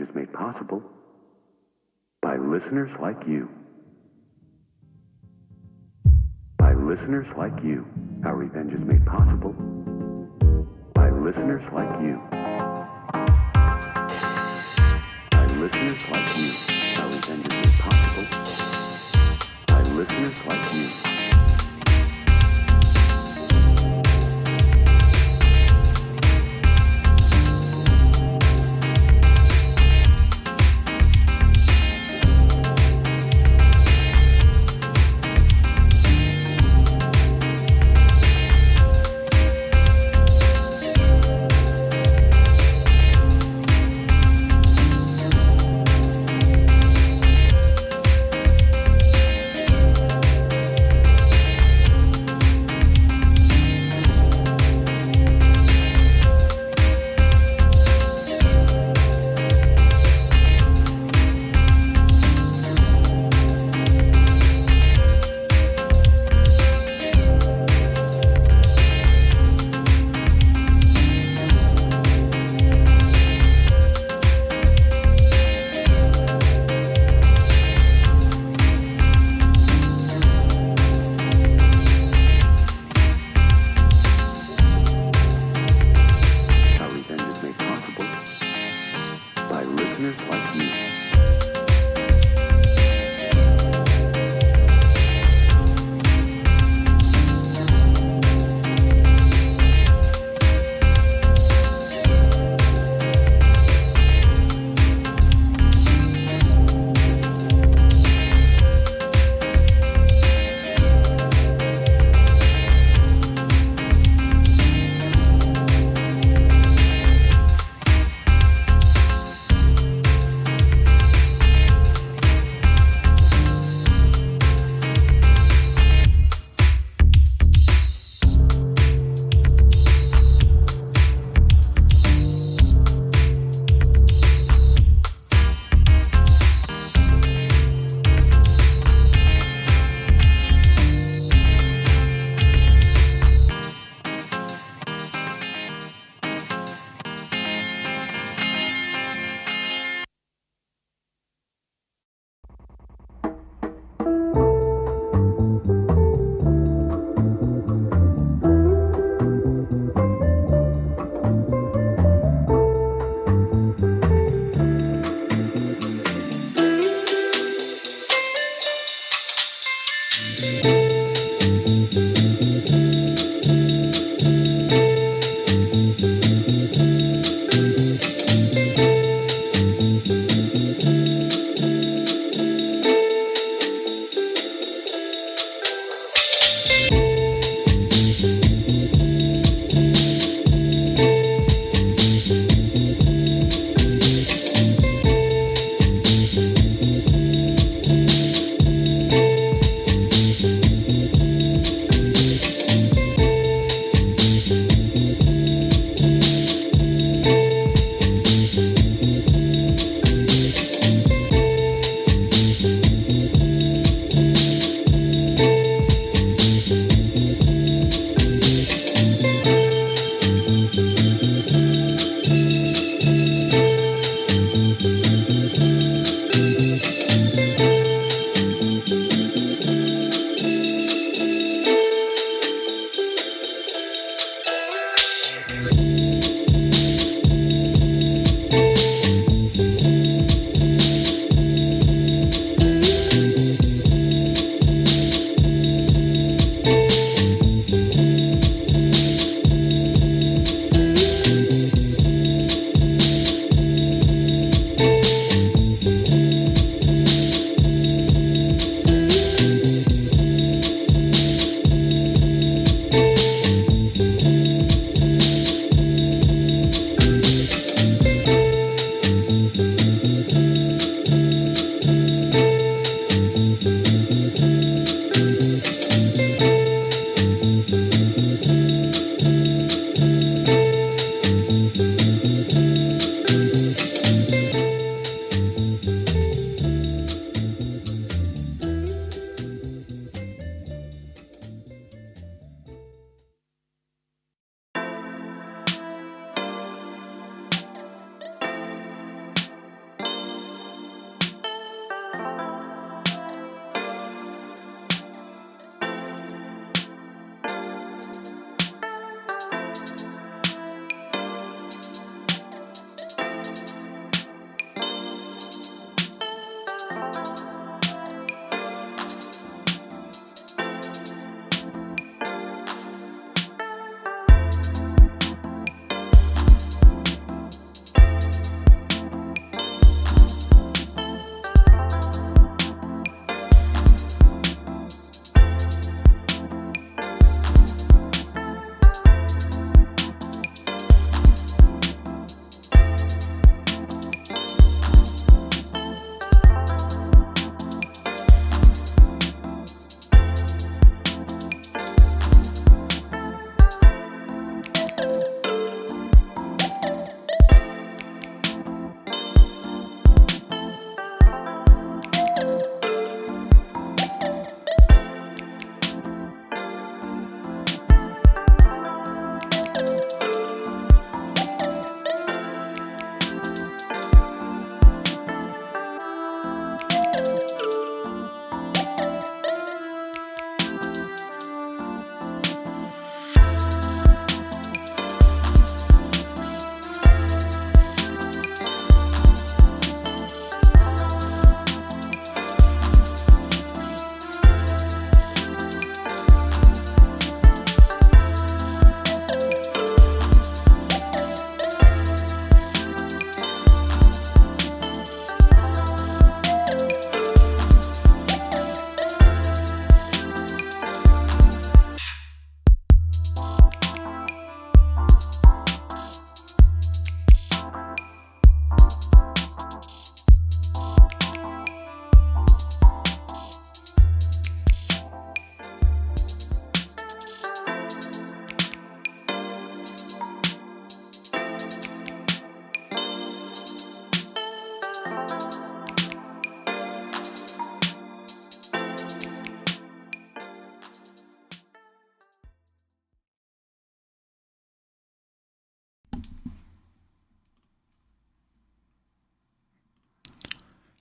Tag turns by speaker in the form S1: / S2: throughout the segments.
S1: is made possible by listeners like you. By listeners like you, our revenge is made possible by listeners like you. By listeners like you, our revenge is made possible by listeners like you.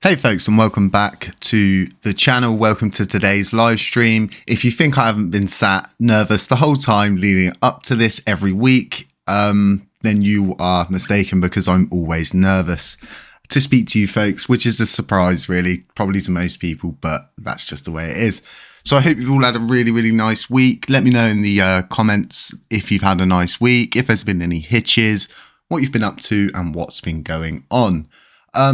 S2: Hey folks, and welcome back to the channel. Welcome to today's live stream. If you think I haven't been sat nervous the whole time leading up to this every week, then you are mistaken, because I'm always nervous to speak to you folks, which is a surprise really, probably to most people, but that's just the way it is. So I hope you've all had a really, really nice week. Let me know in the comments if you've had a nice week, if there's been any hitches, what you've been up to and what's been going on.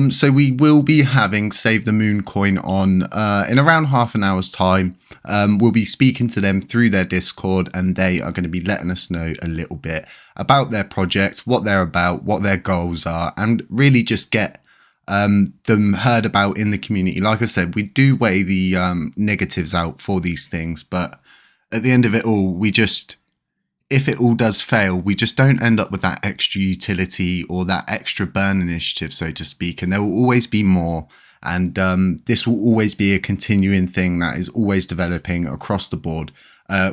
S2: So we will be having Save the Moon coin on in around half an hour's time. We'll be speaking to them through their Discord, and they are going to be letting us know a little bit about their project, what they're about, what their goals are, and really just get them heard about in the community. Like I said, we do weigh the negatives out for these things, but at the end of it all, if it all does fail, we just don't end up with that extra utility or that extra burn initiative, so to speak. And there will always be more. And this will always be a continuing thing that is always developing across the board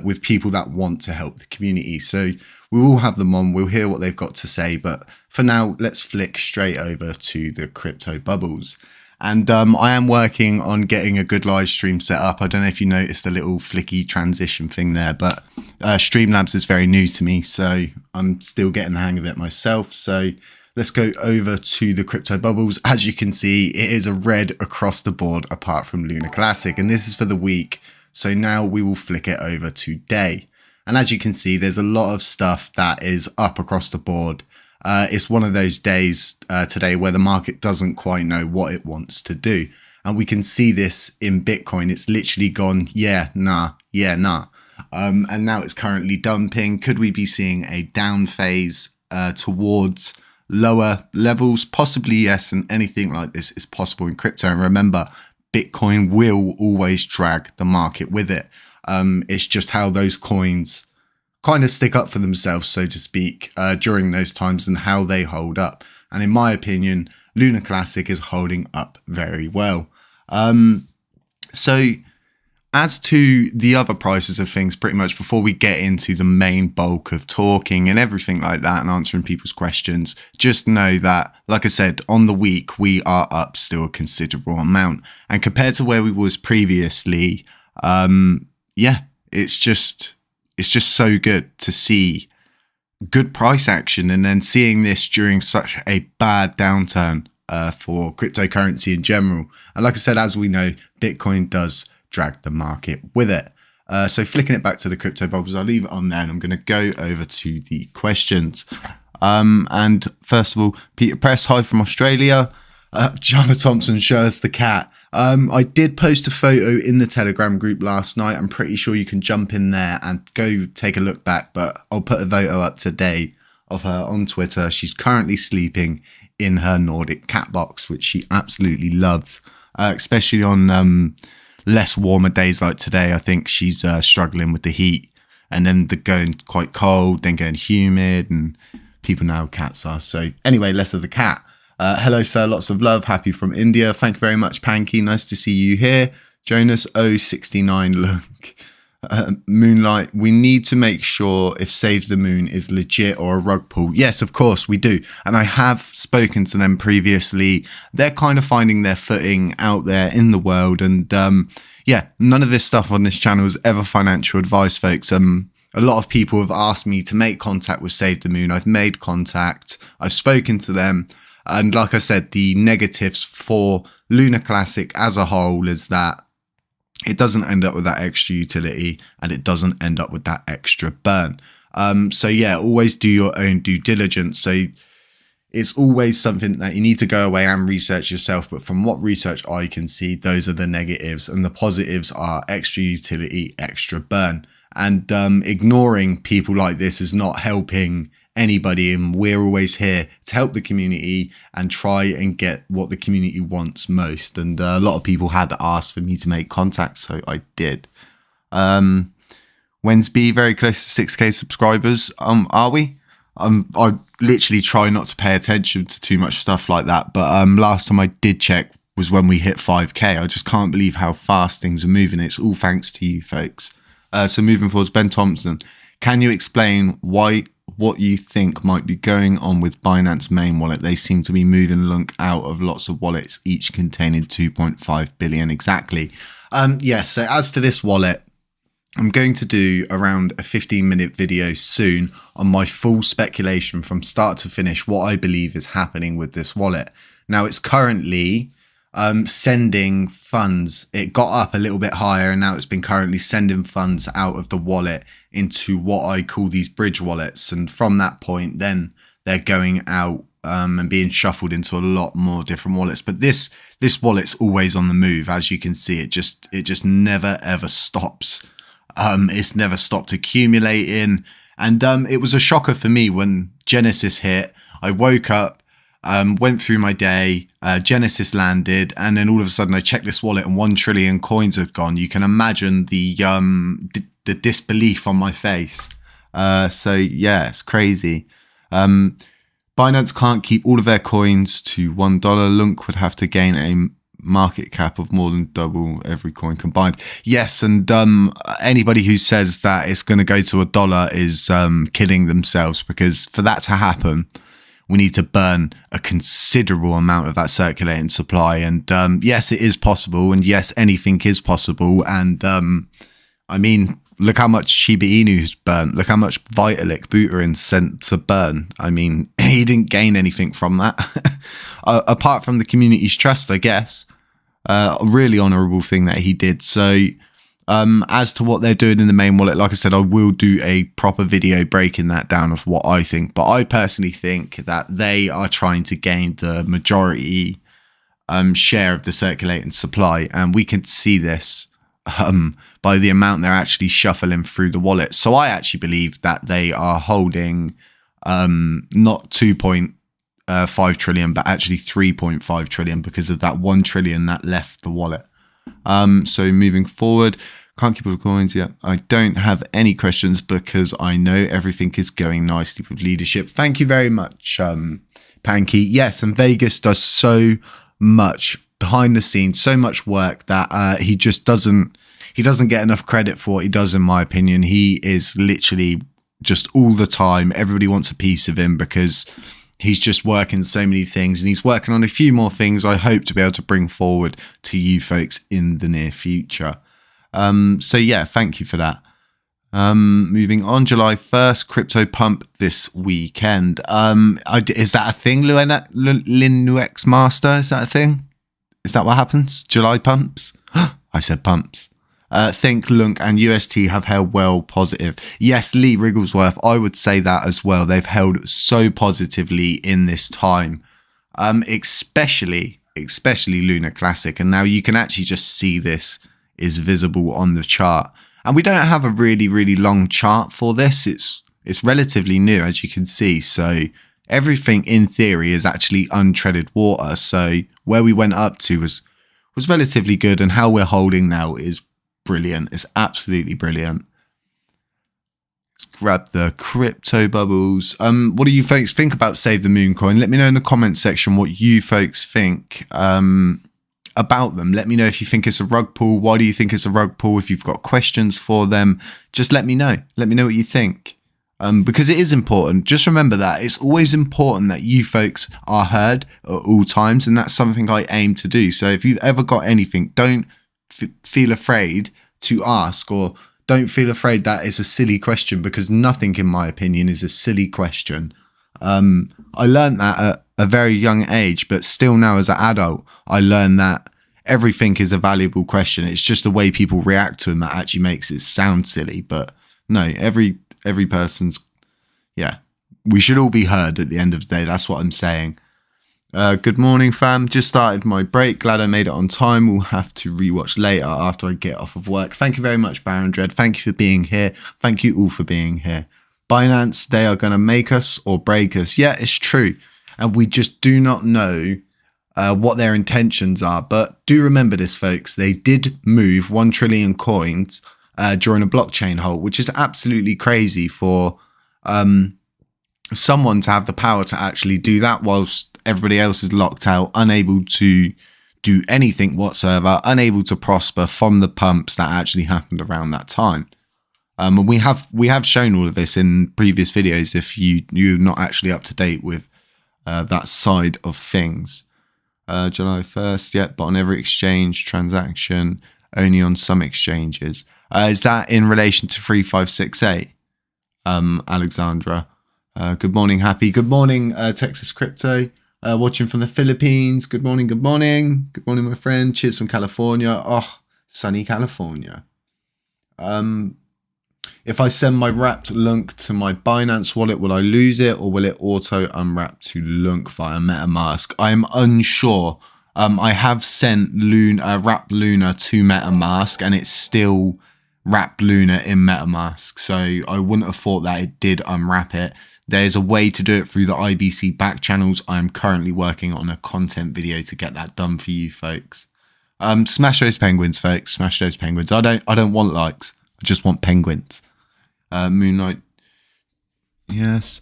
S2: with people that want to help the community. So we will have them on. We'll hear what they've got to say. But for now, let's flick straight over to the crypto bubbles. And I am working on getting a good live stream set up. I don't know if you noticed the little flicky transition thing there, but Streamlabs is very new to me, so I'm still getting the hang of it myself. So let's go over to the crypto bubbles. As you can see, it is a red across the board apart from LUNC Classic, and this is for the week. So now we will flick it over today. And as you can see, there's a lot of stuff that is up across the board. It's one of those days today where the market doesn't quite know what it wants to do. And we can see this in Bitcoin. It's literally gone, yeah, nah, yeah, nah. And now it's currently dumping. Could we be seeing a down phase towards lower levels? Possibly yes, and anything like this is possible in crypto. And remember, Bitcoin will always drag the market with it. It's just how those coins kind of stick up for themselves, so to speak, during those times and how they hold up. And in my opinion, LUNC Classic is holding up very well. So as to the other prices of things, pretty much before we get into the main bulk of talking and everything like that and answering people's questions, just know that, like I said, on the week, we are up still a considerable amount. And compared to where we was previously, yeah, it's just so good to see good price action, and then seeing this during such a bad downturn for cryptocurrency in general. And like I said, as we know, Bitcoin does drag the market with it. So flicking it back to the crypto bubbles, I'll leave it on there, and I'm going to go over to the questions. And first of all, Peter Press, hi from Australia. Jana Thompson, show us the cat. I did post a photo in the Telegram group last night. I'm pretty sure you can jump in there and go take a look back, but I'll put a photo up today of her on Twitter. She's currently sleeping in her Nordic cat box, which she absolutely loves, especially on less warmer days like today. I think she's struggling with the heat, and then the going quite cold, then going humid, and people know how cats are. So anyway, less of the cat. Hello, sir. Lots of love. Happy from India. Thank you very much, Panky. Nice to see you here. Jonas 069 LUNC. Moonlight. We need to make sure if Save the Moon is legit or a rug pull. Yes, of course we do. And I have spoken to them previously. They're kind of finding their footing out there in the world. And yeah, none of this stuff on this channel is ever financial advice, folks. A lot of people have asked me to make contact with Save the Moon. I've made contact. I've spoken to them. And like I said, the negatives for LUNC Classic as a whole is that it doesn't end up with that extra utility, and it doesn't end up with that extra burn. So yeah, always do your own due diligence. So it's always something that you need to go away and research yourself. But from what research I can see, those are the negatives, and the positives are extra utility, extra burn. And ignoring people like this is not helping anybody, and we're always here to help the community and try and get what the community wants most. And a lot of people had asked for me to make contact, so I did. Wednesday, very close to 6k subscribers. Are we? I literally try not to pay attention to too much stuff like that, but last time I did check was when we hit 5k. I just can't believe how fast things are moving. It's all thanks to you folks. So moving forwards, Ben Thompson, can you explain why what you think might be going on with Binance main wallet. They seem to be moving LUNC out of lots of wallets, each containing 2.5 billion exactly. Yes, so as to this wallet, I'm going to do around a 15-minute video soon on my full speculation from start to finish, what I believe is happening with this wallet. Now, it's currently sending funds. It got up a little bit higher, and now it's been currently sending funds out of the wallet into what I call these bridge wallets. And from that point, then they're going out and being shuffled into a lot more different wallets. But this wallet's always on the move. As you can see, it just never ever stops. It's never stopped accumulating. And it was a shocker for me when Genesis hit. I woke up, went through my day, Genesis landed, and then all of a sudden I checked this wallet and 1 trillion coins had gone. You can imagine the disbelief on my face. So yeah, it's crazy. Binance can't keep all of their coins to $1. LUNC would have to gain a market cap of more than double every coin combined. Yes, and anybody who says that it's going to go to $1 is kidding themselves, because for that to happen, we need to burn a considerable amount of that circulating supply. And yes, it is possible, and yes, anything is possible. And I mean, look how much Shiba Inu's burnt. Look how much Vitalik Buterin sent to burn. I mean, he didn't gain anything from that, apart from the community's trust, I guess. A really honourable thing that he did. So as to what they're doing in the main wallet, like I said, I will do a proper video breaking that down of what I think. But I personally think that they are trying to gain the majority share of the circulating supply. And we can see this by the amount they're actually shuffling through the wallet. So I actually believe that they are holding not 2.5 trillion, but actually 3.5 trillion because of that 1 trillion that left the wallet. So moving forward, can't keep all the coins yet. I don't have any questions because I know everything is going nicely with leadership. Thank you very much, Panky. Yes, and Vegas does so much behind the scenes, so much work that he just doesn't get enough credit for what he does, in my opinion. He is literally just all the time. Everybody wants a piece of him because he's just working so many things, and he's working on a few more things I hope to be able to bring forward to you folks in the near future. So yeah, thank you for that. Moving on, July 1st, crypto pump this weekend. Is that a thing, Linux Master? Is that a thing? Is that what happens? July pumps? I said pumps. Think LUNC and UST have held well positive. Yes, Lee Wrigglesworth, I would say that as well. They've held so positively in this time, especially Lunar Classic. And now you can actually just see this is visible on the chart. And we don't have a really, really long chart for this. It's relatively new, as you can see. So everything in theory is actually untreaded water. So where we went up to was relatively good, and how we're holding now is brilliant. It's absolutely brilliant. Let's grab the crypto bubbles. What do you folks think about Save the Moon coin? Let me know in the comment section what you folks think about them. Let me know if you think it's a rug pull. Why do you think it's a rug pull? If you've got questions for them, just let me know. Let me know what you think. Because it is important. Just remember that it's always important that you folks are heard at all times, and that's something I aim to do. So if you've ever got anything, don't feel afraid to ask, or don't feel afraid that it's a silly question, because nothing, in my opinion, is a silly question. I learned that at a very young age, but still now as an adult, I learned that everything is a valuable question. It's just the way people react to them that actually makes it sound silly. But no, every person's, yeah, we should all be heard at the end of the day. That's what I'm saying. Good morning, fam. Just started my break. Glad I made it on time. We'll have to rewatch later after I get off of work. Thank you very much, Baron Dread. Thank you for being here. Thank you all for being here. Binance, they are going to make us or break us. Yeah, it's true. And we just do not know what their intentions are. But do remember this, folks. They did move 1 trillion coins during a blockchain halt, which is absolutely crazy for someone to have the power to actually do that whilst everybody else is locked out, unable to do anything whatsoever, unable to prosper from the pumps that actually happened around that time. And we have shown all of this in previous videos if you're not actually up to date with that side of things. July 1st, yep, but on every exchange transaction, only on some exchanges. Is that in relation to 3568? Alexandra. Good morning, Happy. Good morning, Texas Crypto. Watching from the Philippines. Good morning, good morning. Good morning, my friend. Cheers from California. Oh, sunny California. If I send my wrapped LUNC to my Binance wallet, will I lose it or will it auto unwrap to LUNC via MetaMask? I'm unsure. I have sent wrapped Luna to MetaMask and it's still wrapped Luna in MetaMask. So I wouldn't have thought that it did unwrap it. There's a way to do it through the IBC back channels. I'm currently working on a content video to get that done for you folks. Smash those penguins, folks. Smash those penguins. I don't want likes. I just want penguins. Moonlight. Yes.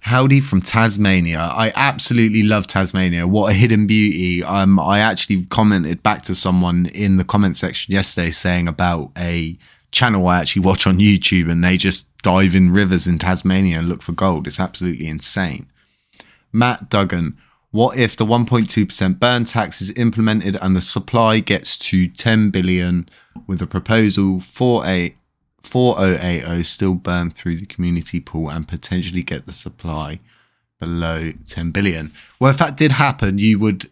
S2: Howdy from Tasmania. I absolutely love Tasmania. What a hidden beauty. I actually commented back to someone in the comment section yesterday saying about a channel I actually watch on YouTube and they just dive in rivers in Tasmania and look for gold. It's absolutely insane. Matt Duggan. What if the 1.2% burn tax is implemented and the supply gets to 10 billion with a proposal 4080 still burn through the community pool and potentially get the supply below 10 billion? Well, if that did happen, you would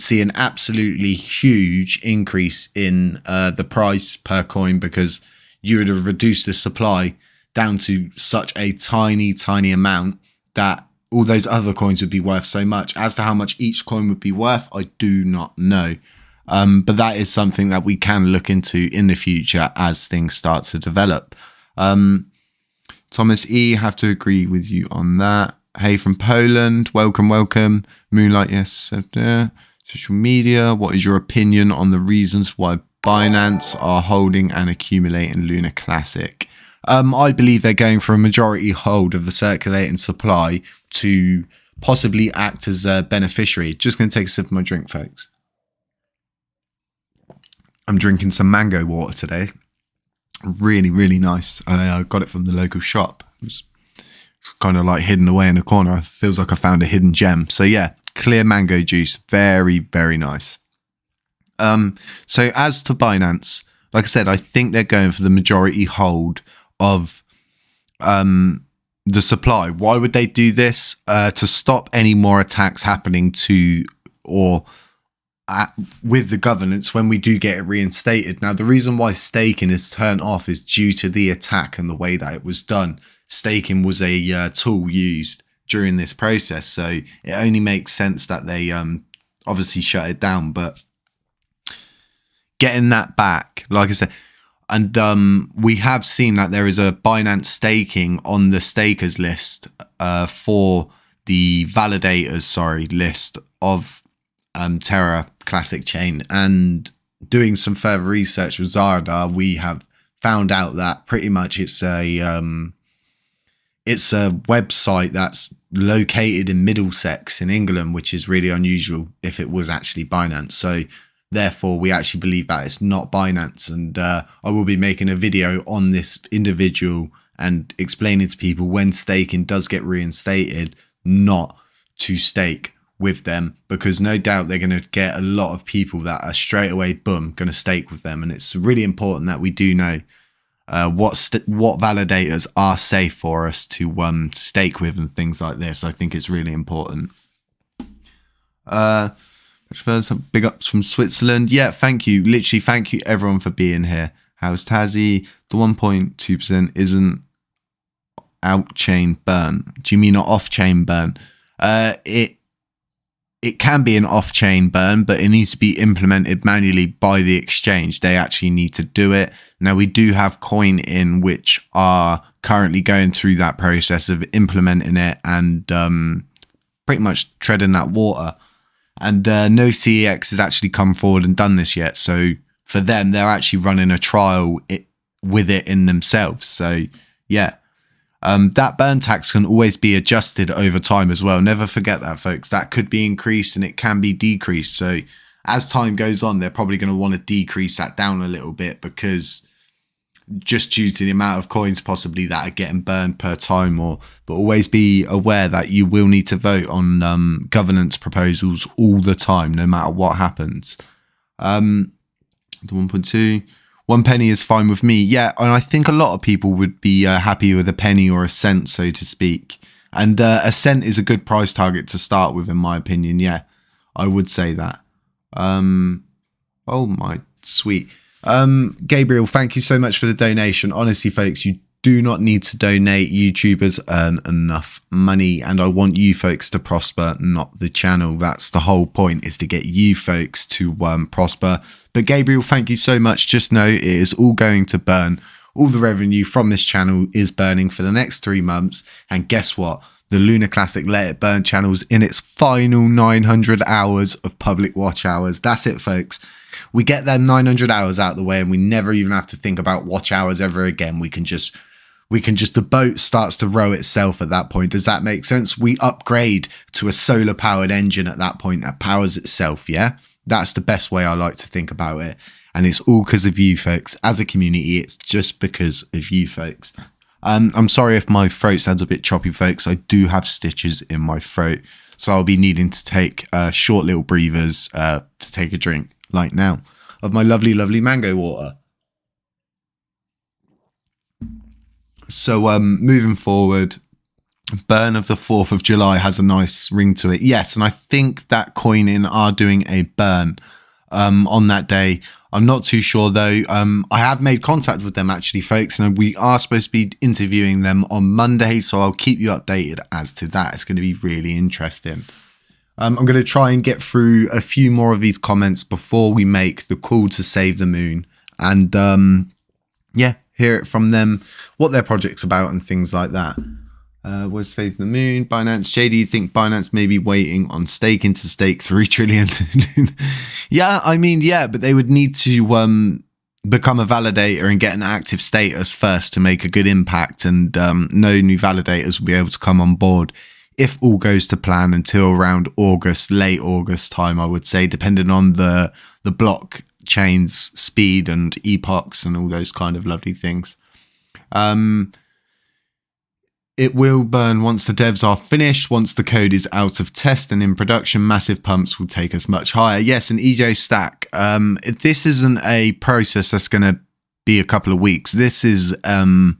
S2: see an absolutely huge increase in the price per coin because you would have reduced the supply down to such a tiny amount that all those other coins would be worth so much. As to how much each coin would be worth, I do not know. But that is something that we can look into in the future as things start to develop. Thomas E, have to agree with you on that. Hey from Poland, welcome. Moonlight, yes. Social media, what is your opinion on the reasons why Binance are holding and accumulating Luna Classic? I believe they're going for a majority hold of the circulating supply to possibly act as a beneficiary. Just going to take a sip of my drink, folks. I'm drinking some mango water today. Really nice. I got it from the local shop. It's kind of like hidden away in a corner. It feels like I found a hidden gem. So yeah, clear mango juice. Very nice. So as to Binance, like I said, I think they're going for the majority hold of the supply. Why would they do this? To stop any more attacks happening to or with the governance when we do get it reinstated. Now, the reason why staking is turned off is due to the attack and the way that it was done. Staking was a tool used during this process, so it only makes sense that they obviously shut it down. But getting that back, like I said, and we have seen that there is a Binance staking on the stakers list for the validators, list of Terra Classic Chain. And doing some further research with Zarda, we have found out that pretty much it's a website that's located in Middlesex in England, which is really unusual if it was actually Binance. So therefore, we actually believe that it's not Binance. And I will be making a video on this individual and explaining to people when staking does get reinstated, not to stake with them, because no doubt they're going to get a lot of people that are straight away, boom, going to stake with them. And it's really important that we do know what validators are safe for us to stake with and things like this. I think it's really important. Some big ups from Switzerland. Yeah, thank you. Literally, thank you everyone for being here. How's Tassie? The 1.2% isn't out-chain burn. Do you mean an off-chain burn? It can be an off-chain burn, but it needs to be implemented manually by the exchange. They actually need to do it. Now, we do have Coin-In, which are currently going through that process of implementing it and pretty much treading that water. And no CEX has actually come forward and done this yet. So for them, they're actually running a trial with it in themselves. So yeah. That burn tax can always be adjusted over time as well. Never forget that, folks. That could be increased and it can be decreased. So as time goes on, they're probably going to want to decrease that down a little bit because just due to the amount of coins possibly that are getting burned per time, but always be aware that you will need to vote on governance proposals all the time, no matter what happens. The 1.2, 1 penny is fine with me. Yeah, and I think a lot of people would be happy with a penny or a cent, so to speak. And a cent is a good price target to start with, in my opinion. Yeah, I would say that. Oh my sweet. Gabriel, thank you so much for the donation. Honestly, folks, you do not need to donate. YouTubers earn enough money, and I want you folks to prosper, not the channel. That's the whole point, is to get you folks to prosper. But Gabriel, thank you so much. Just know it is all going to burn. All the revenue from this channel is burning for the next 3 months. And guess what? The Lunar Classic Let It Burn channel's in its final 900 hours of public watch hours. That's it, folks. We get them 900 hours out of the way, and we never even have to think about watch hours ever again. We can just, the boat starts to row itself at that point. Does that make sense? We upgrade to a solar powered engine at that point that powers itself. Yeah, that's the best way I like to think about it. And it's all because of you folks. As a community, it's just because of you folks. I'm sorry if my throat sounds a bit choppy, folks. I do have stitches in my throat, so I'll be needing to take short little breathers to take a drink, like now, of my lovely, lovely mango water. So moving forward, burn of the 4th of July has a nice ring to it. Yes, and I think that coin in are doing a burn on that day. I'm not too sure though. I have made contact with them actually, folks, and we are supposed to be interviewing them on Monday, so I'll keep you updated as to that. It's going to be really interesting. I'm going to try and get through a few more of these comments before we make the call to save the moon, and yeah, hear it from them, what their project's about and things like that. Where's Save the Moon? Binance. Jay, do you think Binance may be waiting on staking to stake 3 trillion? Yeah, I mean, yeah, but they would need to become a validator and get an active status first to make a good impact, and no new validators will be able to come on board if all goes to plan until around August, late August time, I would say, depending on the blockchain's speed and epochs and all those kind of lovely things. It will burn once the devs are finished. Once the code is out of test and in production, massive pumps will take us much higher. Yes, and EJ Stack, this isn't a process that's going to be a couple of weeks. This is, do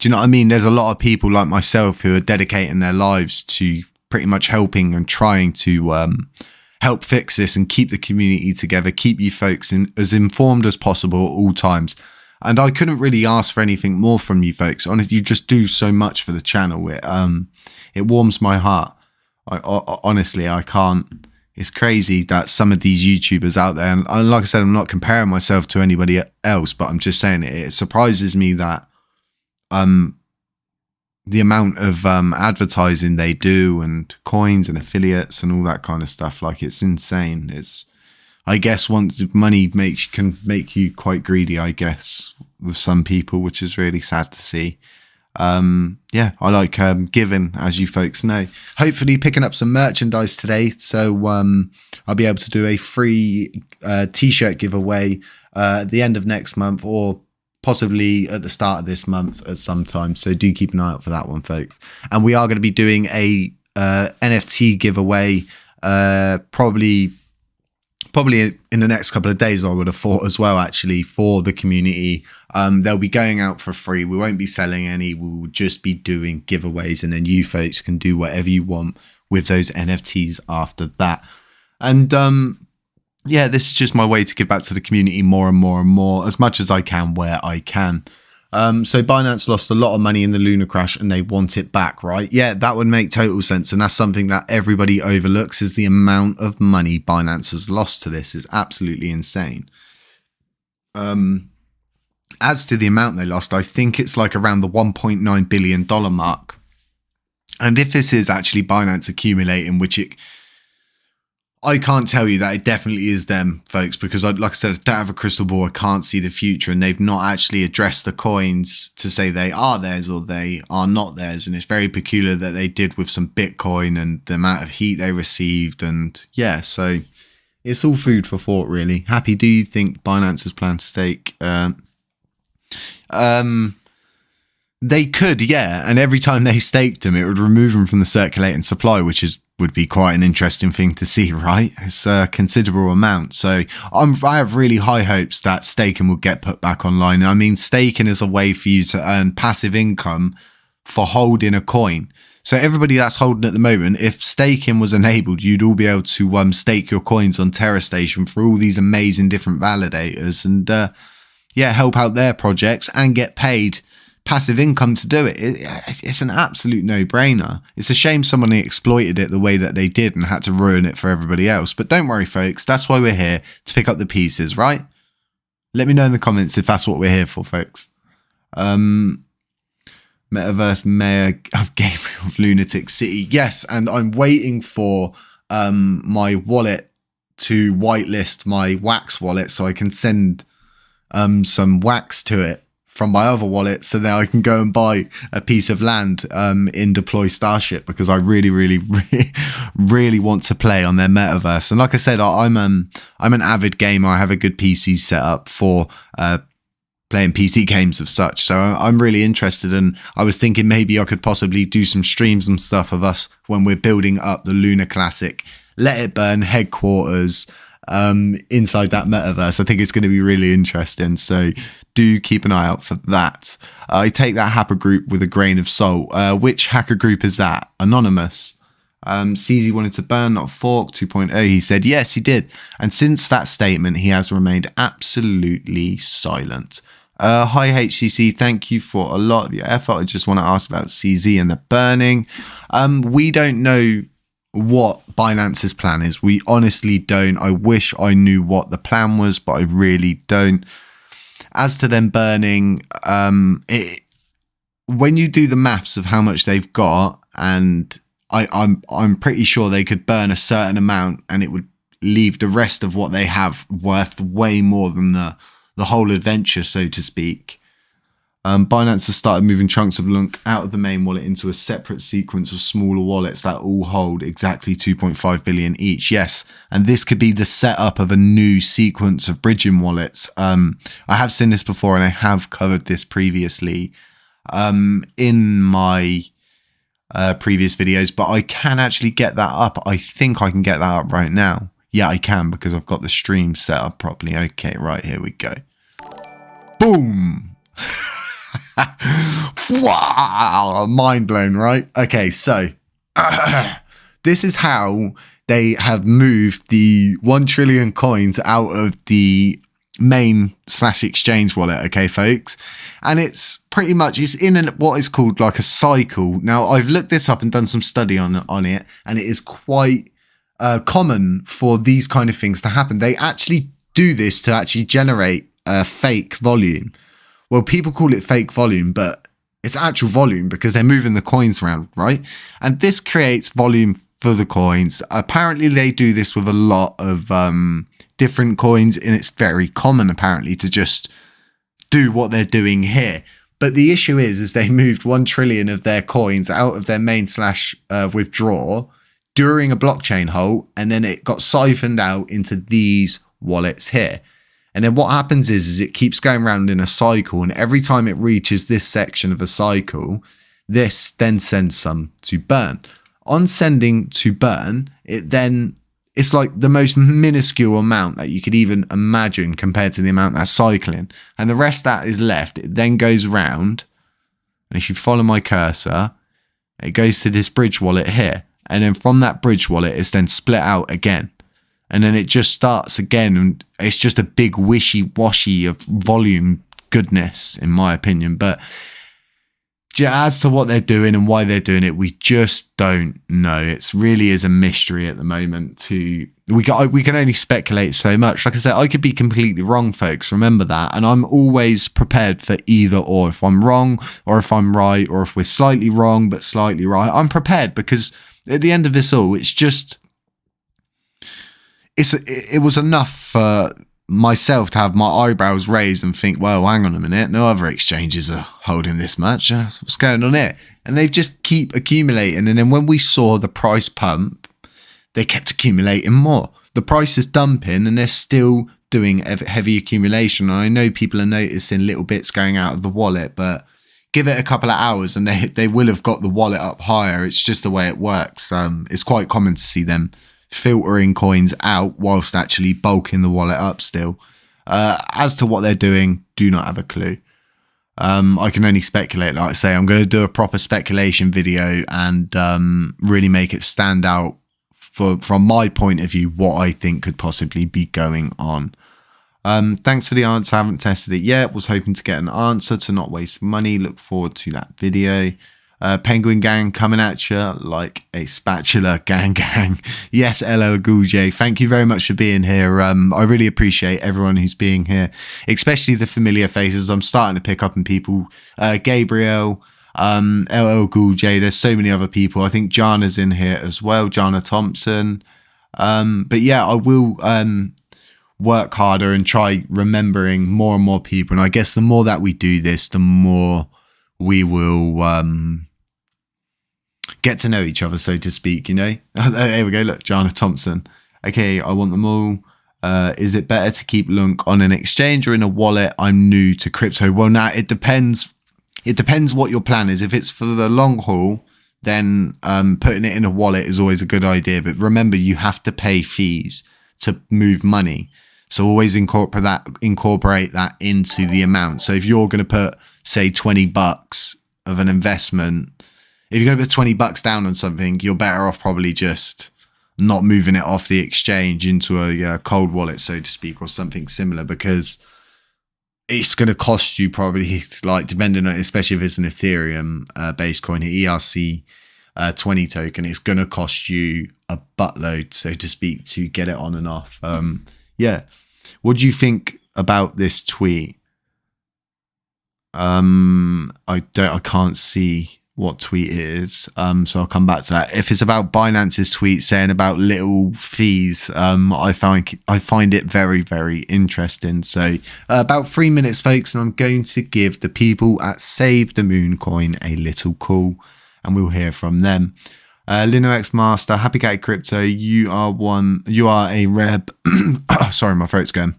S2: you know what I mean? There's a lot of people like myself who are dedicating their lives to pretty much helping and trying to help fix this and keep the community together, keep you folks as informed as possible at all times. And I couldn't really ask for anything more from you folks. Honestly, you just do so much for the channel. It warms my heart. Honestly, I can't. It's crazy that some of these YouTubers out there, and like I said, I'm not comparing myself to anybody else, but I'm just saying it surprises me that the amount of advertising they do and coins and affiliates and all that kind of stuff. Like, it's insane. I guess once money can make you quite greedy, I guess, with some people, which is really sad to see. Yeah, I like giving, as you folks know. Hopefully picking up some merchandise today, so I'll be able to do a free t-shirt giveaway at the end of next month, or possibly at the start of this month at some time. So do keep an eye out for that one, folks. And we are going to be doing a NFT giveaway probably in the next couple of days, I would have thought, as well, actually, for the community. They'll be going out for free. We won't be selling any. We'll just be doing giveaways, and then you folks can do whatever you want with those NFTs after that. And yeah, this is just my way to give back to the community more and more and more, as much as I can where I can. So Binance lost a lot of money in the Lunar crash and they want it back, right? Yeah, that would make total sense. And that's something that everybody overlooks, is the amount of money Binance has lost to this is absolutely insane. As to the amount they lost, I think it's like around the $1.9 billion mark. And if this is actually Binance accumulating, which I can't tell you that it definitely is them, folks, because like I said, I don't have a crystal ball. I can't see the future, and they've not actually addressed the coins to say they are theirs or they are not theirs. And it's very peculiar that they did with some Bitcoin and the amount of heat they received. And yeah, so it's all food for thought, really. Happy, do you think Binance has planned to stake? They could, yeah. And every time they staked them, it would remove them from the circulating supply, which would be quite an interesting thing to see, right? It's a considerable amount. So I have really high hopes that staking will get put back online. I mean, staking is a way for you to earn passive income for holding a coin. So everybody that's holding at the moment, if staking was enabled, you'd all be able to stake your coins on TerraStation for all these amazing different validators and help out their projects and get paid passive income to do it. It's an absolute no-brainer. It's a shame someone exploited it the way that they did and had to ruin it for everybody else. But don't worry, folks. That's why we're here, to pick up the pieces, right? Let me know in the comments if that's what we're here for, folks. Metaverse Mayor of Gabriel of Lunatic City. Yes, and I'm waiting for my wallet to whitelist my Wax wallet so I can send some Wax to it from my other wallet, so that I can go and buy a piece of land in Deploy Starship, because I really want to play on their metaverse. And like I said, I'm an avid gamer. I have a good PC set up for playing PC games of such, so I'm really interested. And I was thinking maybe I could possibly do some streams and stuff of us when we're building up the Lunar Classic Let It Burn headquarters inside that metaverse. I think it's going to be really interesting, so do keep an eye out for that. I take that hacker group with a grain of salt. Which hacker group is that? Anonymous. CZ wanted to burn, not fork 2.0. He said yes, he did, and since that statement he has remained absolutely silent. Hi HCC, thank you for a lot of your effort. I just want to ask about CZ and the burning. We don't know what Binance's plan is. We honestly don't. I wish I knew what the plan was, but I really don't. As to them burning, when you do the maths of how much they've got, and I'm pretty sure they could burn a certain amount and it would leave the rest of what they have worth way more than the whole adventure, so to speak. Binance has started moving chunks of LUNC out of the main wallet into a separate sequence of smaller wallets that all hold exactly 2.5 billion each. Yes, and this could be the setup of a new sequence of bridging wallets. I have seen this before, and I have covered this previously in my previous videos, but I can actually get that up. I think I can get that up right now. Yeah, I can, because I've got the stream set up properly. Okay, right, here we go. Boom! Wow, mind blown, right? Okay, so this is how they have moved the 1 trillion coins out of the main / exchange wallet. Okay, folks, and it's pretty much, it's in what is called like a cycle. Now, I've looked this up and done some study on it, and it is quite common for these kind of things to happen. They actually do this to actually generate fake volume. Well, people call it fake volume, but it's actual volume because they're moving the coins around, right? And this creates volume for the coins. Apparently, they do this with a lot of different coins, and it's very common, apparently, to just do what they're doing here. But the issue is they moved 1 trillion of their coins out of their main / withdraw during a blockchain halt, and then it got siphoned out into these wallets here. And then what happens is it keeps going around in a cycle, and every time it reaches this section of a cycle, this then sends some to burn. On sending to burn, it's like the most minuscule amount that you could even imagine compared to the amount that's cycling. And the rest that is left, it then goes around, and if you follow my cursor, it goes to this bridge wallet here. And then from that bridge wallet, it's then split out again. And then it just starts again, and it's just a big wishy-washy of volume goodness, in my opinion. But as to what they're doing and why they're doing it, we just don't know. It really is a mystery at the moment. We can only speculate so much. Like I said, I could be completely wrong, folks. Remember that. And I'm always prepared for either or. If I'm wrong or if I'm right, or if we're slightly wrong but slightly right, I'm prepared, because at the end of this all, it's just... It was enough for myself to have my eyebrows raised and think, well, hang on a minute, no other exchanges are holding this much. What's going on here? And they just keep accumulating. And then when we saw the price pump, they kept accumulating more. The price is dumping, and they're still doing heavy accumulation. And I know people are noticing little bits going out of the wallet, but give it a couple of hours and they will have got the wallet up higher. It's just the way it works. It's quite common to see them filtering coins out whilst actually bulking the wallet up still. As to what they're doing, do not have a clue. I can only speculate. Like I say, I'm going to do a proper speculation video and really make it stand out from my point of view what I think could possibly be going on. Thanks for the answer. I haven't tested it yet. Was hoping to get an answer to not waste money. Look forward to that video. Penguin Gang coming at you like a spatula. Gang. Yes, LL Cool J. Thank you very much for being here. I really appreciate everyone who's being here, especially the familiar faces. I'm starting to pick up on people. Gabriel, LL Cool J. There's so many other people. I think Jana's in here as well. Jana Thompson. But yeah, I will work harder and try remembering more and more people. And I guess the more that we do this, the more we will get to know each other, so to speak, you know. There we go. Look, Jana Thompson. Okay, I want them all. Is it better to keep LUNC on an exchange or in a wallet? I'm new to crypto. Well, now it depends. It depends what your plan is. If it's for the long haul, then putting it in a wallet is always a good idea. But remember, you have to pay fees to move money. So always incorporate that into the amount. So if you're going to put, say, $20 of an investment, if you're going to put $20 down on something, you're better off probably just not moving it off the exchange into a cold wallet, so to speak, or something similar, because it's going to cost you probably, like, depending on, especially if it's an Ethereum based coin, ERC 20 token, it's going to cost you a buttload, so to speak, to get it on and off. Yeah. What do you think about this tweet? I can't see what tweet it is, so I'll come back to that. If it's about Binance's tweet saying about little fees, I find it very, very interesting. So about 3 minutes, folks, and I'm going to give the people at Save the Moon Coin a little call, and we'll hear from them. LinoX Master, HappyCattyCrypto, you are a rare sorry, my throat's going.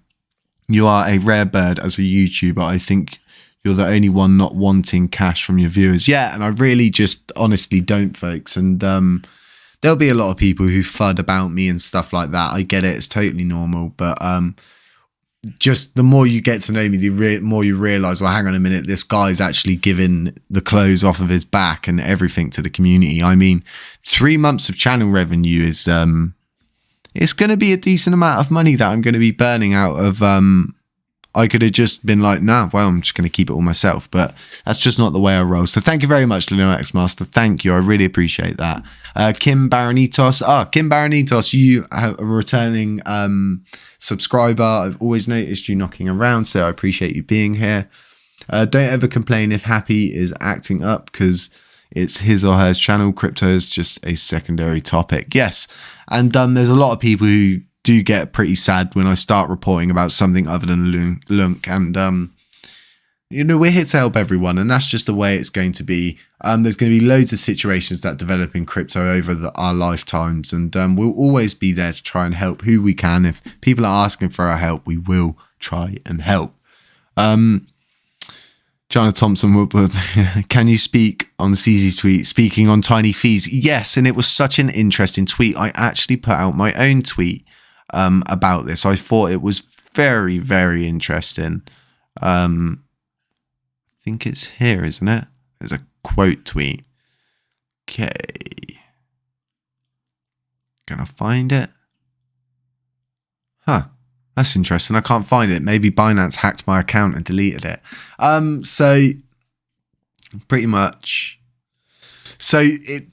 S2: You are a rare bird as a YouTuber. I think you're the only one not wanting cash from your viewers. Yeah, and I really just honestly don't, folks. And there'll be a lot of people who FUD about me and stuff like that. I get it. It's totally normal. But just the more you get to know me, the more you realise, well, hang on a minute, this guy's actually giving the clothes off of his back and everything to the community. I mean, 3 months of channel revenue is, it's going to be a decent amount of money that I'm going to be burning out of, I could have just been like, nah, well, I'm just going to keep it all myself. But that's just not the way I roll. So thank you very much, LinoX Master. Thank you. I really appreciate that. Kim Baronitos. Kim Baronitos, you are a returning subscriber. I've always noticed you knocking around, so I appreciate you being here. Don't ever complain if Happy is acting up, because it's his or her channel. Crypto is just a secondary topic. Yes. And there's a lot of people who do get pretty sad when I start reporting about something other than LUNC, and you know, we're here to help everyone, and that's just the way it's going to be. There's going to be loads of situations that develop in crypto over our lifetimes, and we'll always be there to try and help who we can. If people are asking for our help, we will try and help. Jana Thompson, can you speak on CZ's tweet, speaking on tiny fees? Yes, and it was such an interesting tweet. I actually put out my own tweet about this. I thought it was very, very interesting. I think it's here, isn't it? There's a quote tweet. Okay. Gonna find it. Huh. That's interesting. I can't find it. Maybe Binance hacked my account and deleted it. So pretty much. So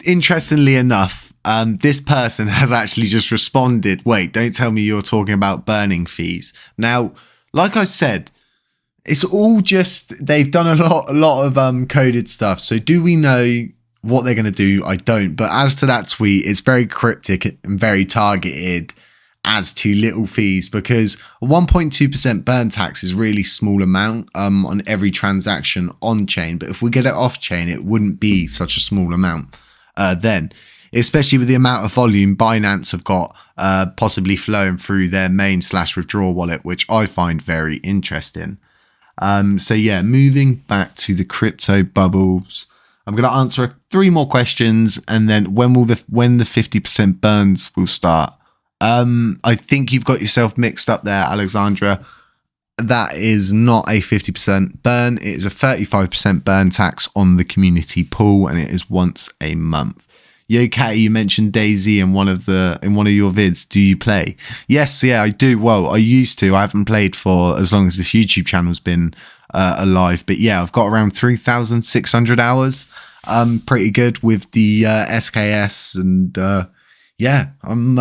S2: interestingly enough, this person has actually just responded. Wait, don't tell me you're talking about burning fees. Now, like I said, it's all just, they've done a lot of coded stuff. So do we know what they're going to do? I don't. But as to that tweet, it's very cryptic and very targeted as to little fees, because 1.2% burn tax is really small amount on every transaction on chain. But if we get it off chain, it wouldn't be such a small amount then. especially with the amount of volume Binance have got possibly flowing through their main/withdraw wallet, which I find very interesting. So yeah, moving back to the crypto bubbles, I'm going to answer 3 more questions, and then when the 50% burns will start. I think you've got yourself mixed up there, Alexandra. That is not a 50% burn. It is a 35% burn tax on the community pool, and it is once a month. Yo, Catty, you mentioned Daisy in one of your vids. Do you play? Yes, yeah, I do. Well, I used to. I haven't played for as long as this YouTube channel's been alive. But yeah, I've got around 3,600 hours. Pretty good with the SKS, and yeah, I'm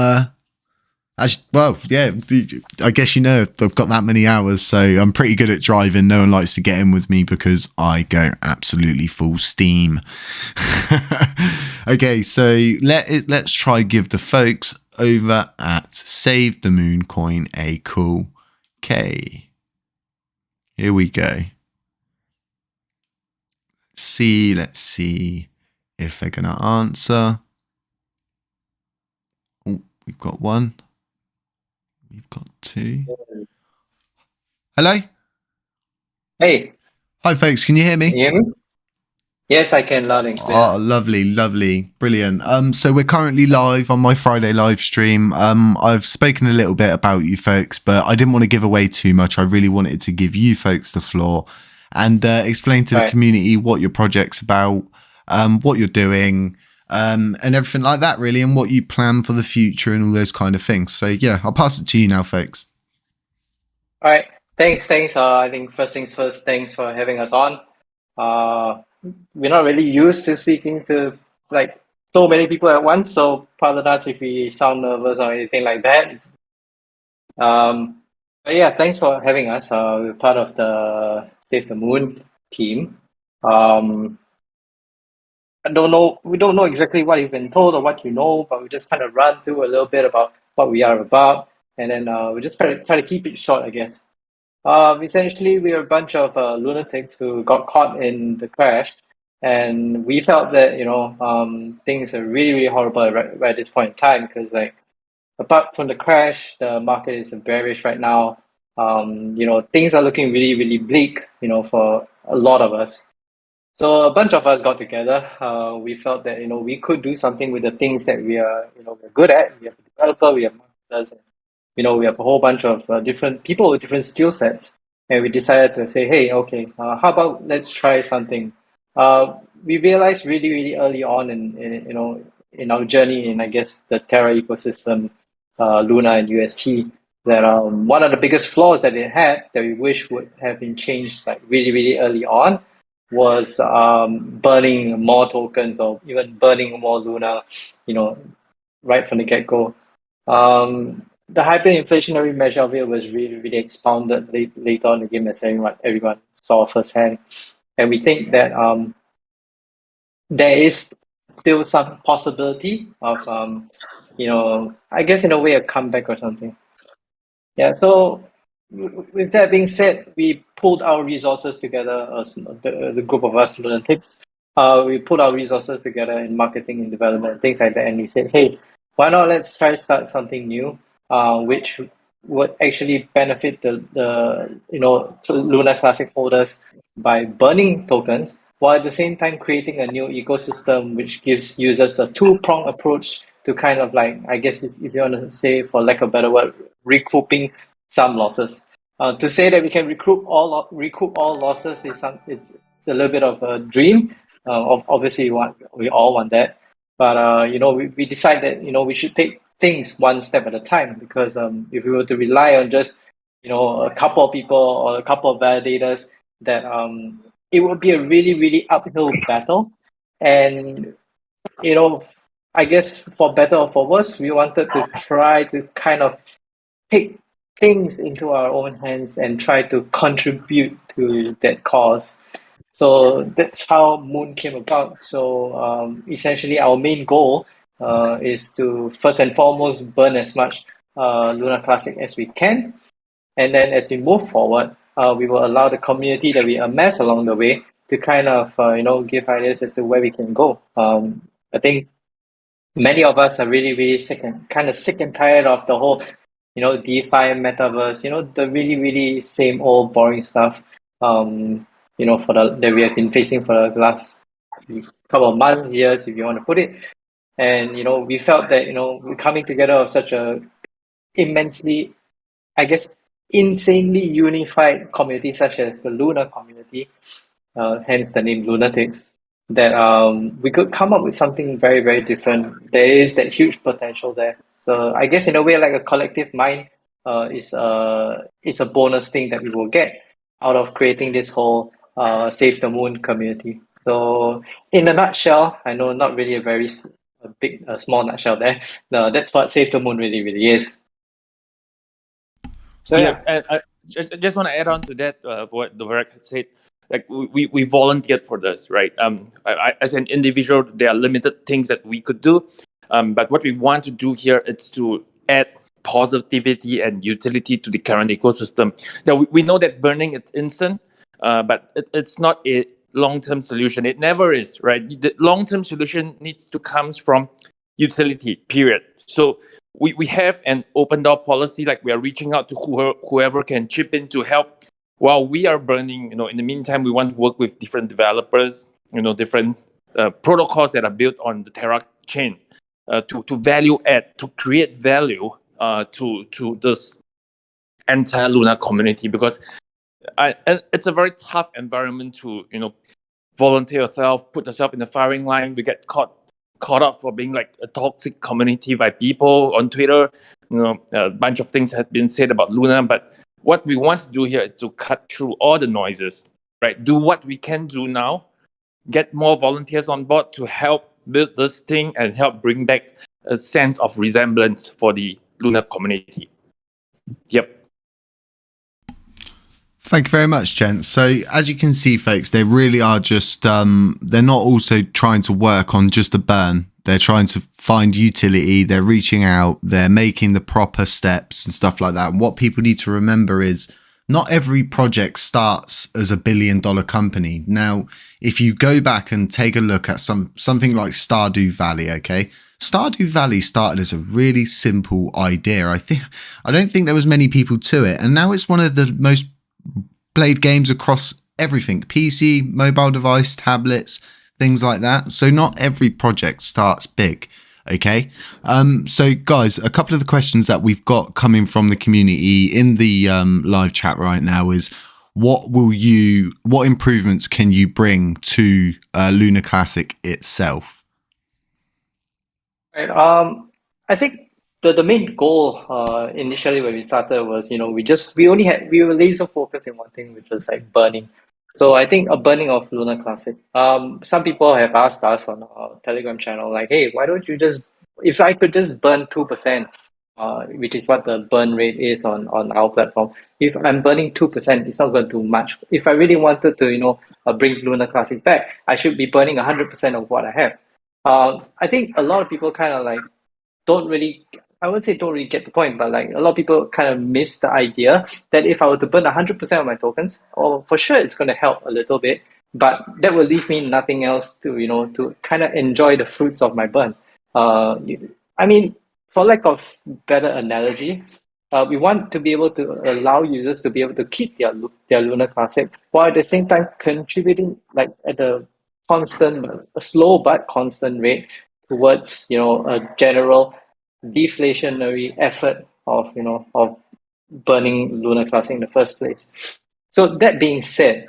S2: I guess I've got that many hours, so I'm pretty good at driving. No one likes to get in with me because I go absolutely full steam. Okay, so let's try give the folks over at Save the Moon Coin a call. Okay, here we go. Let's see if they're gonna answer. Oh, we've got one. We've got 2. Hello?
S3: Hey,
S2: Hi, folks. Can you hear me?
S3: can you hear me? Yes, I can, loud and clear.
S2: Oh, lovely. Brilliant. So we're currently live on my Friday live stream. I've spoken a little bit about you folks, but I didn't want to give away too much. I really wanted to give you folks the floor and explain to the community what your project's about, what you're doing, and everything like that, really, and what you plan for the future and all those kind of things. So yeah, I'll pass it to you now, folks.
S3: All right, thanks. I think first things first, thanks for having us on. We're not really used to speaking to like so many people at once, so pardon us if we sound nervous or anything like that. But yeah, thanks for having us. We're part of the Save the Moon team. We don't know exactly what you've been told or what you know, but we just kind of run through a little bit about what we are about, and then we just try to keep it short, I guess. Essentially, we are a bunch of lunatics who got caught in the crash, and we felt that things are really horrible right at this point in time because apart from the crash, the market is bearish right now. Things are looking really bleak, for a lot of us. So a bunch of us got together. We felt that we could do something with the things that we're good at. We have a developer, we have marketers, and we have a whole bunch of different people with different skill sets. And we decided to say, hey, okay, how about let's try something. We realized really early on in our journey in, I guess, the Terra ecosystem, Luna and UST, that one of the biggest flaws that it had that we wish would have been changed like really early on was burning more tokens or even burning more Luna, right from the get-go. The hyperinflationary measure of it was really expounded later on in the game, as everyone saw firsthand. And we think that there is still some possibility of, I guess in a way, a comeback or something. Yeah, so with that being said, we pulled our resources together, the group of us lunatics. We put our resources together in marketing and development, things like that, and we said, hey, why not let's start something new, which would actually benefit the Luna Classic holders by burning tokens, while at the same time creating a new ecosystem which gives users a two-pronged approach to kind of like, I guess if you want to say, for lack of a better word, recouping some losses. To say that we can recoup all losses it's a little bit of a dream. Obviously, we all want that, but we decide that we should take things one step at a time, because if we were to rely on just a couple of people or a couple of validators, that it would be a really uphill battle. And I guess for better or for worse, we wanted to try to kind of take things into our own hands and try to contribute to that cause. So that's how Moon came about. So essentially, our main goal is to first and foremost burn as much Luna Classic as we can, and then as we move forward, we will allow the community that we amass along the way to kind of give ideas as to where we can go. I think many of us are really sick and tired of the whole, DeFi metaverse, the really same old boring stuff, that we have been facing for the last couple of months, years, if you want to put it. And, we felt that, we're coming together of such a immensely, I guess, insanely unified community such as the Luna community, hence the name Lunatics, that we could come up with something very different. There is that huge potential there. So I guess in a way, like a collective mind is a bonus thing that we will get out of creating this whole Save the Moon community. So in a nutshell, I know not really a small nutshell there. No, that's what Save the Moon really is. So yeah.
S4: And I just want to add on to that, what Varek had said. Like we volunteered for this, right? I, as an individual, there are limited things that we could do, but what we want to do here is to add positivity and utility to the current ecosystem. Now we know that burning is instant, but it's not a long-term solution. It never is, right? The long-term solution needs to come from utility. Period. So we have an open door policy, like we are reaching out to whoever can chip in to help. While we are burning, in the meantime, we want to work with different developers, different protocols that are built on the Terra chain to value add, to create value to this entire Luna community. Because it's a very tough environment to, volunteer yourself, put yourself in the firing line. We get caught up for being like a toxic community by people on Twitter. A bunch of things have been said about Luna, but what we want to do here is to cut through all the noises, right? Do what we can do now, get more volunteers on board to help build this thing and help bring back a sense of resemblance for the Luna community. Yep.
S2: Thank you very much, gents. So as you can see, folks, they really are just, they're not also trying to work on just a burn. They're trying to find utility. They're reaching out. They're making the proper steps and stuff like that. And what people need to remember is not every project starts as $1 billion company. Now, if you go back and take a look at something like Stardew Valley, okay? Stardew Valley started as a really simple idea. I don't think there was many people to it. And now it's one of the most played games across everything: PC, mobile device, tablets, things like that. So not every project starts big. Okay. So guys, a couple of the questions that we've got coming from the community in the live chat right now is, what improvements can you bring to Luna Classic itself?
S3: Right. I think the main goal initially when we started was, we were laser focused in one thing, which was like burning. So I think a burning of Luna Classic. Some people have asked us on our Telegram channel, like, hey, why don't you if I could just burn 2%, which is what the burn rate is on our platform. If I'm burning 2%, it's not going to do much. If I really wanted to, bring Luna Classic back, I should be burning 100% of what I have. I think a lot of people kind of like I wouldn't say don't really get the point, but like a lot of people kind of miss the idea that if I were to burn 100% of my tokens, for sure it's going to help a little bit, but that will leave me nothing else to kind of enjoy the fruits of my burn. I mean, for lack of better analogy, we want to be able to allow users to be able to keep their Luna Classic while at the same time contributing like at a slow but constant rate towards a general deflationary effort of burning Luna Classic in the first place. So that being said,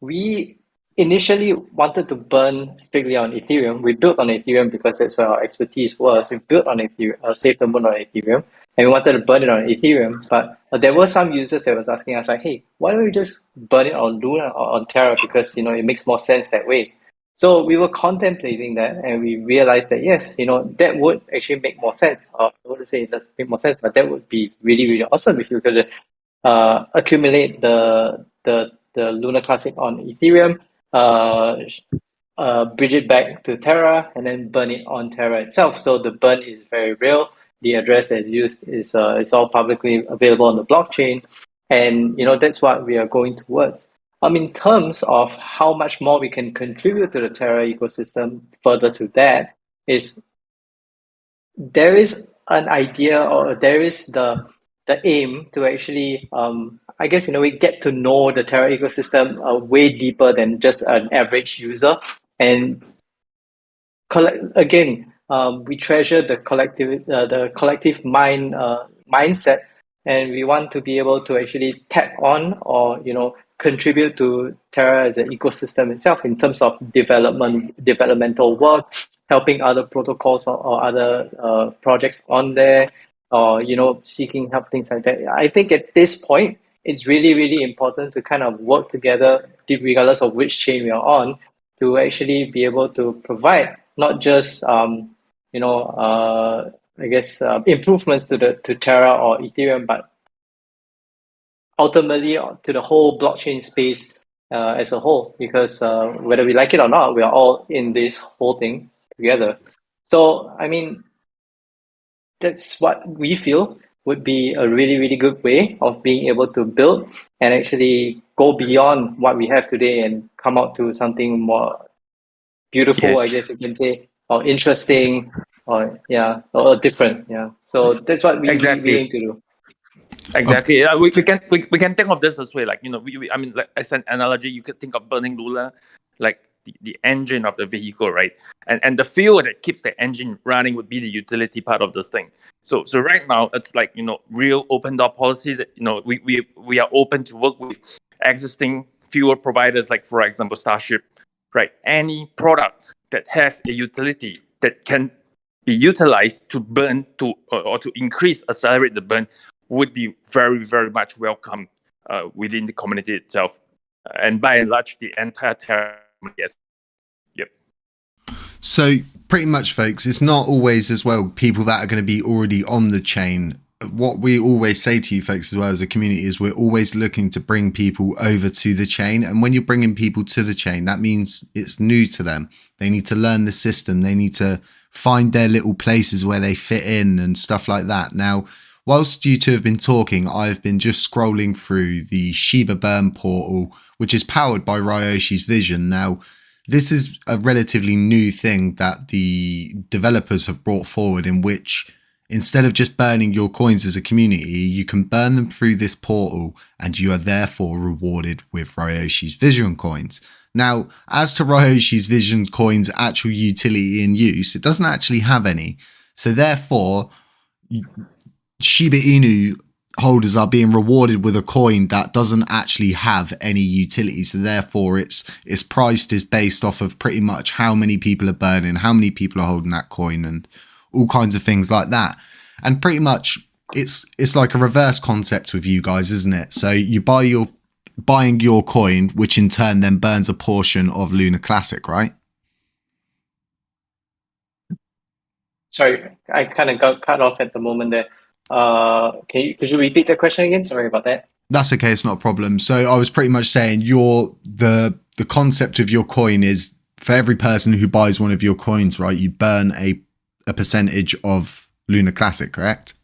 S3: we initially wanted to burn strictly on Ethereum. We built on Ethereum because that's where our expertise was. We built on Ethereum, Save the Moon on Ethereum, and we wanted to burn it on Ethereum. But there were some users that was asking us like, hey, why don't we just burn it on Luna or on Terra, because it makes more sense that way. So we were contemplating that, and we realized that yes, that would actually make more sense. I wouldn't say that make more sense, but that would be really awesome if you could accumulate the Luna Classic on Ethereum, bridge it back to Terra, and then burn it on Terra itself. So the burn is very real. The address that is used is all publicly available on the blockchain, and that's what we are going towards. in terms of how much more we can contribute to the Terra ecosystem, further to that is there is an idea, or there is the aim to actually, I guess in a way, get to know the Terra ecosystem way deeper than just an average user. And again, we treasure the collective mindset, and we want to be able to actually tap on, or contribute to Terra as an ecosystem itself in terms of developmental work, helping other protocols or other projects on there, or seeking help, things like that. I think at this point, it's really, really important to kind of work together, regardless of which chain we are on, to actually be able to provide not just I guess improvements to Terra or Ethereum, but ultimately to the whole blockchain space as a whole, because whether we like it or not, we are all in this whole thing together. So I mean, that's what we feel would be a really, really good way of being able to build and actually go beyond what we have today and come out to something more beautiful,
S4: Yes.
S3: I guess you can say, or interesting, or different. Yeah. So that's what we aim to do.
S4: Exactly. We can think of this this way. Like, I mean, like, as an analogy, you could think of burning Luna like the engine of the vehicle, right? And the fuel that keeps the engine running would be the utility part of this thing. So right now it's like, real open door policy that, we are open to work with existing fuel providers, like for example Starship, right? Any product that has a utility that can be utilized to burn or to accelerate the burn would be very, very much welcome within the community itself, and by and large the entire Terra community. Yes. Yep.
S2: So pretty much, folks, it's not always as well people that are going to be already on the chain. What we always say to you folks as well as a community is we're always looking to bring people over to the chain. And when you're bringing people to the chain, that means it's new to them. They need to learn the system. They need to find their little places where they fit in and stuff like that. Now, whilst you two have been talking, I've been just scrolling through the Shiba Burn portal, which is powered by Ryoshi's vision. Now, this is a relatively new thing that the developers have brought forward, in which instead of just burning your coins as a community, you can burn them through this portal and you are therefore rewarded with Ryoshi's vision coins. Now, as to Ryoshi's vision coins' actual utility in use, it doesn't actually have any. So therefore, Shiba Inu holders are being rewarded with a coin that doesn't actually have any utility. So therefore its priced is based off of pretty much how many people are burning, how many people are holding that coin, and all kinds of things like that. And pretty much it's like a reverse concept with you guys, isn't it? So you buying your coin, which in turn then burns a portion of Luna Classic, right?
S3: Sorry, I kind of got cut off at the moment there. Could you repeat the question again? Sorry about that.
S2: That's okay, it's not a problem. So I was pretty much saying the concept of your coin is for every person who buys one of your coins, right? You burn a percentage of Luna Classic, correct?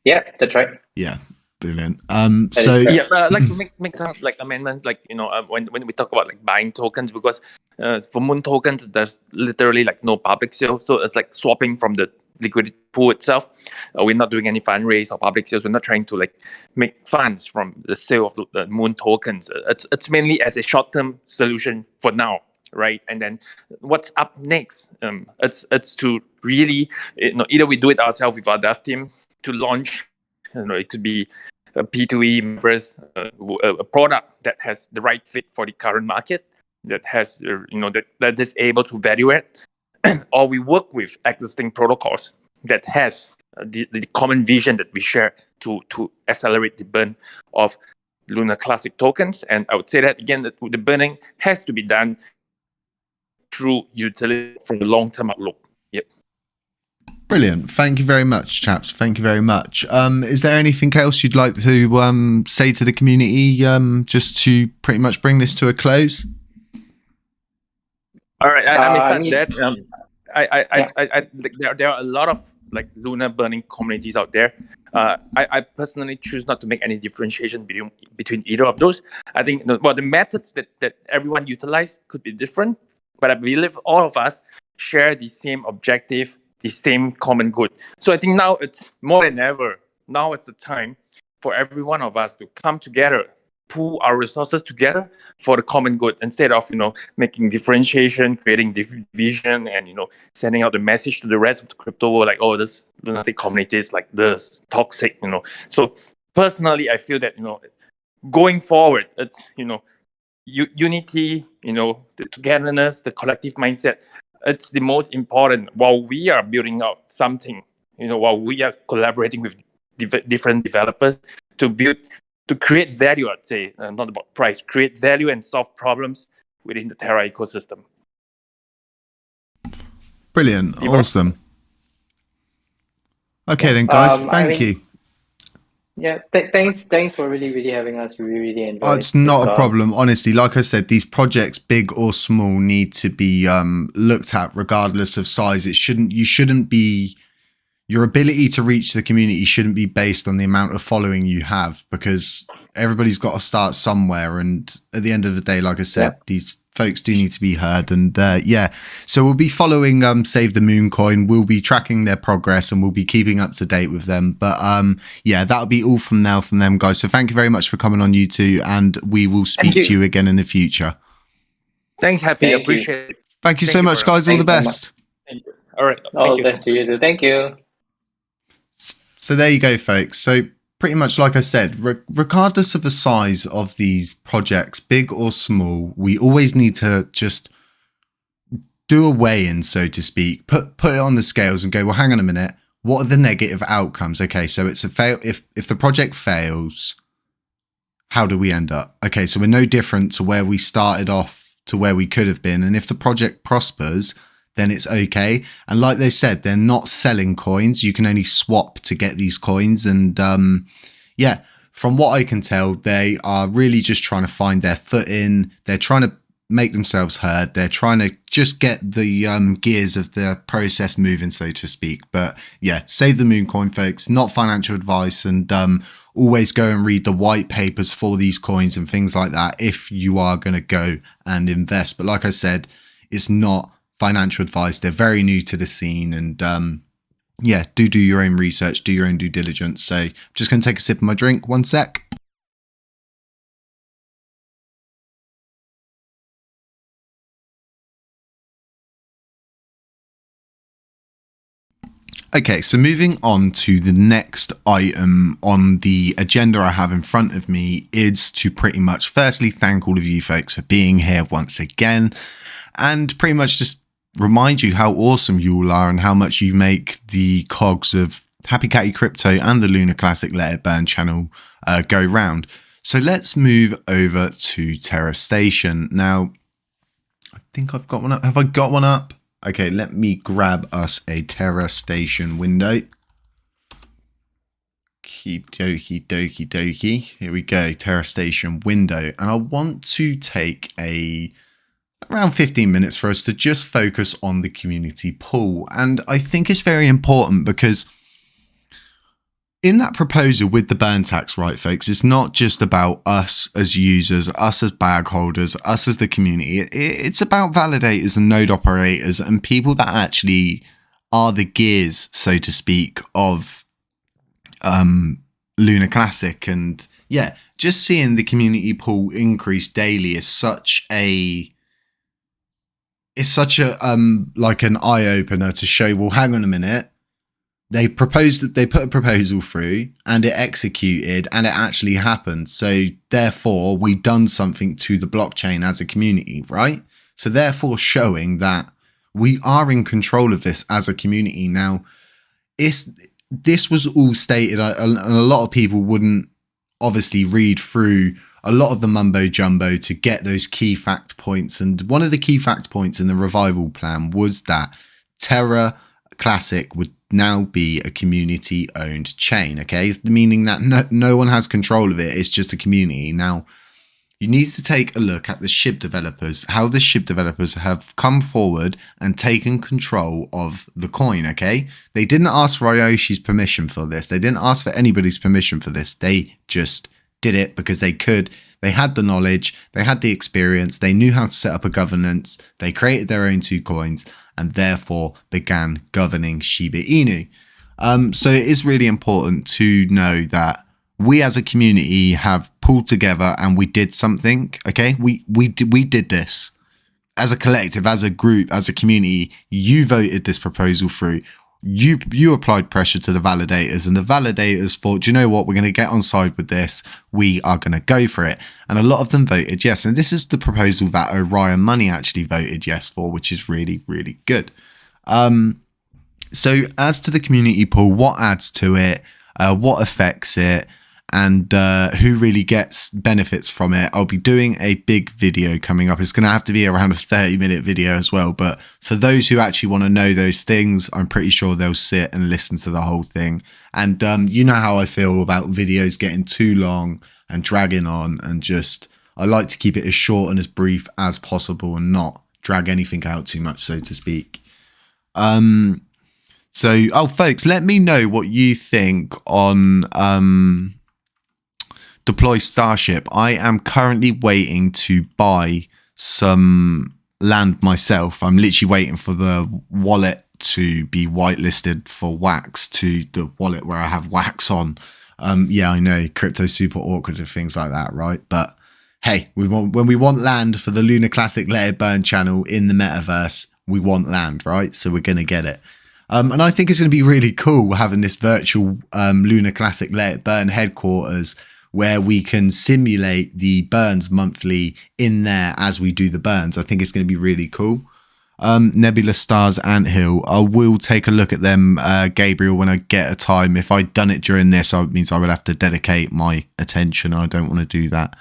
S3: Yeah, that's right.
S2: Yeah, brilliant.
S4: Like to make some like amendments, like when we talk about like buying tokens, because for Moon tokens there's literally like no public sale, so it's like swapping from the liquidity pool itself. We're not doing any fundraise or public sales. We're not trying to like make funds from the sale of the Moon tokens. It's mainly as a short-term solution for now, right? And then what's up next? It's to really, either we do it ourselves with our dev team to launch. It could be a P2E versus a product that has the right fit for the current market, that has that is able to value it. Or we work with existing protocols that has the common vision that we share to accelerate the burn of Luna Classic tokens. And I would say that again, that the burning has to be done through utility from the long-term outlook. Yep.
S2: Brilliant. Thank you very much, chaps. Thank you very much. Is there anything else you'd like to say to the community, just to pretty much bring this to a close?
S4: All right, I may start that. There are a lot of like Luna burning communities out there. I personally choose not to make any differentiation between either of those. I think the methods that everyone utilize could be different, but I believe all of us share the same objective, the same common good. So I think now it's more than ever. Now it's the time for every one of us to come together, pool our resources together for the common good, instead of making differentiation, creating division, and sending out the message to the rest of the crypto world like, oh, this lunatic community is like this toxic. So personally, I feel that going forward, it's unity, the togetherness, the collective mindset. It's the most important while we are building out something. While we are collaborating with different developers to create value, I'd say, not about price, create value and solve problems within the Terra ecosystem.
S2: Brilliant. Awesome. Okay, then, guys, thank you.
S3: Yeah, thanks for really having us. We really enjoyed it.
S2: It's not a problem. Honestly, like I said, these projects, big or small, need to be looked at regardless of size. Your ability to reach the community shouldn't be based on the amount of following you have, because everybody's got to start somewhere. And at the end of the day, like I said, these folks do need to be heard. And so we'll be following Save the Moon Coin. We'll be tracking their progress and we'll be keeping up to date with them. But that'll be all from them, guys. So thank you very much for coming on, you two, and we will speak to you again in the future.
S4: Thanks, Happy. Appreciate it.
S2: Thank you so much, guys. All the best.
S4: Thank you. All right.
S3: All the best to you too. Thank you.
S2: So there you go, folks. So pretty much like I said, regardless of the size of these projects, big or small, we always need to just do a weigh-in, so to speak, put it on the scales and go, well, hang on a minute, what are the negative outcomes? Okay, so it's a fail. If the project fails, how do we end up? Okay, so we're no different to where we started off to where we could have been. And if the project prospers, then it's okay. And like they said, they're not selling coins. You can only swap to get these coins. And from what I can tell, they are really just trying to find their foot in. They're trying to make themselves heard. They're trying to just get the gears of the process moving, so to speak. But yeah, save the moon coin, folks. Not financial advice. And always go and read the white papers for these coins and things like that if you are going to go and invest. But like I said, it's not financial advice. They're very new to the scene, and do your own research, do your own due diligence. So I'm just going to take a sip of my drink. One sec. Okay, so moving on to the next item on the agenda I have in front of me is to pretty much firstly thank all of you folks for being here once again, and pretty much just remind you how awesome you all are and how much you make the cogs of HappyCattyCrypto and the Lunar Classic Let It Burn channel go round. So let's move over to Terra Station. Now, I think I've got one up. Have I got one up? Okay, let me grab us a Terra Station window. Okie dokie. Here we go, Terra Station window. And I want to take around 15 minutes for us to just focus on the community pool. And I think it's very important because in that proposal with the burn tax, right, folks, it's not just about us as users, us as bag holders, us as the community. It's about validators and node operators and people that actually are the gears, so to speak, of Lunar Classic. And yeah, just seeing the community pool increase daily is such a like an eye opener to show, well, hang on a minute. They put a proposal through and it executed and it actually happened. So therefore we've done something to the blockchain as a community, right? So therefore showing that we are in control of this as a community. Now, this was all stated, and a lot of people wouldn't obviously read through a lot of the mumbo jumbo to get those key fact points. And one of the key fact points in the revival plan was that Terra Classic would now be a community owned chain. Okay, meaning that no one has control of it. It's just a community. Now, you need to take a look at the SHIB developers, how the SHIB developers have come forward and taken control of the coin, okay? They didn't ask for Ayoshi's permission for this. They didn't ask for anybody's permission for this. They just did it because they could. They had the knowledge, they had the experience, they knew how to set up a governance, they created their own 2 coins, and therefore began governing Shiba Inu. So it is really important to know that we as a community have pulled together and we did something, okay? We did this as a collective, as a group, as a community. You voted this proposal through. You applied pressure to the validators, and the validators thought, do you know what? We're going to get on side with this. We are going to go for it. And a lot of them voted yes. And this is the proposal that Orion Money actually voted yes for, which is really, really good. So as to the community pool, what adds to it, what affects it, and who really gets benefits from it, I'll be doing a big video coming up. It's going to have to be around a 30-minute video as well. But for those who actually want to know those things, I'm pretty sure they'll sit and listen to the whole thing. And you know how I feel about videos getting too long and dragging on, and just, I like to keep it as short and as brief as possible and not drag anything out too much, so to speak. So, folks, let me know what you think on Deploy Starship. I am currently waiting to buy some land myself. I'm literally waiting for the wallet to be whitelisted for Wax to the wallet where I have Wax on. Yeah, I know crypto's super awkward and things like that, right? But hey, when we want land for the Lunar Classic Let It Burn channel in the metaverse, we want land, right? So we're going to get it. And I think it's going to be really cool having this virtual Lunar Classic Let It Burn headquarters, where we can simulate the burns monthly in there as we do the burns. I think it's going to be really cool. Nebula Stars Anthill, I will take a look at them, Gabriel, when I get a time. If I'd done it during this, it means I would have to dedicate my attention. I don't want to do that.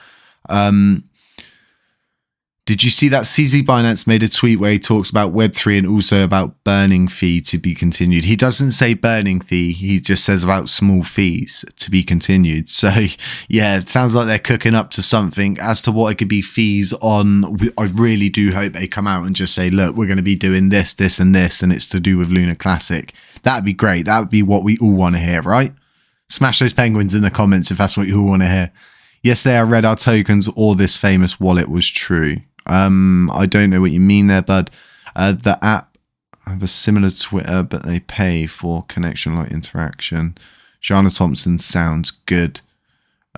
S2: Did you see that CZ Binance made a tweet where he talks about Web3 and also about burning fee to be continued? He doesn't say burning fee. He just says about small fees to be continued. So yeah, it sounds like they're cooking up to something. As to what it could be fees on, I really do hope they come out and just say, look, we're going to be doing this, this and this, and it's to do with Lunar Classic. That'd be great. That would be what we all want to hear, right? Smash those penguins in the comments if that's what you all want to hear. Yes, they are read our tokens or this famous wallet was true. I don't know what you mean there, bud. The app have a similar Twitter, but they pay for connection like interaction. Jana Thompson sounds good.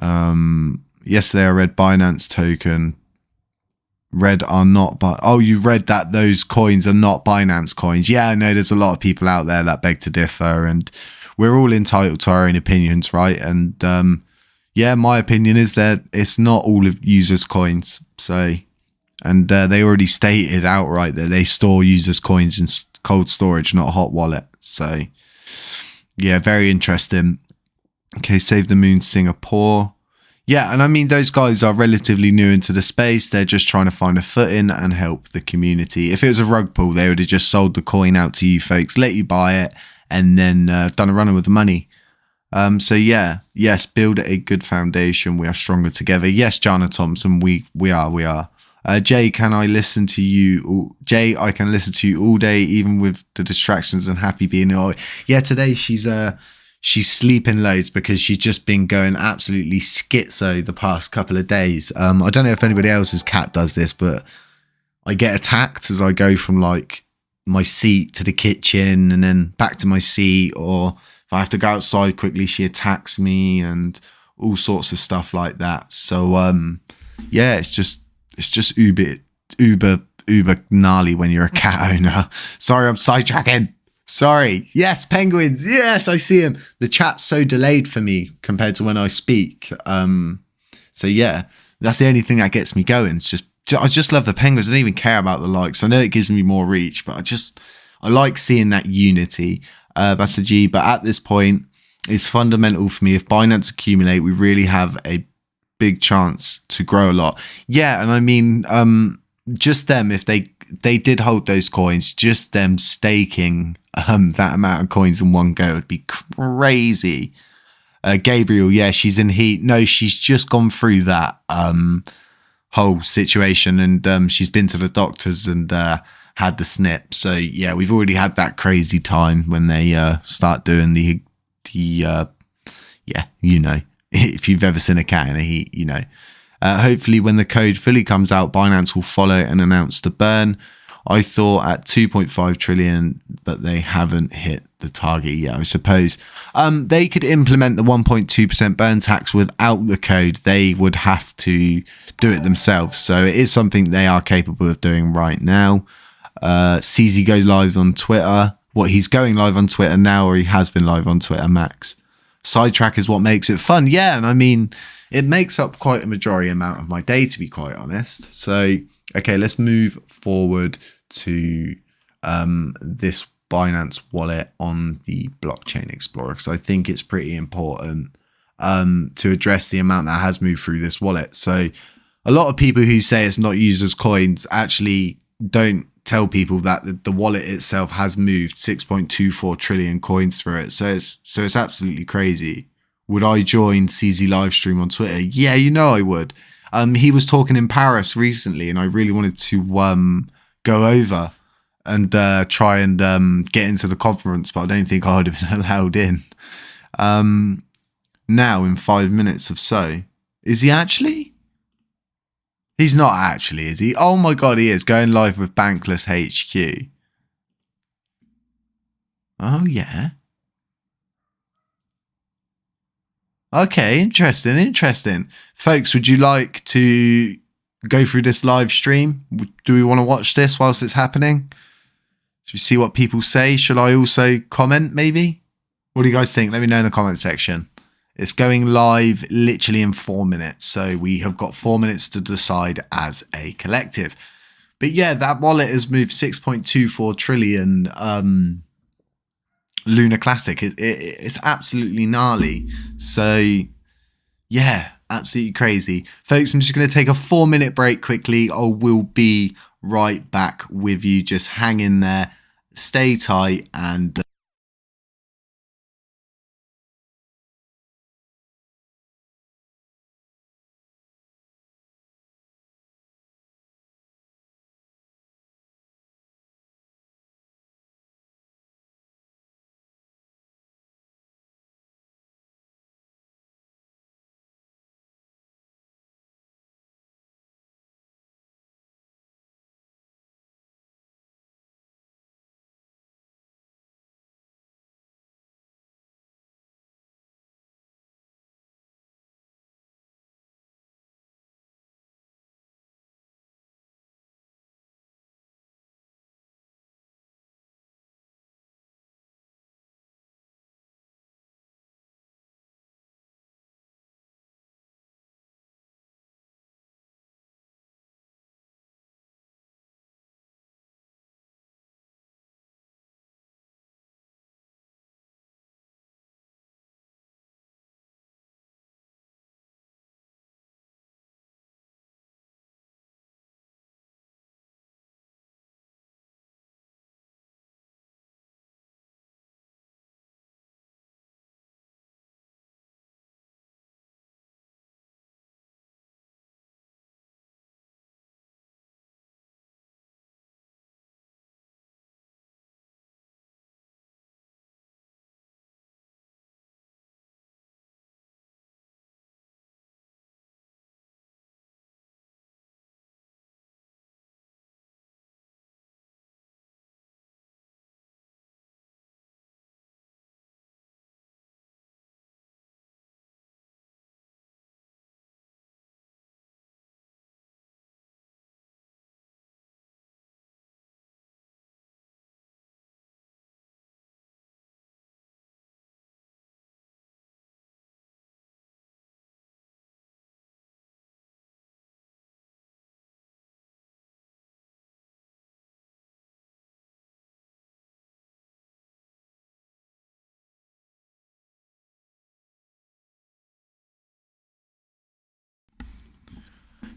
S2: Yes, they are read Binance token. Red are not, but oh, you read that those coins are not Binance coins. Yeah, I know there's a lot of people out there that beg to differ, and we're all entitled to our own opinions, right? And yeah, my opinion is that it's not all of users' coins. So. And they already stated outright that they store users' coins in cold storage, not a hot wallet. So, yeah, very interesting. Okay, Save the Moon Singapore. Yeah, and I mean, those guys are relatively new into the space. They're just trying to find a footing and help the community. If it was a rug pull, they would have just sold the coin out to you folks, let you buy it, and then done a running with the money. So yeah, yes, build a good foundation. We are stronger together. Yes, Jana Thompson, we are. Jay, can I listen to you? Jay, I can listen to you all day, even with the distractions and Happy being ill. Yeah, today she's sleeping loads because she's just been going absolutely schizo the past couple of days. I don't know if anybody else's cat does this, but I get attacked as I go from like my seat to the kitchen and then back to my seat, or if I have to go outside quickly, she attacks me and all sorts of stuff like that. So yeah, it's just uber gnarly when you're a cat owner. Sorry, I'm sidetracking. Sorry. Yes, penguins. Yes, I see them. The chat's so delayed for me compared to when I speak. So yeah, that's the only thing that gets me going. It's I just love the penguins. I don't even care about the likes. I know it gives me more reach, but I like seeing that unity. That's a G. But at this point, it's fundamental for me. If Binance accumulate, we really have a big chance to grow a lot. Yeah, and I mean, just them, if they did hold those coins, just them staking that amount of coins in one go would be crazy. Gabriel, yeah, she's in heat. No, she's just gone through that. whole situation, and she's been to the doctors and had the snip. So yeah, we've already had that crazy time when they start doing the yeah, you know, if you've ever seen a cat in a heat, you know. Hopefully when the code fully comes out, Binance will follow and announce the burn. I thought at 2.5 trillion, but they haven't hit the target yet, I suppose. They could implement the 1.2% burn tax without the code. They would have to do it themselves. So it is something they are capable of doing right now. CZ goes live on Twitter. What, he's going live on Twitter now, or he has been live on Twitter, Max? Sidetrack is what makes it fun. Yeah, and I mean, it makes up quite a majority amount of my day, to be quite honest. So, okay, let's move forward to this Binance wallet on the Blockchain Explorer, because I think it's pretty important to address the amount that has moved through this wallet. So a lot of people who say it's not used as coins actually don't tell people that the wallet itself has moved 6.24 trillion coins through it. So it's absolutely crazy. Would I join CZ livestream on Twitter? Yeah, you know I would. He was talking in Paris recently, and I really wanted to go over and try and get into the conference, but I don't think I would have been allowed in. Now in 5 minutes or so. Is he actually? He's not actually, is he? Oh my God, he is going live with Bankless HQ. Oh yeah. Okay, interesting. Folks, would you like to go through this live stream? Do we want to watch this whilst it's happening? Should we see what people say? Should I also comment maybe? What do you guys think? Let me know in the comment section. It's going live literally in 4 minutes. So we have got 4 minutes to decide as a collective. But yeah, that wallet has moved 6.24 trillion Lunar Classic. It's absolutely gnarly. So yeah, absolutely crazy. Folks, I'm just going to take a 4-minute break quickly. I will be right back with you. Just hang in there, stay tight, and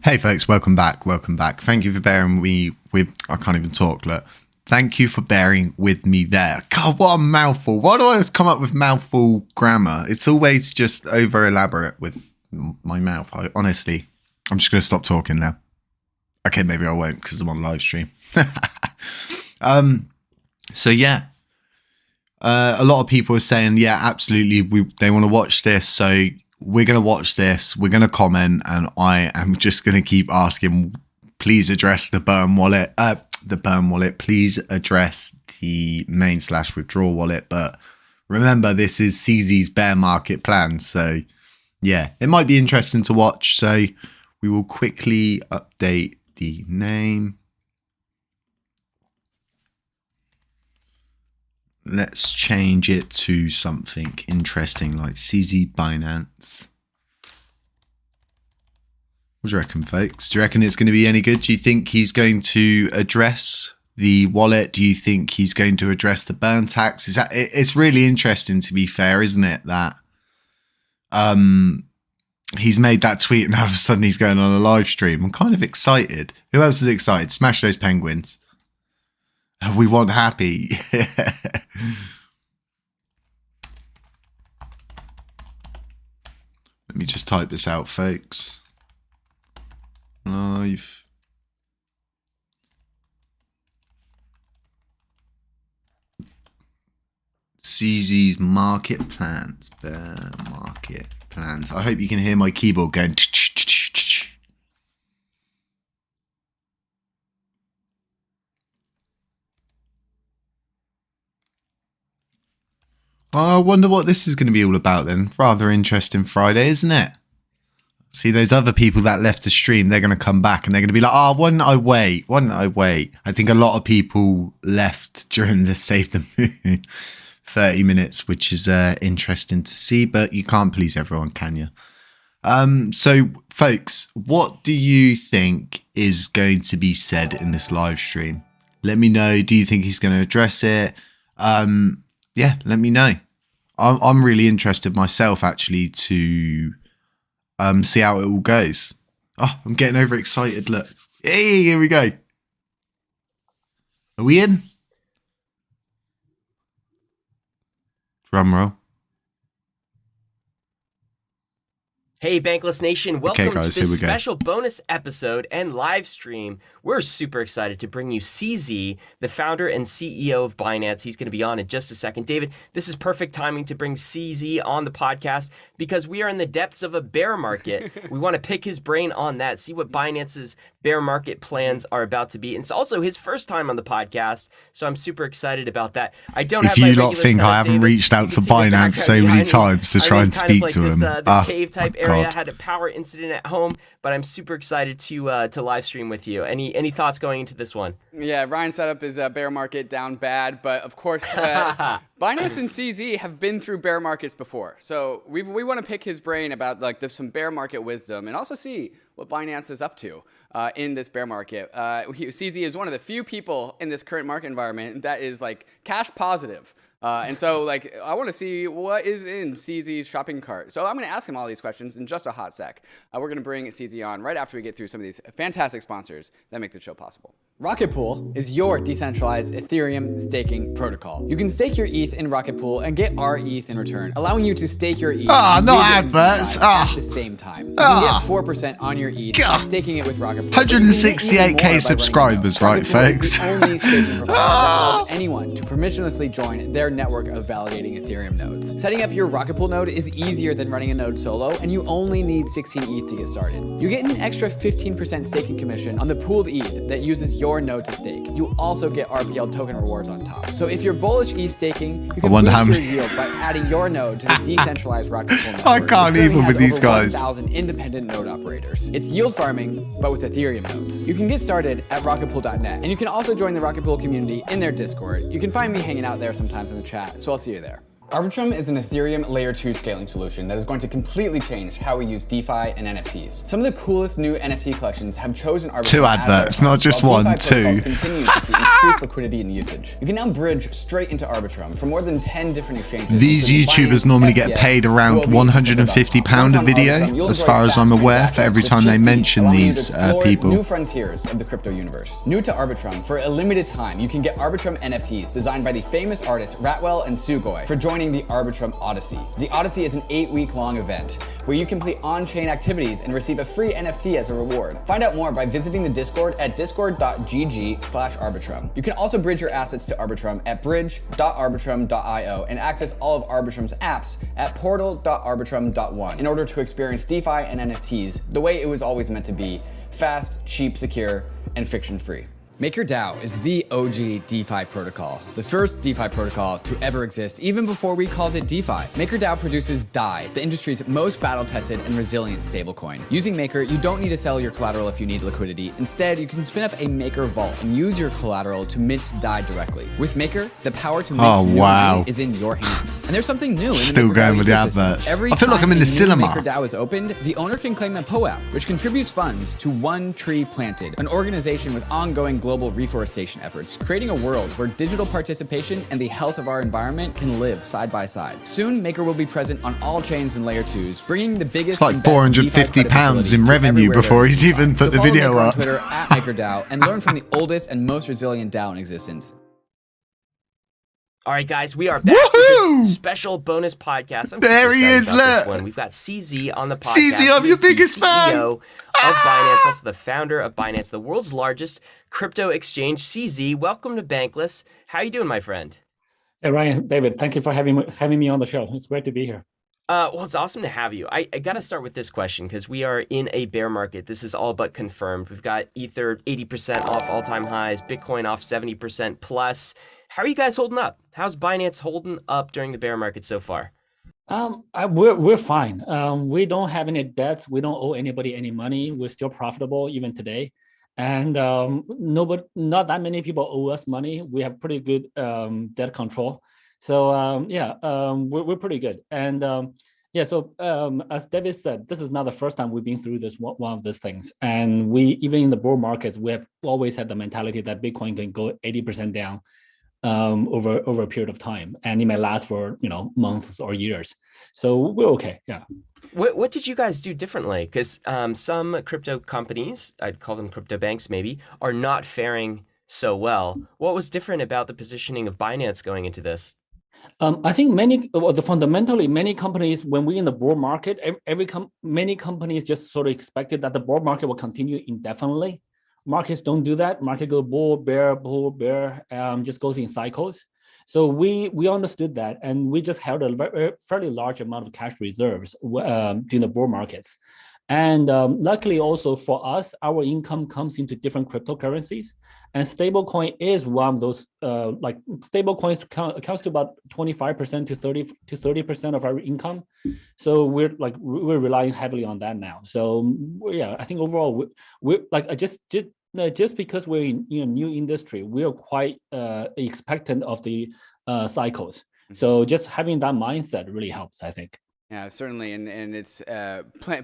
S2: hey folks, welcome back. Thank you for bearing me with, I can't even talk, look. Thank you for bearing with me there. God, what a mouthful. Why do I always come up with mouthful grammar? It's always just over elaborate with my mouth. Honestly, I'm just going to stop talking now. Okay, maybe I won't because I'm on live stream. So yeah, a lot of people are saying, yeah, absolutely, they want to watch this. So we're going to watch this. We're going to comment, and I am just going to keep asking, please address the burn wallet. Please address the main/withdraw wallet. But remember, this is CZ's bear market plan. So yeah, it might be interesting to watch. So we will quickly update the name. Let's change it to something interesting like CZ Binance. What do you reckon, folks? Do you reckon it's going to be any good? Do you think he's going to address the wallet? Do you think he's going to address the burn tax? It's really interesting, to be fair, isn't it? That he's made that tweet and all of a sudden he's going on a live stream. I'm kind of excited. Who else is excited? Smash those penguins. We want Happy. Let me just type this out, folks. Live. CZ's market plans. Bear market plans. I hope you can hear my keyboard going. I wonder what this is going to be all about then. Rather interesting Friday, isn't it? See, those other people that left the stream, they're going to come back and they're going to be like, oh, why didn't I wait? Why didn't I wait? I think a lot of people left during the Save the Moon 30 minutes, which is interesting to see, but you can't please everyone, can you? So, folks, what do you think is going to be said in this live stream? Let me know. Do you think he's going to address it? Yeah, let me know. I'm really interested myself, actually, to see how it all goes. Oh, I'm getting overexcited. Look. Hey, here we go. Are we in? Drum roll.
S5: Hey, Bankless Nation, welcome
S2: guys,
S5: to this special bonus episode and live stream. We're super excited to bring you CZ, the founder and CEO of Binance. He's going to be on in just a second. David, this is perfect timing to bring CZ on the podcast because we are in the depths of a bear market. We want to pick his brain on that, see what Binance's bear market plans are about to be. And it's also his first time on the podcast, so I'm super excited about that. I don't have my
S2: If you lot think I haven't reached out to Binance so many times to try and speak to him.
S5: This cave type area. I had a power incident at home, but I'm super excited to live stream with you. Any thoughts going into this one?
S6: Yeah, Ryan's setup is a bear market down bad, but of course, Binance and CZ have been through bear markets before, so we want to pick his brain about like some bear market wisdom and also see what Binance is up to in this bear market. CZ is one of the few people in this current market environment that is like cash positive. And so, like, I want to see what is in CZ's shopping cart. So I'm going to ask him all these questions in just a hot sec. We're going to bring CZ on right after we get through some of these fantastic sponsors that make the show possible. Rocket Pool is your decentralized Ethereum staking protocol. You can stake your ETH in Rocket Pool and get our ETH in return, allowing you to stake your ETH
S2: not adverts.
S6: at the same time. You can get 4% on your ETH by staking it with Rocket Pool.
S2: 168k subscribers, right, folks?
S6: The only staking provider that allows anyone to permissionlessly join their network of validating Ethereum nodes. Setting up your Rocket Pool node is easier than running a node solo, and you only need 16 ETH to get started. You get an extra 15% staking commission on the pooled ETH that uses your node to stake. You also get RPL token rewards on top. So if you're bullish ETH staking, you can boost your yield by adding your node to the decentralized Rocket Pool network.
S2: I can't even with these guys.
S6: 1,000 independent node operators. It's yield farming, but with Ethereum nodes. You can get started at rocketpool.net, and you can also join the Rocket Pool community in their Discord. You can find me hanging out there sometimes in the chat, so I'll see you there. Arbitrum is an Ethereum Layer 2 scaling solution that is going to completely change how we use DeFi and NFTs. Some of the coolest new NFT collections have chosen Arbitrum.
S2: 2 adverts, not just
S6: while
S2: 1,
S6: DeFi
S2: 2.
S6: protocols continue to see increased liquidity and usage. You can now bridge straight into Arbitrum from more than 10 different exchanges.
S2: These YouTubers normally get paid around £150 a video, as far as I'm aware, for every time they mention these people.
S6: New frontiers of the crypto universe. New to Arbitrum, for a limited time, you can get Arbitrum NFTs designed by the famous artists Ratwell and Sugoi for joining joining the Arbitrum Odyssey. The Odyssey is an 8-week-long event where you complete on-chain activities and receive a free NFT as a reward. Find out more by visiting the Discord at discord.gg/Arbitrum. You can also bridge your assets to Arbitrum at bridge.arbitrum.io and access all of Arbitrum's apps at portal.arbitrum.one in order to experience DeFi and NFTs the way it was always meant to be: fast, cheap, secure, and friction-free. MakerDAO is the OG DeFi protocol, the first DeFi protocol to ever exist, even before we called it DeFi. MakerDAO produces DAI, the industry's most battle-tested and resilient stablecoin. Using Maker, you don't need to sell your collateral if you need liquidity. Instead, you can spin up a Maker vault and use your collateral to mint DAI directly. With Maker, the power to mint new money is in your hands. And there's something new in the
S2: Still going with the adverts. I feel like I'm in the cinema.
S6: MakerDAO is opened, the owner can claim a POAP, which contributes funds to One Tree Planted, an organization with ongoing global reforestation efforts, creating a world where digital participation and the health of our environment can live side by side. Soon, Maker will be present on all chains and layer 2s, bringing the biggest.
S2: It's like £450 in revenue before he's even put the video
S6: Maker
S2: up.
S6: on Twitter at MakerDAO and learn from the oldest and most resilient DAO in existence.
S5: All right, guys, we are back with this special bonus podcast. I'm
S2: There he is,
S5: about this
S2: look.
S5: one. We've got CZ on the podcast.
S2: CZ, I'm
S5: He
S2: your
S5: is the
S2: biggest fan.
S5: CEO of Binance, also the founder of Binance, the world's largest crypto exchange. CZ, welcome to Bankless. How you doing, my friend?
S7: Hey, Ryan, David, thank you for having me on the show. It's great to be here.
S5: Well, it's awesome to have you. I got to start with this question because we are in a bear market. This is all but confirmed. We've got Ether 80% off all-time highs, Bitcoin off 70% plus. How are you guys holding up? How's Binance holding up during the bear market so far?
S7: We're fine. We don't have any debts. We don't owe anybody any money. We're still profitable even today, and not that many people owe us money. We have pretty good debt control. So we're pretty good. And as David said, this is not the first time we've been through this one of these things. And we even in the bull markets, we have always had the mentality that Bitcoin can go 80% down over a period of time, and it may last for months or years. So we're okay. Yeah.
S5: What did you guys do differently? Because some crypto companies, I'd call them crypto banks maybe, are not faring so well. What was different about the positioning of Binance going into this?
S7: I think fundamentally many companies, when we're in the bull market, many companies just sort of expected that the bull market will continue indefinitely. Markets don't do that. Market go bull, bear, just goes in cycles. So we understood that, and we just held a fairly large amount of cash reserves during the bull markets. And luckily also for us, our income comes into different cryptocurrencies, and stablecoin is one of those. Stablecoins accounts to about 25% to 30% of our income. So we're relying heavily on that now. So yeah, I think overall we're just because we're in a new industry, we are quite expectant of the cycles. So just having that mindset really helps, I think.
S6: Yeah, certainly, and it's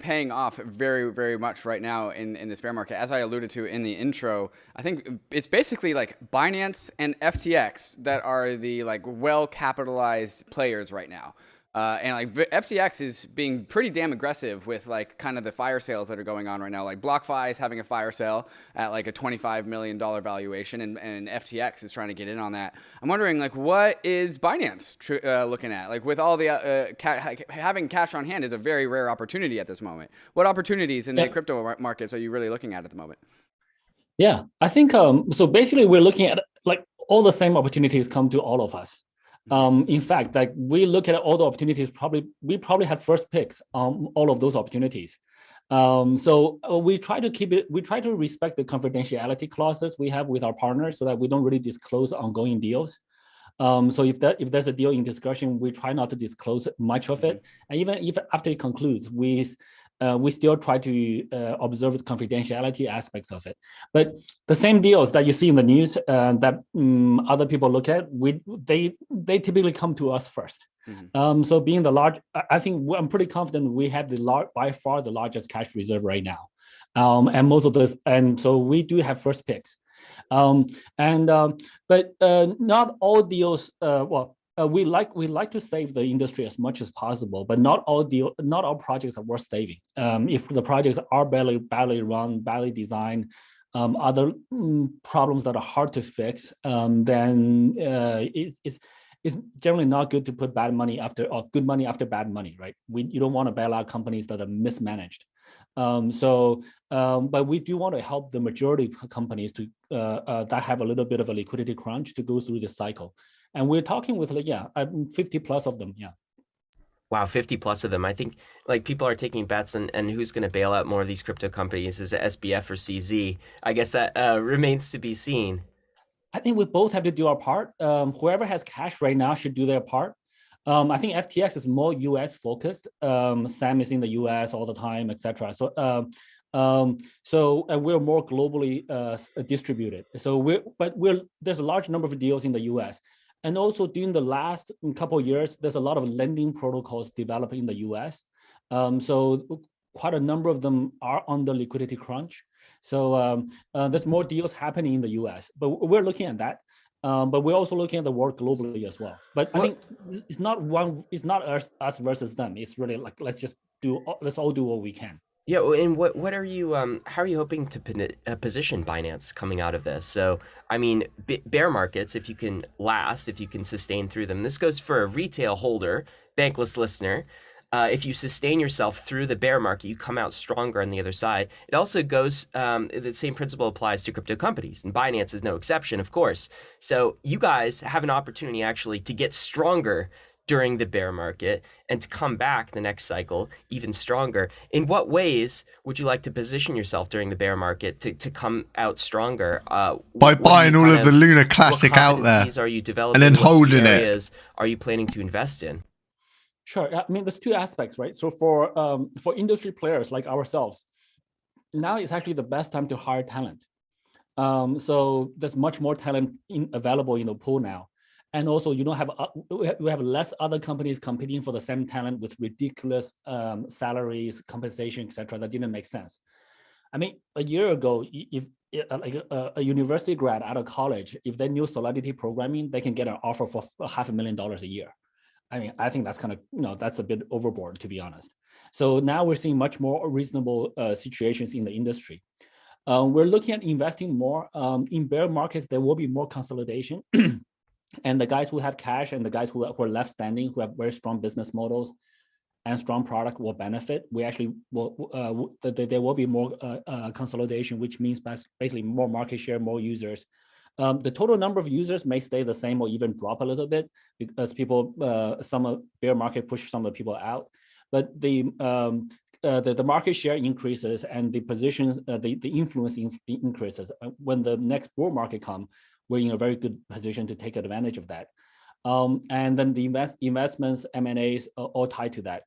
S6: paying off very, very much right now in this bear market. As I alluded to in the intro, I think it's basically like Binance and FTX that are the well-capitalized players right now. And FTX is being pretty damn aggressive with kind of the fire sales that are going on right now. Like BlockFi is having a fire sale at a $25 million valuation, and FTX is trying to get in on that. I'm wondering what is Binance looking at? With all the having cash on hand is a very rare opportunity at this moment. What opportunities in the crypto markets are you really looking at the moment?
S7: Yeah, I think so. Basically, we're looking at all the same opportunities come to all of us. In fact, we look at all the opportunities, we probably have first picks on all of those opportunities. So we try to respect the confidentiality clauses we have with our partners so that we don't really disclose ongoing deals. So if there's a deal in discussion, we try not to disclose much of it. And even if after it concludes, we still try to observe the confidentiality aspects of it. But the same deals that you see in the news that other people look at, they typically come to us first. So being the large, I think I'm pretty confident we have by far the largest cash reserve right now, and most of this, and so we do have first picks. But not all deals. We like to save the industry as much as possible, but not all projects are worth saving. If the projects are badly run, badly designed, other problems that are hard to fix, then it's generally not good to put bad money after or good money after bad money, right? You don't want to bail out companies that are mismanaged. But we do want to help the majority of companies to that have a little bit of a liquidity crunch to go through this cycle. And we're talking with 50 plus of them. Yeah.
S5: Wow, 50 plus of them. I think like people are taking bets and who's going to bail out more of these crypto companies, is it SBF or CZ? I guess that remains to be seen.
S7: I think we both have to do our part. Whoever has cash right now should do their part. I think FTX is more US focused. Sam is in the US all the time, etc. So we're more globally distributed. So there's a large number of deals in the US. And also during the last couple of years, there's a lot of lending protocols developed in the US. So quite a number of them are on the liquidity crunch. So there's more deals happening in the US, but we're looking at that. But we're also looking at the world globally as well. But I think it's not us versus them. It's really like, let's all do what we can.
S5: Yeah, and what are you how are you hoping to position Binance coming out of this? So, I mean, bear markets, if you can sustain through them. This goes for a retail holder, bankless listener. If you sustain yourself through the bear market, you come out stronger on the other side. It also goes, the same principle applies to crypto companies, and Binance is no exception, of course. So you guys have an opportunity actually to get stronger during the bear market and to come back the next cycle even stronger. In what ways would you like to position yourself during the bear market to come out stronger?
S2: By buying all of the Luna Classic out there
S5: are you developing,
S2: and then holding
S5: it. Are you planning to invest in?
S7: Sure. I mean, there's two aspects, right? So for industry players like ourselves, now is actually the best time to hire talent. So there's much more talent available in the pool now. And also, you don't have we have less other companies competing for the same talent with ridiculous salaries, compensation, etc. That didn't make sense. I mean, a year ago, if like a university grad out of college, if they knew Solidity programming, they can get an offer for $500,000 a year. I mean, I think that's kind of, that's a bit overboard, to be honest. So now we're seeing much more reasonable situations in the industry. We're looking at investing more. In bear markets, there will be more consolidation. And the guys who have cash and the guys who are left standing, who have very strong business models and strong product will benefit. We actually will, there will be more consolidation, which means basically more market share, more users. The total number of users may stay the same or even drop a little bit because people, some bear market push some of the people out. But the market share increases and the positions, the influence increases. When the next bull market comes, we're in a very good position to take advantage of that. And then the investments, M&As are all tied to that.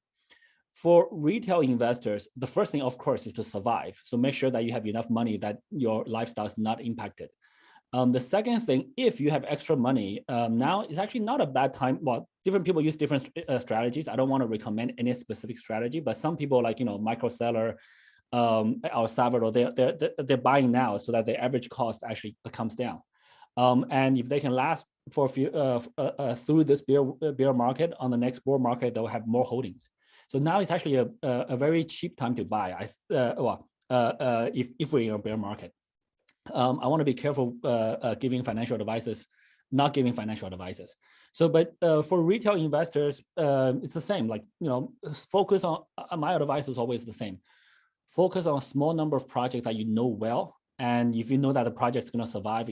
S7: For retail investors, the first thing, of course, is to survive. So make sure that you have enough money that your lifestyle is not impacted. The second thing, if you have extra money, now is actually not a bad time. Well, different people use different strategies. I don't want to recommend any specific strategy, but some people like, microseller, El Salvador, they're buying now so that the average cost actually comes down. And if they can last for a few through this bear market, on the next bull market, they'll have more holdings. So now it's actually a very cheap time to buy. If we're in a bear market, I want to be careful giving financial advices, not giving financial advices. So, but for retail investors, it's the same. Like focus on. My advice is always the same. Focus on a small number of projects that you know well. And if you know that the project is going to survive,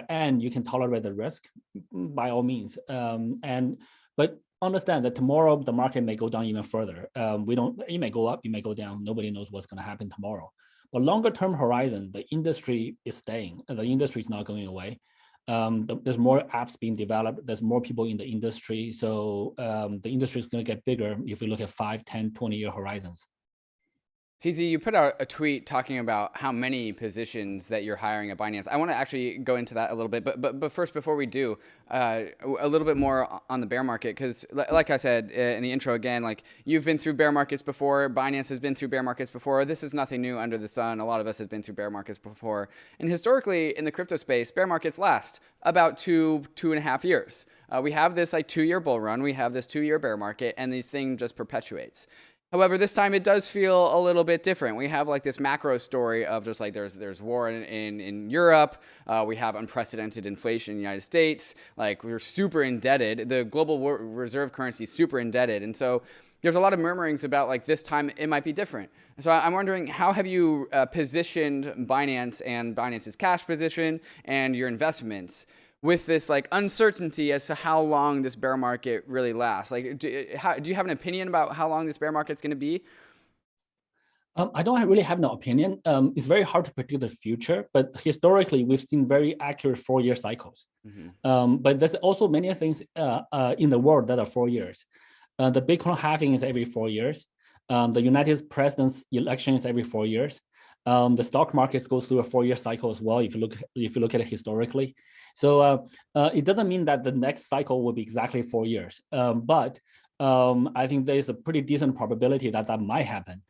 S7: and you can tolerate the risk, by all means. But understand that tomorrow the market may go down even further. It may go up, it may go down. Nobody knows what's going to happen tomorrow. But longer term horizon, the industry is staying. The industry is not going away. There's more apps being developed. There's more people in the industry. So the industry is going to get bigger if we look at 5, 10, 20-year horizons.
S6: TZ, you put out a tweet talking about how many positions that you're hiring at Binance. I want to actually go into that a little bit, but first, before we do, a little bit more on the bear market, because like I said in the intro again, like you've been through bear markets before, Binance has been through bear markets before. This is nothing new under the sun. A lot of us have been through bear markets before, and historically in the crypto space, bear markets last about 2.5 years. We have this like 2-year bull run, we have this 2-year bear market, and this thing just perpetuates. However, this time it does feel a little bit different. We have like this macro story of just like there's war in Europe. We have unprecedented inflation in the United States. Like we're super indebted. The global reserve currency is super indebted. And so there's a lot of murmurings about like this time it might be different. So I'm wondering, how have you positioned Binance and Binance's cash position and your investments with this like uncertainty as to how long this bear market really lasts? Like, do you have an opinion about how long this bear market's going to be?
S7: I don't really have no opinion. It's very hard to predict the future, but historically we've seen very accurate 4-year cycles. But there's also many things in the world that are 4 years. The Bitcoin halving is every 4 years. The United President's election is every 4 years. The stock market goes through a 4-year cycle as well. If you look at it historically, so it doesn't mean that the next cycle will be exactly 4 years. But I think there is a pretty decent probability that that might happen.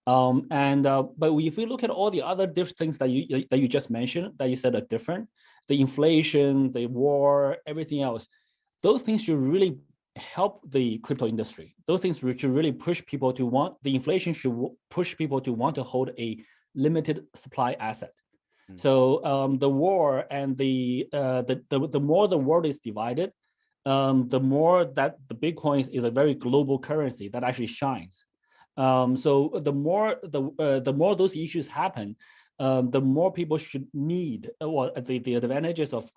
S7: But if we look at all the other different things that you just mentioned, that you said are different, the inflation, the war, everything else, those things should really help the crypto industry. Those things should really push people to want, the inflation should push people to want to hold a limited supply asset. So the war and the more the world is divided, the more that the Bitcoin is a very global currency that actually shines. So the more those issues happen, the more people should need, well, the advantages of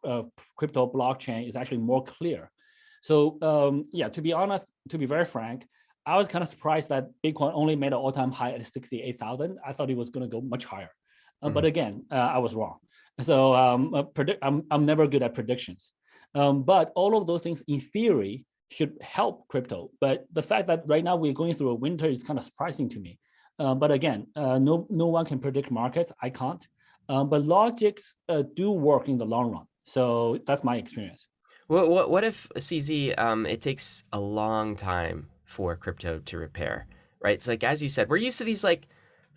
S7: crypto blockchain is actually more clear. So yeah, to be honest, to be very frank, I was kind of surprised that Bitcoin only made an all-time high at 68,000. I thought it was going to go much higher, but again, I was wrong. So I'm never good at predictions. But all of those things, in theory, should help crypto. But the fact that right now we're going through a winter is kind of surprising to me. But again, no one can predict markets. I can't. But logics do work in the long run. So that's my experience.
S5: What if, CZ, it takes a long time for crypto to repair, right? It's like, as you said, we're used to these like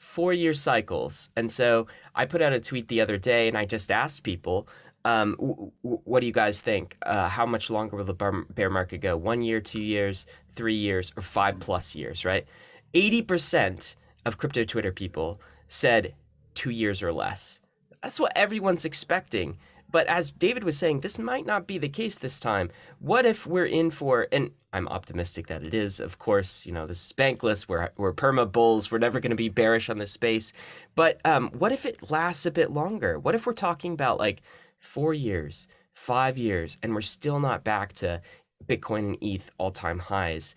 S5: 4-year cycles. And so I put out a tweet the other day and I just asked people, what do you guys think? How much longer will the bear market go? 1 year, 2 years, 3 years, or 5+ years, right? 80% of crypto Twitter people said 2 years or less. That's what everyone's expecting. But as David was saying, this might not be the case this time. What if we're in for, and I'm optimistic that it is, of course, this is bankless, we're perma bulls, we're never going to be bearish on this space. But what if it lasts a bit longer? What if we're talking about like 4 years, 5 years, and we're still not back to Bitcoin and ETH all-time highs?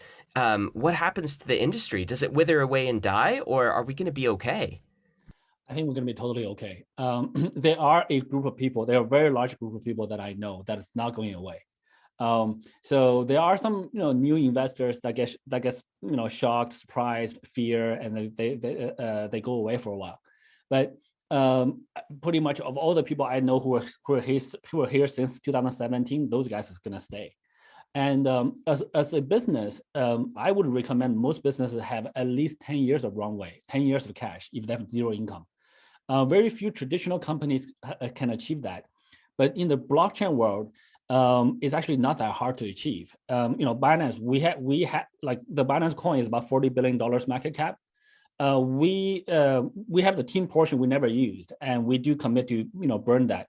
S5: What happens to the industry? Does it wither away and die, or are we going to be okay?
S7: I think we're going to be totally okay. There are a group of people, there are a very large group of people that I know that it's not going away. So there are some new investors that get shocked, surprised, fear, and they go away for a while. But pretty much of all the people I know who are here since 2017, those guys is going to stay. And as a business, I would recommend most businesses have at least 10 years of runway, 10 years of cash if they have zero income. Very few traditional companies can achieve that. But in the blockchain world, it's actually not that hard to achieve. Binance, we have like the Binance coin is about $40 billion market cap. We have the team portion we never used, and we do commit to burn that.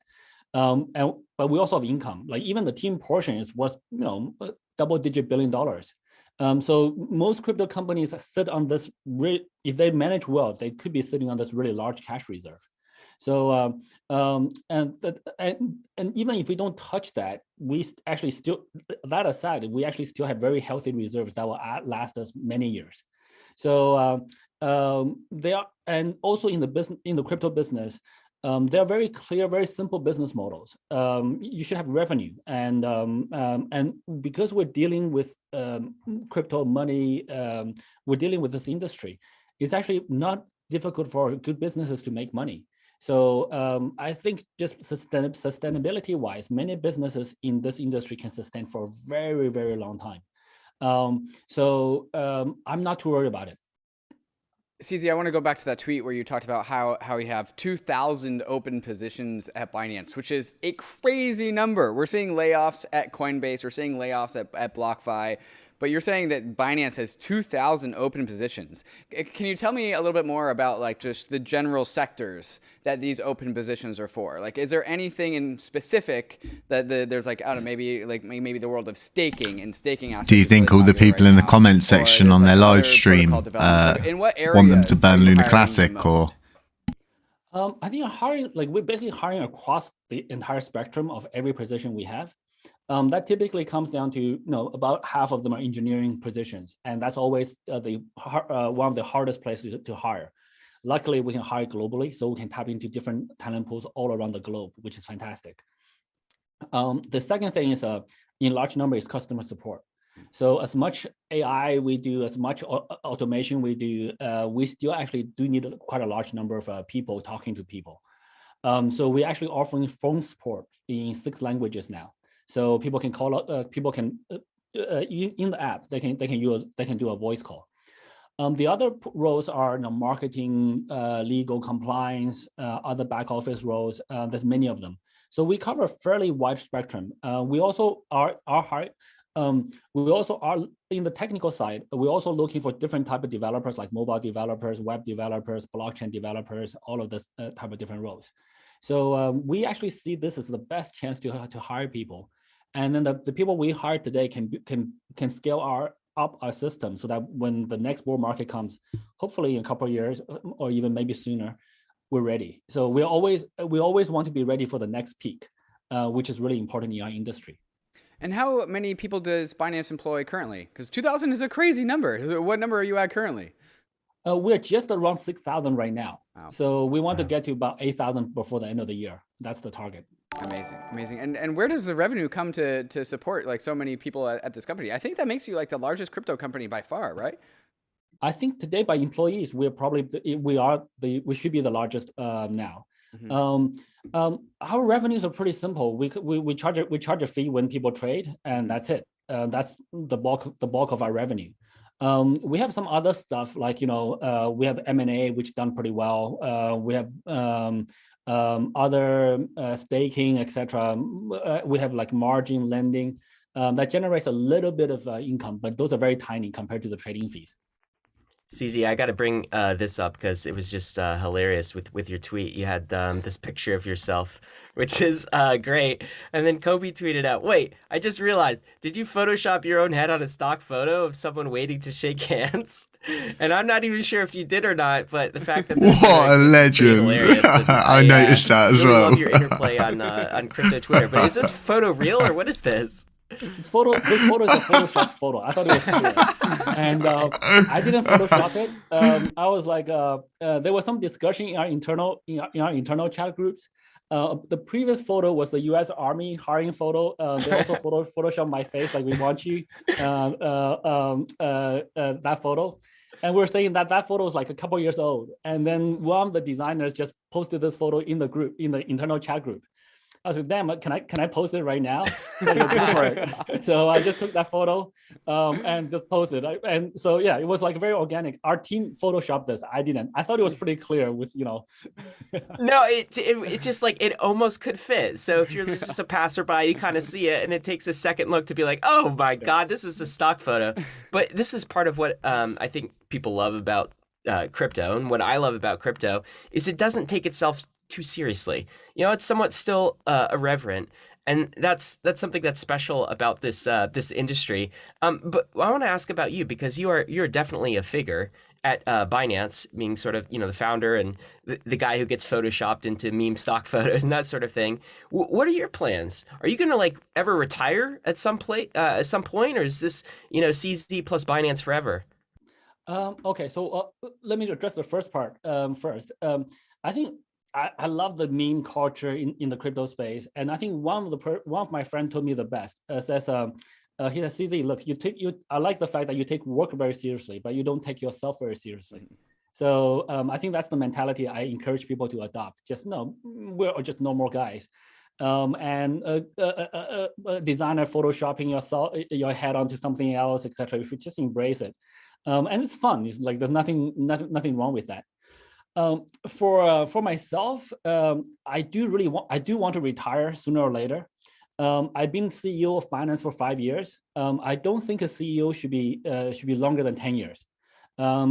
S7: But we also have income. Like even the team portion is worth double-digit $1 billion. So most crypto companies sit on this. If they manage well, they could be sitting on this really large cash reserve. So and even if we don't touch that, we actually still, that aside, we actually still have very healthy reserves that will last us many years. So they are, and also in the crypto business, there are very clear, very simple business models. You should have revenue, and because we're dealing with crypto money, we're dealing with this industry. It's actually not difficult for good businesses to make money. So I think just sustainability-wise, many businesses in this industry can sustain for a very, very long time. So I'm not too worried about it.
S6: CZ, I want to go back to that tweet where you talked about how we have 2,000 open positions at Binance, which is a crazy number. We're seeing layoffs at Coinbase. We're seeing layoffs at BlockFi. but you're saying that Binance has 2,000 open positions. Can you tell me a little bit more about like just the general sectors that these open positions are for? Like, is there anything in specific that there's like, I don't know, maybe the world of staking and staking assets?
S2: Do you think all the people in the comment section on their live stream want them to ban Luna Classic, or?
S7: I think hiring, like we're basically hiring across the entire spectrum of every position we have. That typically comes down to, about half of them are engineering positions, and that's always one of the hardest places to hire. Luckily, we can hire globally, so we can tap into different talent pools all around the globe, which is fantastic. The second thing is, in large number, is customer support. So as much AI we do, as much automation we do, we still actually do need quite a large number of people talking to people. So we're actually offering phone support in 6 languages now. So people can call, people can in the app they can do a voice call. The other roles are marketing, legal, compliance, other back office roles. There's many of them. So we cover a fairly wide spectrum. We also are we also are in the technical side. We're also looking for different type of developers, like mobile developers, web developers, blockchain developers, all of this type of different roles. So we actually see this as the best chance to hire people. And then the people we hire today can scale up our system so that when the next bull market comes, hopefully in a couple of years or even maybe sooner, we're ready. So we always want to be ready for the next peak, which is really important in our industry.
S6: And how many people does Binance employ currently? Because 2,000 is a crazy number. What number are you at currently?
S7: We're just around 6,000 right now.
S6: Wow.
S7: So we want to get to about 8,000 before the end of the year. That's the target.
S6: Amazing. And where does the revenue come to support like so many people at this company? I think that makes you like the largest crypto company by far, right?
S7: I think today by employees, we should be the largest now. Mm-hmm. Our revenues are pretty simple. We charge a fee when people trade, and that's it. That's the bulk of our revenue. We have some other stuff like we have M&A, which done pretty well. We have other staking, etc. We have like margin lending that generates a little bit of income, but those are very tiny compared to the trading fees.
S5: CZ, I got to bring this up because it was just hilarious with your tweet. You had this picture of yourself, which is great. And then Kobe tweeted out, wait, I just realized, did you Photoshop your own head on a stock photo of someone waiting to shake hands? And I'm not even sure if you did or not, but the fact that
S2: what a legend. I noticed that as
S5: really
S2: well.
S5: Love your interplay on crypto Twitter. But is this photo real or what is this?
S7: This photo is a Photoshop photo. I thought it was cool, and I didn't Photoshop it. I was like, there was some discussion in our internal chat groups. The previous photo was the U.S. Army hiring photo. They also Photoshop my face, like we want you. That photo, and we're saying that photo is like a couple years old. And then one of the designers just posted this photo in the internal chat group. I was like, damn, can I post it right now? Like, go for it. So I just took that photo and just posted. And so, yeah, it was like very organic. Our team Photoshopped this. I didn't. I thought it was pretty clear with, No,
S5: it just like, it almost could fit. So if you're just a passerby, you kind of see it and it takes a second look to be like, oh my God, this is a stock photo. But this is part of what I think people love about crypto. And what I love about crypto is it doesn't take itself too seriously. It's somewhat still irreverent, and that's something that's special about this industry. But I want to ask about you because you're definitely a figure at Binance, being sort of the founder and the guy who gets photoshopped into meme stock photos and that sort of thing. What are your plans? Are you going to like ever retire at some point, or is this CZ plus Binance forever?
S7: Okay, so let me address the first part first. I think I love the meme culture in the crypto space, and I think one of my friends told me the best. Says he says, CZ, look, I like the fact that you take work very seriously, but you don't take yourself very seriously. So I think that's the mentality I encourage people to adopt. Just we're just normal guys, and a designer photoshopping your head onto something else, etc. If you just embrace it, and it's fun. It's like there's nothing wrong with that. For myself, I do want to retire sooner or later. I've been CEO of Binance for 5 years. I don't think a CEO should be longer than 10 years. I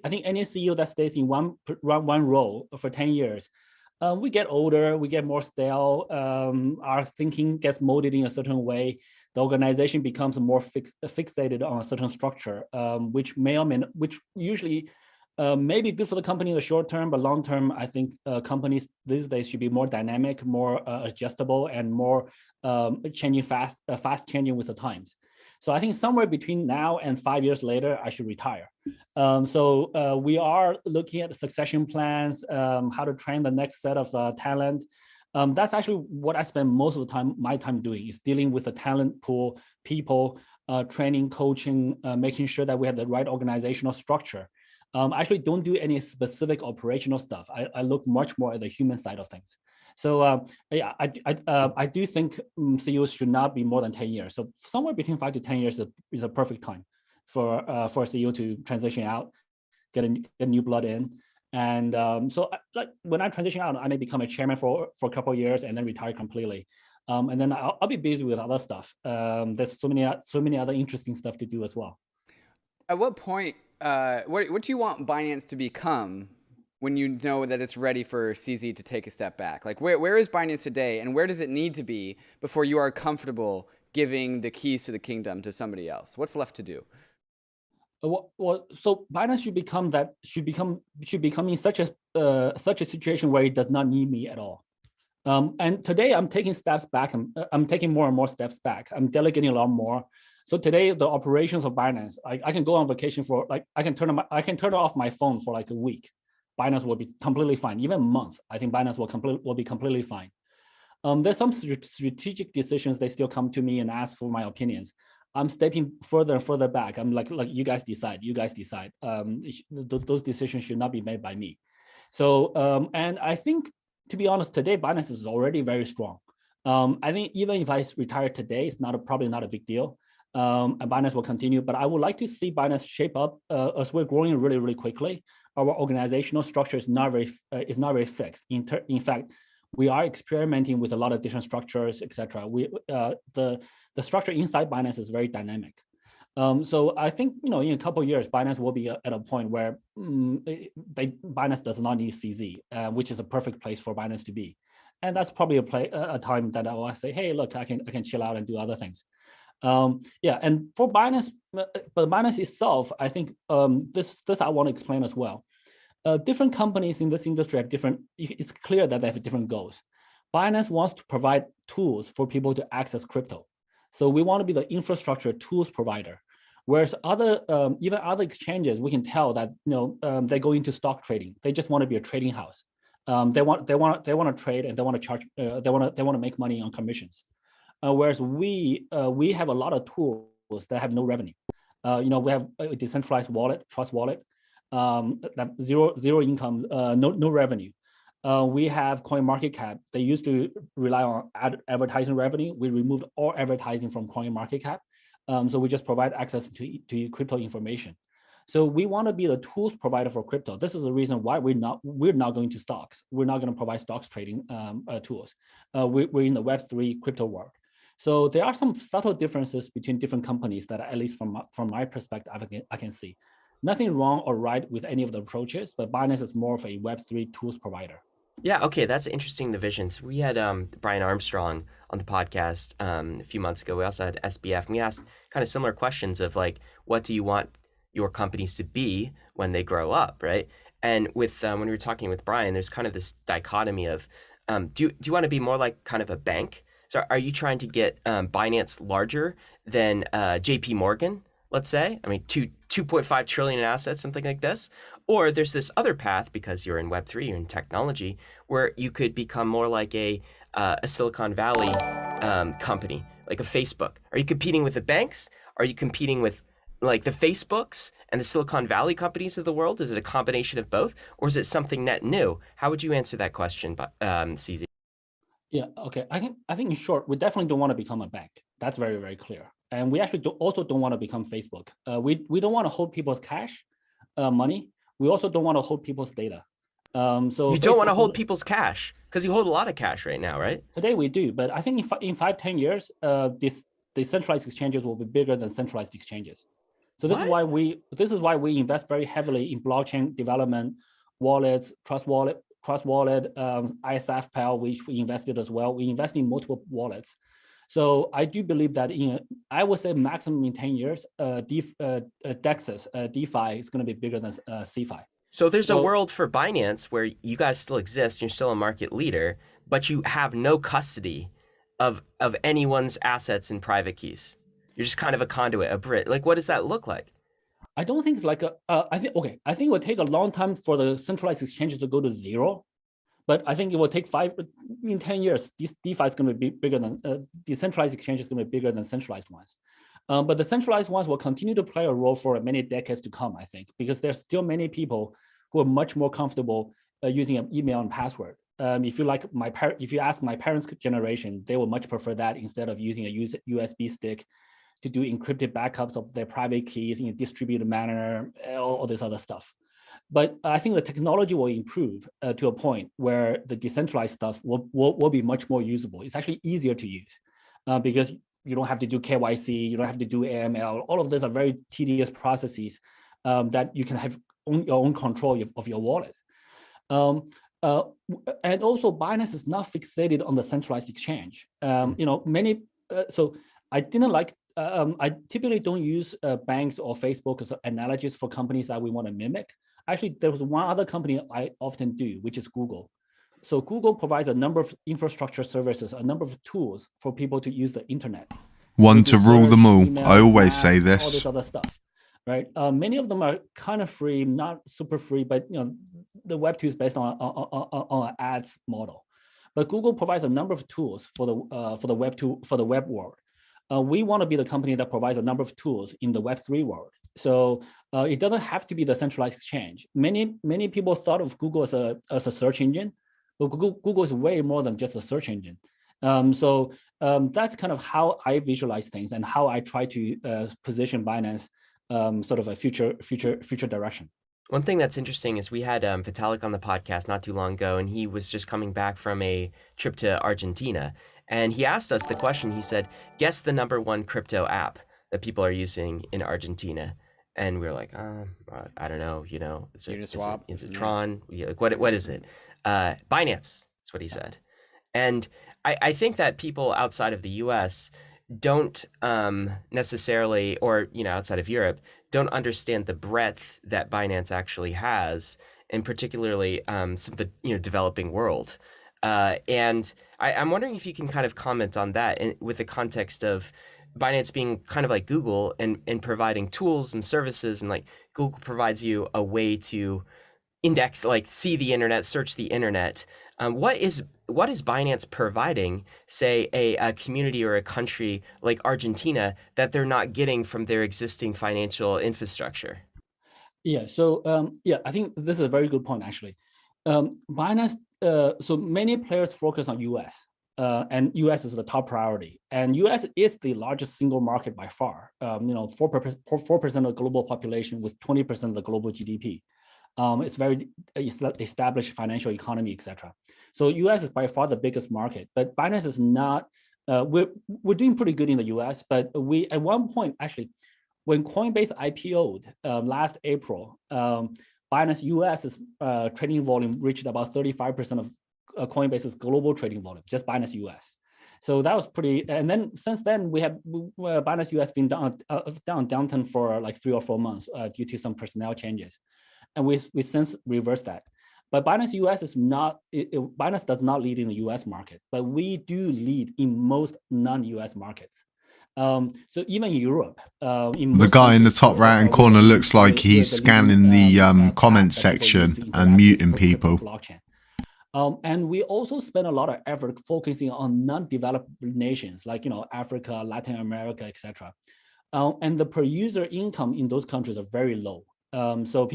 S7: think any CEO that stays in one role for 10 years, we get older, we get more stale, our thinking gets molded in a certain way. The organization becomes more fixated on a certain structure, which which usually may be good for the company in the short term, but long term, I think companies these days should be more dynamic, more adjustable, and more changing fast changing with the times. So I think somewhere between now and 5 years later, I should retire. So we are looking at the succession plans, how to train the next set of talent. That's actually what I spend most of the time, my time doing, is dealing with the talent pool, people, training, coaching, making sure that we have the right organizational structure. I actually don't do any specific operational stuff. I look much more at the human side of things. So yeah, I do think CEOs should not be more than 10 years. So somewhere between 5 to 10 years is a perfect time for a CEO to transition out, get new blood in. And so like when I transition out, I may become a chairman for a couple of years and then retire completely. And then I'll be busy with other stuff. There's so many other interesting stuff to do as well.
S6: At what point, what do you want Binance to become when you know that it's ready for CZ to take a step back? Like where is Binance today, and where does it need to be before you are comfortable giving the keys to the kingdom to somebody else? What's left to do?
S7: Well, so Binance should become in such a situation where it does not need me at all. And today I'm taking steps back. I'm taking more and more steps back. I'm delegating a lot more. So today the operations of Binance, I can go on vacation for like I can turn off my phone for like a week. Binance will be completely fine. Even a month, I think Binance will be completely fine. There's some strategic decisions they still come to me and ask for my opinions. I'm stepping further and further back. I'm like you guys decide. Those decisions should not be made by me. So and I think, to be honest, today Binance is already very strong. I think even if I retire today, it's probably not a big deal. And Binance will continue, but I would like to see Binance shape up as we're growing really, really quickly. Our organizational structure is not very fixed. In fact, we are experimenting with a lot of different structures, etc. The structure inside Binance is very dynamic. So I think in a couple of years, Binance will be at a point where Binance does not need CZ, which is a perfect place for Binance to be. And that's probably a time that I will say, hey, look, I can chill out and do other things. Yeah, and for Binance, but Binance itself, I think this I want to explain as well. Different companies in this industry have different. It's clear that they have different goals. Binance wants to provide tools for people to access crypto, so we want to be the infrastructure tools provider. Whereas even other exchanges, we can tell that they go into stock trading. They just want to be a trading house. They want to trade and they want to charge. They want to make money on commissions. Whereas we have a lot of tools that have no revenue. We have a decentralized wallet, Trust Wallet, that zero income, no revenue. We have CoinMarketCap. They used to rely on advertising revenue. We removed all advertising from CoinMarketCap, so we just provide access to crypto information. So we want to be the tools provider for crypto. This is the reason why we're not going to stocks. We're not going to provide stocks trading tools. We're in the Web3 crypto world. So there are some subtle differences between different companies that, at least from my perspective, I can see. Nothing wrong or right with any of the approaches, but Binance is more of a Web3 tools provider.
S5: Yeah, okay, that's interesting, the visions. We had Brian Armstrong on the podcast a few months ago. We also had SBF, and we asked kind of similar questions of like, what do you want your companies to be when they grow up, right? And with when we were talking with Brian, there's kind of this dichotomy of, do you want to be more like kind of a bank? So are you trying to get Binance larger than JP Morgan, let's say? I mean, 2.5 trillion in assets, something like this. Or there's this other path, because you're in Web3, you're in technology, where you could become more like a Silicon Valley company, like a Facebook. Are you competing with the banks? Are you competing with like the Facebooks and the Silicon Valley companies of the world? Is it a combination of both? Or is it something net new? How would you answer that question, CZ?
S7: Yeah, okay. I think in short, we definitely don't want to become a bank. That's very, very clear. And we actually also don't want to become Facebook. We don't want to hold people's cash, money. We also don't want to hold people's data. So
S5: you don't want to
S7: Facebook
S5: hold people's cash because you hold a lot of cash right now, right?
S7: today we do, but I think in 5-10 years, this decentralized exchanges will be bigger than centralized exchanges. So this is why we invest very heavily in blockchain development, wallets, cross wallet, ISF PAL, which we invested as well. We invest in multiple wallets. So I do believe that I would say maximum in 10 years, DEXs, DeFi is going to be bigger than CeFi.
S5: So there's a world for Binance where you guys still exist, you're still a market leader, but you have no custody of anyone's assets and private keys. You're just kind of a conduit, a Brit. Like, what does that look like?
S7: I don't think it's like I think it will take a long time for the centralized exchanges to go to zero, but I think it will take 10 years. This DeFi is going to be bigger than decentralized exchanges is going to be bigger than centralized ones. But the centralized ones will continue to play a role for many decades to come, I think, because there's still many people who are much more comfortable using an email and password. If you ask my parents' generation, they would much prefer that instead of using a USB stick to do encrypted backups of their private keys in a distributed manner, all this other stuff. But I think the technology will improve to a point where the decentralized stuff will be much more usable. It's actually easier to use because you don't have to do KYC, you don't have to do AML. All of these are very tedious processes that you can have your own control of your wallet. And also Binance is not fixated on the centralized exchange. So I didn't like, I typically don't use banks or Facebook as analogies for companies that we want to mimic. Actually, there was one other company I often do, which is Google. So Google provides a number of infrastructure services, a number of tools for people to use the internet.
S2: One to rule them all.
S7: Email,
S2: I always
S7: apps,
S2: say this.
S7: All this other stuff, right? Many of them are kind of free, not super free, but the Web2 is based on an ads model. But Google provides a number of tools for the web world. We want to be the company that provides a number of tools in the Web3 world. So it doesn't have to be the centralized exchange. Many people thought of Google as a search engine, but Google is way more than just a search engine. So that's kind of how I visualize things and how I try to position Binance sort of a future direction.
S5: One thing that's interesting is we had Vitalik on the podcast not too long ago, and he was just coming back from a trip to Argentina. And he asked us the question, he said, guess the #1 crypto app that people are using in Argentina. And we were like, I don't know,
S6: Uniswap?
S5: Is it Tron? Like, what is it? Binance, is what he said. And I think that people outside of the US don't necessarily, or outside of Europe, don't understand the breadth that Binance actually has, and particularly some of the developing world. And I'm wondering if you can kind of comment on that with the context of Binance being kind of like Google and providing tools and services, and like Google provides you a way to index, like see the internet, search the internet. What is Binance providing, say, a community or a country like Argentina that they're not getting from their existing financial infrastructure?
S7: Yeah. So I think this is a very good point actually. Binance. So many players focus on US, and US is the top priority. And US is the largest single market by far. 4% of the global population with 20% of the global GDP. It's very established financial economy, etc. So US is by far the biggest market, but Binance is not. We're doing pretty good in the US, but we at one point actually, when Coinbase IPO'd last April, Binance US's trading volume reached about 35% of Coinbase's global trading volume, just Binance US. So that was pretty. And then since then, we have Binance US been downturn for like 3 or 4 months due to some personnel changes, and we since reversed that. But Binance US is not. Binance does not lead in the US market, but we do lead in most non-US markets. So even in Europe,
S2: the guy in the top right-hand corner looks like he's scanning the comment section and muting people.
S7: Blockchain. And we also spend a lot of effort focusing on non-developed nations like Africa, Latin America, etc. And the per user income in those countries are very low. So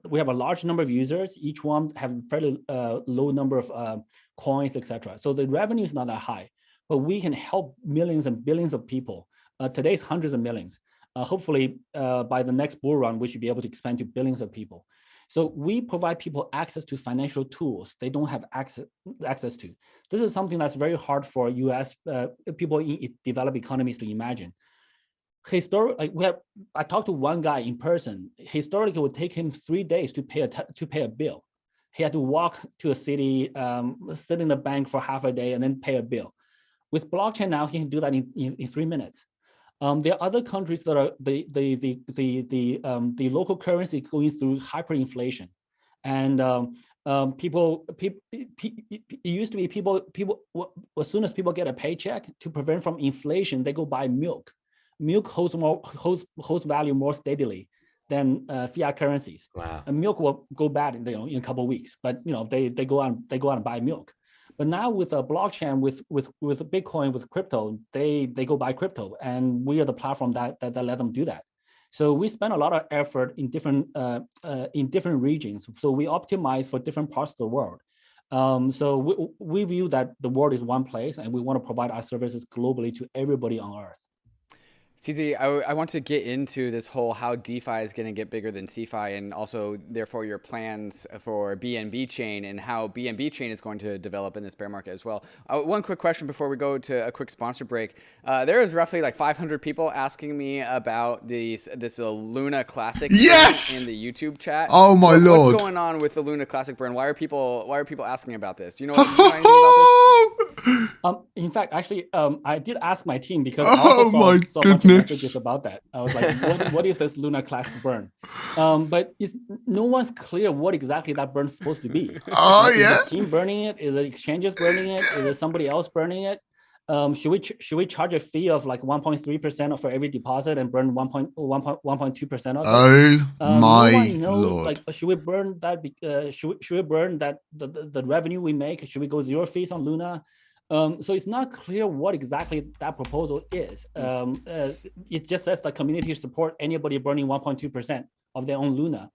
S7: we have a large number of users. Each one have fairly low number of coins, etc. So the revenue is not that high, but we can help millions and billions of people. Today's hundreds of millions. Hopefully, by the next bull run, we should be able to expand to billions of people. So we provide people access to financial tools they don't have access to. This is something that's very hard for US people in developed economies to imagine. I talked to one guy in person. Historically, it would take him 3 days to pay a bill. He had to walk to a city, sit in the bank for half a day, and then pay a bill. With blockchain now, he can do that in 3 minutes. There are other countries that are the local currency going through hyperinflation, and it used to be people as soon as people get a paycheck, to prevent from inflation, they go buy milk. Milk holds value more steadily than fiat currencies.
S5: Wow.
S7: And milk will go bad in a couple of weeks, but they go out and buy milk. But now with a blockchain, with Bitcoin, with crypto, they go buy crypto, and we are the platform that let them do that. So we spend a lot of effort in different regions. So we optimize for different parts of the world. So we view that the world is one place, and we want to provide our services globally to everybody on Earth.
S6: CZ, I want to get into this whole how DeFi is going to get bigger than CeFi, and also therefore your plans for BNB chain and how BNB chain is going to develop in this bear market as well. One quick question before we go to a quick sponsor break. There is roughly like 500 people asking me about this Luna Classic
S2: Yes!
S6: in the YouTube chat.
S2: Oh my lord!
S6: What's going on with the Luna Classic burn? Why are people asking about this? Do you know anything about this?
S7: In fact, actually, I did ask my team, because I also saw a bunch of messages about that. I was like, what is this Luna Classic burn? But no one's clear what exactly that burn is supposed to be.
S2: Oh,
S7: is
S2: yeah?
S7: the team burning it? Is it exchanges burning it? Is it somebody else burning it? Should we charge a fee of like 1.3% for every deposit and burn 1.2% of it?
S2: Oh my
S7: no one knows,
S2: lord!
S7: like, should we burn that? Should we burn that the revenue we make? Should we go 0 fees on Luna? So it's not clear what exactly that proposal is. It just says the community support anybody burning 1.2% of their own Luna.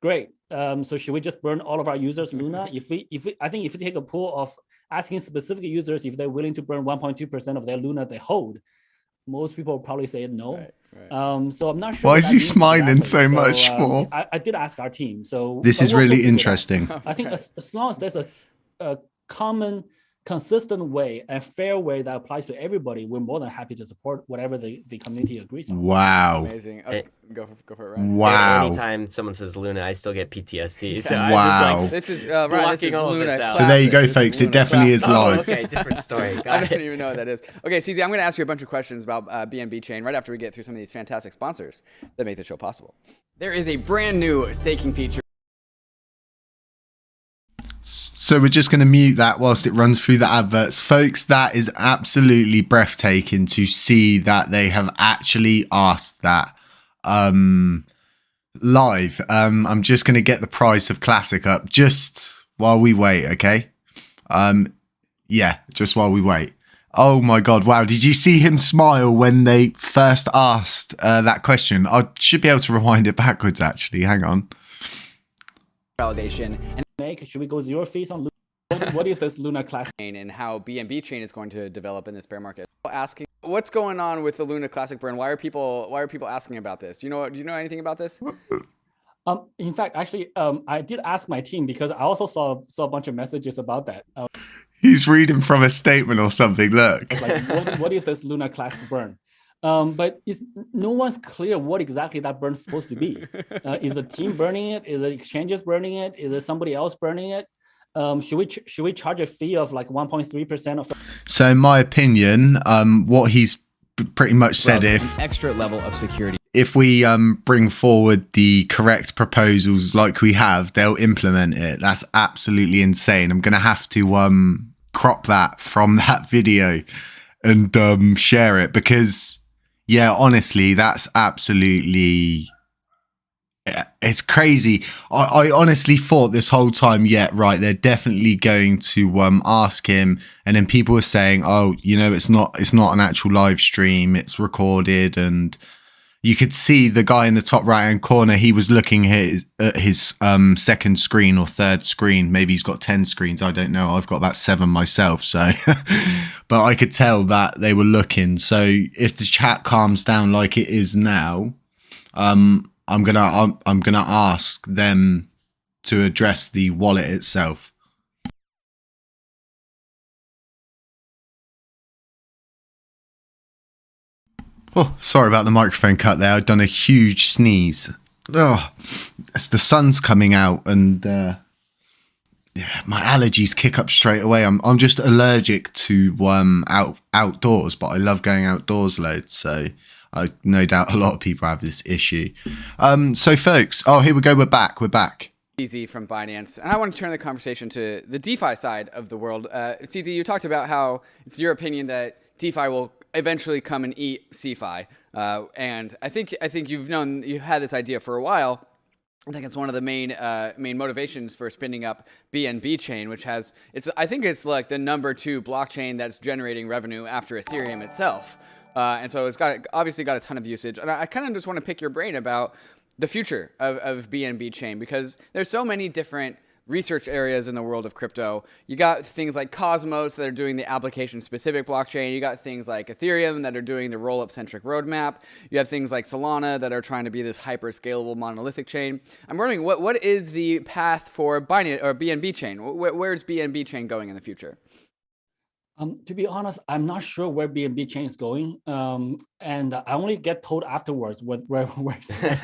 S7: Great. So should we just burn all of our users Luna? I think if we take a pool of asking specific users if they're willing to burn 1.2% of their Luna they hold, most people will probably say no. Right. So I'm not sure.
S2: Why is he smiling so much for?
S7: I did ask our team. So
S2: this is really interesting.
S7: I think as long as there's a common, consistent way and fair way that applies to everybody, we're more than happy to support whatever the community agrees on.
S6: Wow. Amazing. Okay, go for it, Ryan.
S2: Wow.
S5: Anytime someone says Luna, I still get PTSD. So
S2: wow.
S5: I'm just like,
S6: this is Ryan, this is Luna.
S2: So there you go, folks. It definitely is live.
S5: Okay, different story.
S6: I don't even know what that is. Okay, CZ, I'm going to ask you a bunch of questions about BNB Chain right after we get through some of these fantastic sponsors that make the show possible. There is a brand new staking feature.
S2: So we're just going to mute that whilst it runs through the adverts. Folks, that is absolutely breathtaking to see that they have actually asked that live. I'm just going to get the price of Classic up just while we wait, okay? Yeah, just while we wait. Oh my God, wow. Did you see him smile when they first asked that question? I should be able to rewind it backwards, actually. Hang on.
S6: Validation.
S7: Should we go 0 fees on Luna? What is this Luna Classic?
S6: And how BNB chain is going to develop in this bear market. Asking what's going on with the Luna Classic burn? Why are people asking about this? Do you know anything about this?
S7: In fact, actually, I did ask my team, because I also saw a bunch of messages about that.
S2: He's reading from a statement or something. Look.
S7: Like, what is this Luna Classic burn? But no one's clear what exactly that burn is supposed to be. Is the team burning it? Is the exchanges burning it? Is it somebody else burning it? Should we charge a fee of like 1.3% of?
S2: So in my opinion, what he's pretty much said, if
S8: extra level of security,
S2: if we bring forward the correct proposals like we have, they'll implement it. That's absolutely insane. I'm gonna have to crop that from that video and share it, because yeah, honestly, that's absolutely, it's crazy. I honestly thought this whole time, yeah, right, they're definitely going to ask him, and then people were saying, oh, it's not an actual live stream, it's recorded. And you could see the guy in the top right hand corner, he was looking at his second screen or third screen. Maybe he's got 10 screens, I don't know. I've got about 7 myself, so but I could tell that they were looking. So if the chat calms down like it is now, I'm gonna ask them to address the wallet itself. Oh, sorry about the microphone cut there. I've done a huge sneeze. Oh, as the sun's coming out and yeah, my allergies kick up straight away. I'm just allergic to outdoors, but I love going outdoors loads. So I no doubt a lot of people have this issue. So folks, oh, here we go. We're back.
S6: CZ from Binance, and I want to turn the conversation to the DeFi side of the world. CZ, you talked about how it's your opinion that DeFi will eventually come and eat CeFi, and I think you've had this idea for a while. I think it's one of the main motivations for spinning up BNB chain, which I think it's like the number 2 blockchain that's generating revenue after Ethereum itself, and so it's obviously got a ton of usage. And I kind of just want to pick your brain about the future of BNB chain, because there's so many different research areas in the world of crypto. You got things like Cosmos that are doing the application-specific blockchain. You got things like Ethereum that are doing the roll-up-centric roadmap. You have things like Solana that are trying to be this hyper-scalable monolithic chain. I'm wondering, what is the path for Binance or BNB chain? Where's BNB chain going in the future?
S7: To be honest, I'm not sure where BNB chain is going, and I only get told afterwards where it's going.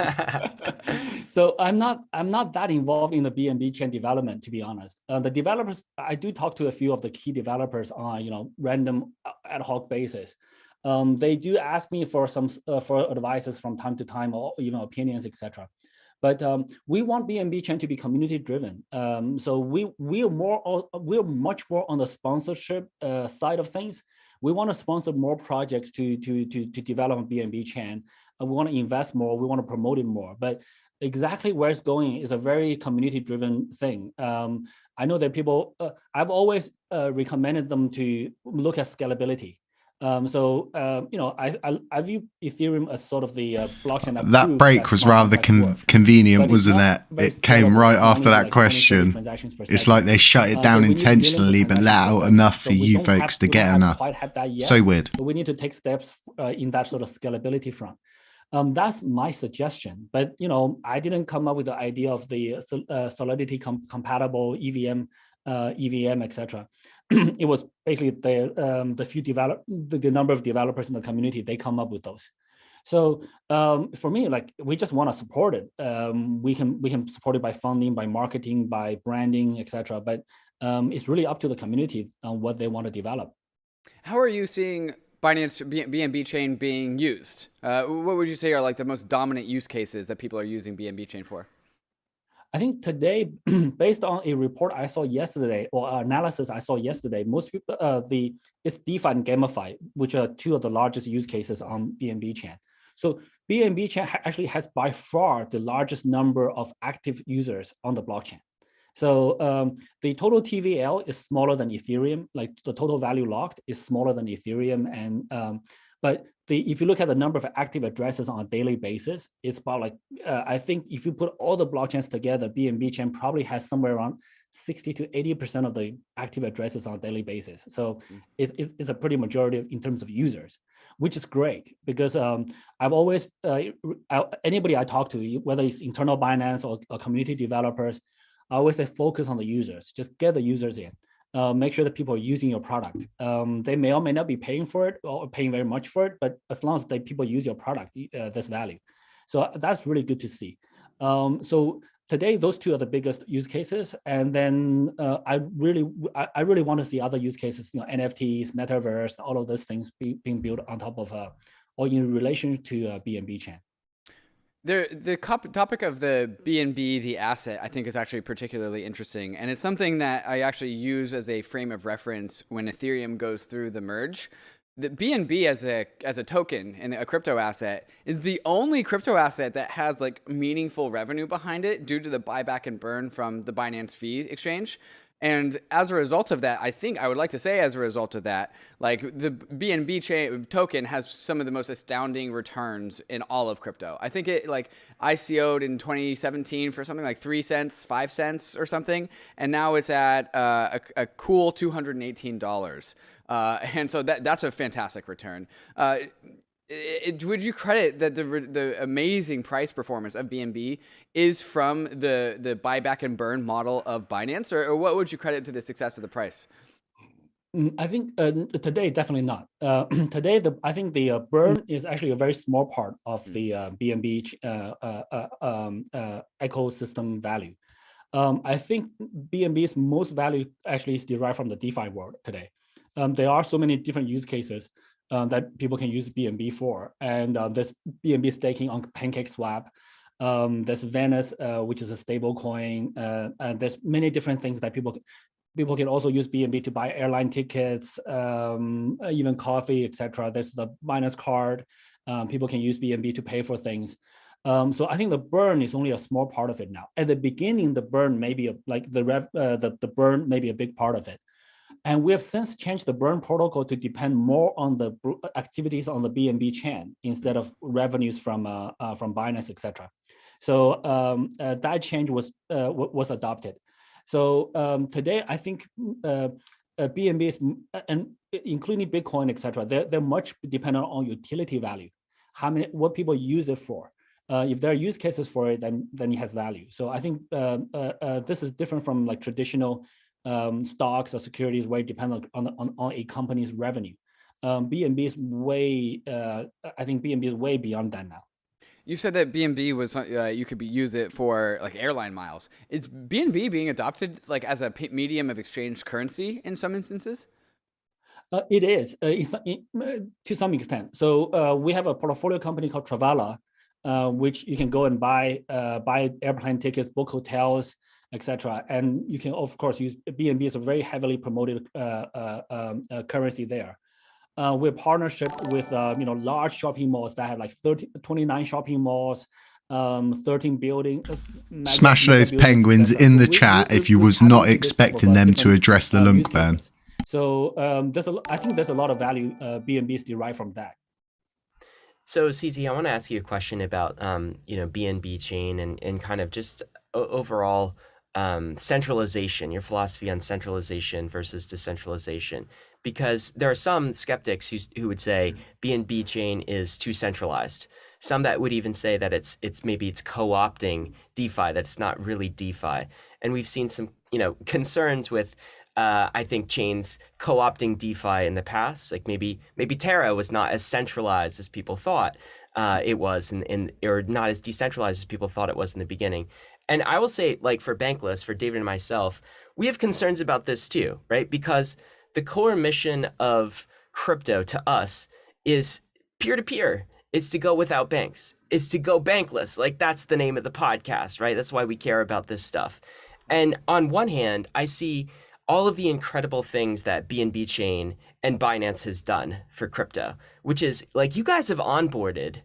S7: So I'm not that involved in the BNB chain development, to be honest. The developers, I do talk to a few of the key developers on random ad hoc basis. They do ask me for some for advices from time to time, or opinions, etc. But we want BNB chain to be community driven. So we're much more on the sponsorship side of things. We want to sponsor more projects to develop BNB chain. We want to invest more. We want to promote it more. But exactly where it's going is a very community driven thing. I know that people. I've always recommended them to look at scalability. I view Ethereum as sort of the blockchain
S2: that break was rather convenient, wasn't it? It came right after that question. It's like they shut it down intentionally, but let out enough for you folks to get enough. So weird.
S7: But we need to take steps in that sort of scalability front. That's my suggestion. But I didn't come up with the idea of the Solidity compatible EVM, etc. It was basically the number of developers in the community. They come up with those. So for me, we just want to support it. We can support it by funding, by marketing, by branding, etc. But it's really up to the community on what they want to develop.
S6: How are you seeing Binance BNB chain being used? What would you say are like the most dominant use cases that people are using BNB chain for?
S7: I think today, based on a report I saw yesterday, or analysis I saw yesterday, most people, it's DeFi and GameFi, which are 2 of the largest use cases on BNB chain. So BNB chain actually has by far the largest number of active users on the blockchain. So the total TVL is smaller than Ethereum, like the total value locked is smaller than Ethereum. And but if you look at the number of active addresses on a daily basis, it's about I think if you put all the blockchains together, BNB chain probably has somewhere around 60 to 80% of the active addresses on a daily basis. So it's a pretty majority in terms of users, which is great because I've always, anybody I talk to, whether it's internal Binance or community developers, I always say focus on the users, just get the users in. Make sure that people are using your product. They may or may not be paying for it or paying very much for it, but as long as people use your product, there's value. So that's really good to see. So today, those 2 are the biggest use cases. And then I really want to see other use cases, NFTs, metaverse, all of those things being built on top of or in relation to BNB chain.
S6: The topic of the BNB, the asset, I think is actually particularly interesting. And it's something that I actually use as a frame of reference when Ethereum goes through the merge. The BNB as a token and a crypto asset is the only crypto asset that has meaningful revenue behind it due to the buyback and burn from the Binance fee exchange. And as a result of that, I think I would like to say as a result of that, the BNB chain token has some of the most astounding returns in all of crypto. I think it ICO'd in 2017 for something like 3 cents, 5 cents or something. And now it's at a cool $218. And so that's a fantastic return. would you credit that the amazing price performance of BNB is from the buyback and burn model of Binance, or what would you credit to the success of the price?
S7: I think today definitely not. Today, I think the burn is actually a very small part of the BNB ecosystem value. I think BNB's most value actually is derived from the DeFi world today. There are so many different use cases that people can use BNB for, and there's BNB staking on PancakeSwap. There's Venus, which is a stable coin, and there's many different things that people can also use BNB to buy airline tickets, even coffee, etc. There's the Binance card. People can use BNB to pay for things. So I think the burn is only a small part of it now. At the beginning, the burn may be the burn may be a big part of it. And we have since changed the burn protocol to depend more on the activities on the BNB chain instead of revenues from Binance, etc. So that change was adopted. So today, I think BNB is, and including Bitcoin, etc. They're much dependent on utility value, what people use it for. If there are use cases for it, then it has value. So I think this is different from like traditional stocks or securities where it depends on a company's revenue. BNB is way, I think BNB is way beyond that now.
S6: You said that BNB was you could use it for like airline miles. Is BNB being adopted like as a medium of exchange currency in some instances?
S7: It is to some extent. So we have a portfolio company called Travala, which you can go and buy airplane tickets, book hotels, etc. And you can of course use BNB as a very heavily promoted currency there. We're partnership with large shopping malls that have like 29 shopping malls, 13 buildings.
S2: Smash those penguins in the chat if you was not expecting them to address the LUNC ban.
S7: So I think there's a lot of value BNBs derived from that.
S5: So CZ, I want to ask you a question about BNB chain and kind of just overall centralization, your philosophy on centralization versus decentralization, because there are some skeptics who would say BNB chain is too centralized. Some that would even say that it's co-opting DeFi, that it's not really DeFi. And we've seen some concerns with I think chains co-opting DeFi in the past. Like maybe Terra was not as centralized as people thought it was, or not as decentralized as people thought it was in the beginning. And I will say, like for Bankless, for David and myself, we have concerns about this too, right? Because the core mission of crypto to us is peer-to-peer. It's to go without banks. It's to go bankless. Like that's the name of the podcast, right? That's why we care about this stuff. And on one hand, I see all of the incredible things that BNB Chain and Binance has done for crypto, which is like you guys have onboarded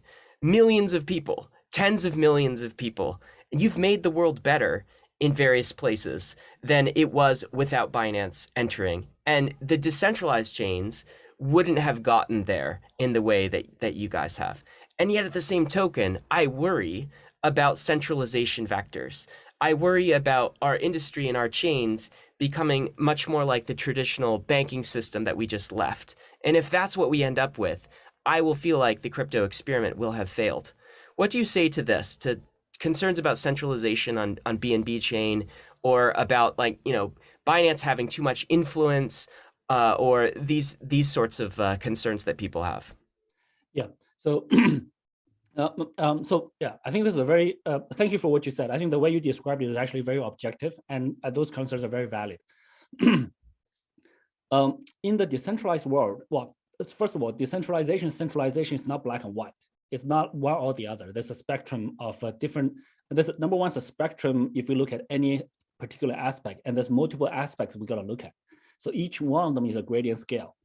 S5: millions of people, tens of millions of people, and you've made the world better in various places than it was without Binance entering. And the decentralized chains wouldn't have gotten there in the way that you guys have. And yet at the same token, I worry about centralization vectors. I worry about our industry and our chains becoming much more like the traditional banking system that we just left. And if that's what we end up with, I will feel like the crypto experiment will have failed. What do you say to this, to concerns about centralization on BNB chain, or about Binance having too much influence, or these sorts of concerns that people have?
S7: Yeah. So I think this is a very, thank you for what you said. I think the way you described it is actually very objective, and those concerns are very valid. In the decentralized world, well, first of all, centralization is not black and white. It's not one or the other. There's a spectrum of number one is a spectrum if we look at any particular aspect, and there's multiple aspects we gotta look at. So each one of them is a gradient scale.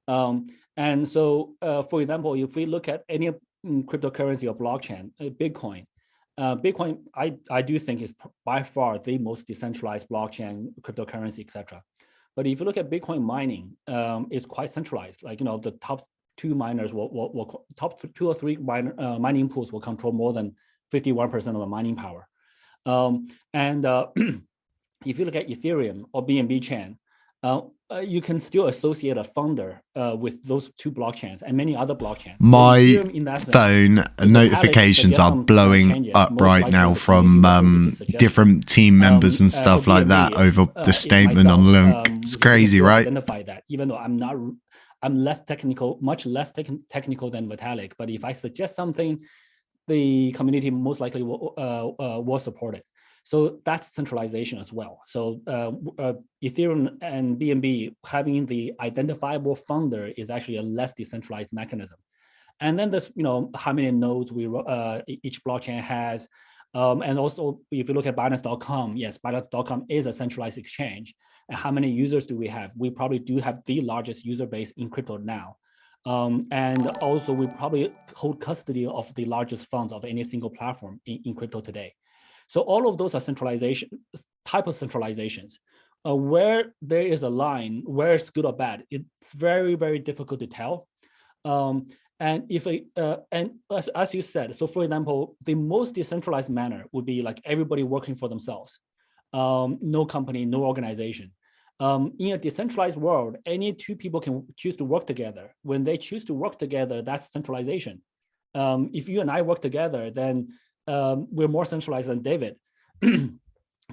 S7: And so, for example, if we look at any cryptocurrency or blockchain, Bitcoin, I do think is by far the most decentralized blockchain, cryptocurrency, etc. But if you look at Bitcoin mining, it's quite centralized. Like the top two miners top 2 or 3 mining pools will control more than 51% of the mining power. If you look at Ethereum or BNB chain, you can still associate a founder with those two blockchains and many other blockchains. So
S2: My
S7: Ethereum, in that sense,
S2: phone
S7: if Vitalik
S2: notifications
S7: suggests
S2: are
S7: some
S2: blowing
S7: changes,
S2: up
S7: most
S2: right
S7: likely
S2: now
S7: the community
S2: from
S7: will go with his suggestion.
S2: different team members and
S7: For
S2: stuff like that
S7: BNB,
S2: over the statement on
S7: myself,
S2: LUNC. It's
S7: we
S2: crazy,
S7: still
S2: right?
S7: identify that, even though I'm less technical, much less technical than Vitalik. But if I suggest something, the community most likely will support it. So that's centralization as well. So Ethereum and BNB having the identifiable founder is actually a less decentralized mechanism. And then there's, how many nodes each blockchain has. And also, if you look at Binance.com, yes, Binance.com is a centralized exchange. And how many users do we have? We probably do have the largest user base in crypto now. And also, we probably hold custody of the largest funds of any single platform in crypto today. So all of those are type of centralizations. Where there is a line, where it's good or bad, it's very, very difficult to tell. And as you said, so for example, the most decentralized manner would be like everybody working for themselves, no company, no organization. In a decentralized world, any two people can choose to work together. When they choose to work together, that's centralization. If you and I work together, then we're more centralized than David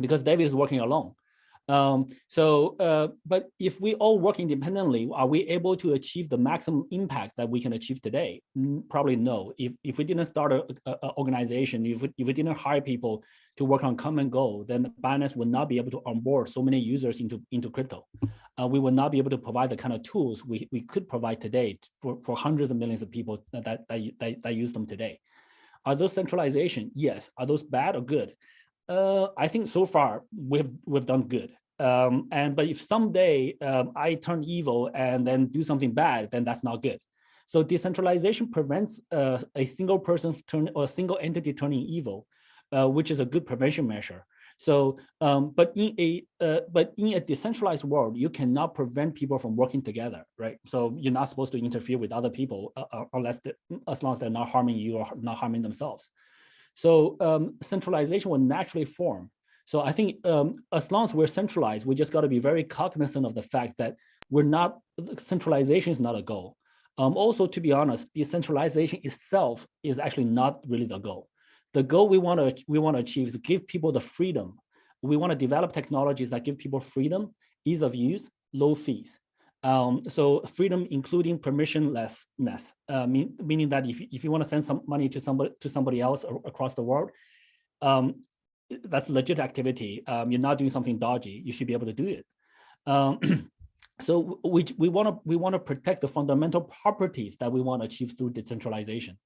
S7: because David is working alone. But if we all work independently, are we able to achieve the maximum impact that we can achieve today? Probably no. If we didn't start an organization, if we didn't hire people to work on common goal, then Binance would not be able to onboard so many users into crypto. We would not be able to provide the kind of tools we could provide today for hundreds of millions of people that use them today. Are those centralization? Yes. Are those bad or good? I think so far we've done good. But if someday I turn evil and then do something bad, then that's not good. So decentralization prevents a single person or a single entity turning evil, which is a good prevention measure. So, but in a decentralized world, you cannot prevent people from working together, right? So you're not supposed to interfere with other people as long as they're not harming you or not harming themselves. So centralization will naturally form. So I think as long as we're centralized, we just got to be very cognizant of the fact that centralization is not a goal. Also, to be honest, decentralization itself is actually not really the goal. The goal we want to achieve is give people the freedom. We want to develop technologies that give people freedom, ease of use, low fees. So freedom, including permissionlessness, meaning that if you want to send some money to somebody else across the world, that's legit activity. You're not doing something dodgy. You should be able to do it. So we want to protect the fundamental properties that we want to achieve through decentralization.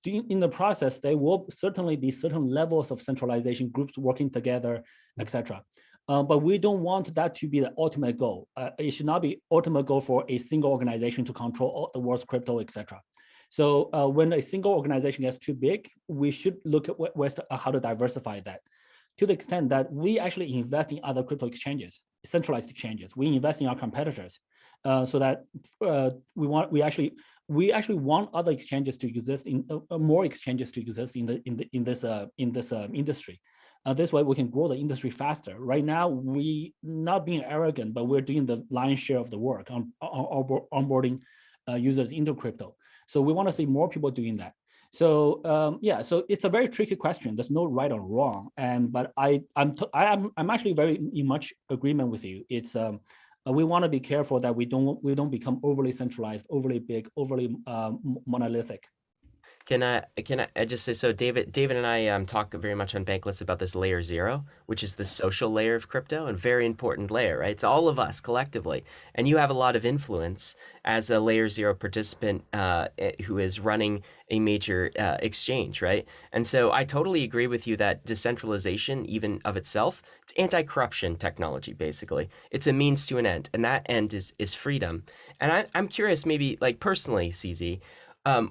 S7: In the process, there will certainly be certain levels of centralization, groups working together, etc. But we don't want that to be the ultimate goal. It should not be ultimate goal for a single organization to control all the world's crypto, etc. So when a single organization gets too big, we should look at how to diversify that, to the extent that we actually invest in other crypto exchanges, centralized exchanges. We invest in our competitors, so that we actually want other exchanges to exist, more exchanges to exist in this industry. This way we can grow the industry faster. Right now, we not being arrogant, but we're doing the lion's share of the work on onboarding users into crypto. So we want to see more people doing that. So so it's a very tricky question. There's no right or wrong, but I'm actually very in much agreement with you. It's we want to be careful that we don't become overly centralized, overly big, overly monolithic.
S5: Can I just say, so David and I talk very much on Bankless about this layer 0, which is the social layer of crypto, and very important layer, right? It's all of us collectively. And you have a lot of influence as a layer 0 participant who is running a major exchange, right? And so I totally agree with you that decentralization, even of itself, it's anti-corruption technology, basically. It's a means to an end, and that end is freedom. And I'm curious, maybe like personally, CZ,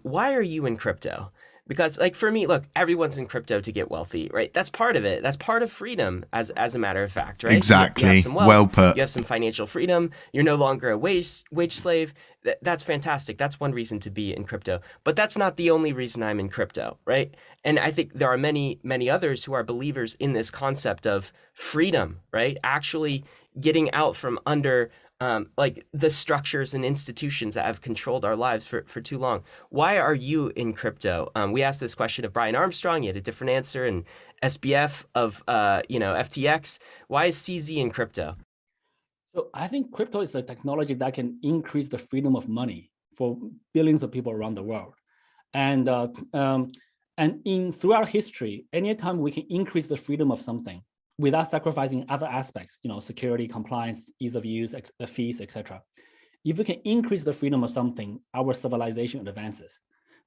S5: why are you in crypto? Because like for me, look, everyone's in crypto to get wealthy, right? That's part of it. That's part of freedom, as a matter of fact, right?
S2: Exactly.
S5: You have some wealth,
S2: well put.
S5: You have some financial freedom. You're no longer a wage slave. That's fantastic. That's one reason to be in crypto. But that's not the only reason I'm in crypto, right? And I think there are many, many others who are believers in this concept of freedom, right? Actually getting out from under like the structures and institutions that have controlled our lives for too long. Why are you in crypto? We asked this question of Brian Armstrong. He had a different answer, and SBF of FTX. Why is CZ in crypto?
S7: So I think crypto is a technology that can increase the freedom of money for billions of people around the world. And throughout history, anytime we can increase the freedom of something without sacrificing other aspects, security, compliance, ease of use, fees, etc. If we can increase the freedom of something, our civilization advances.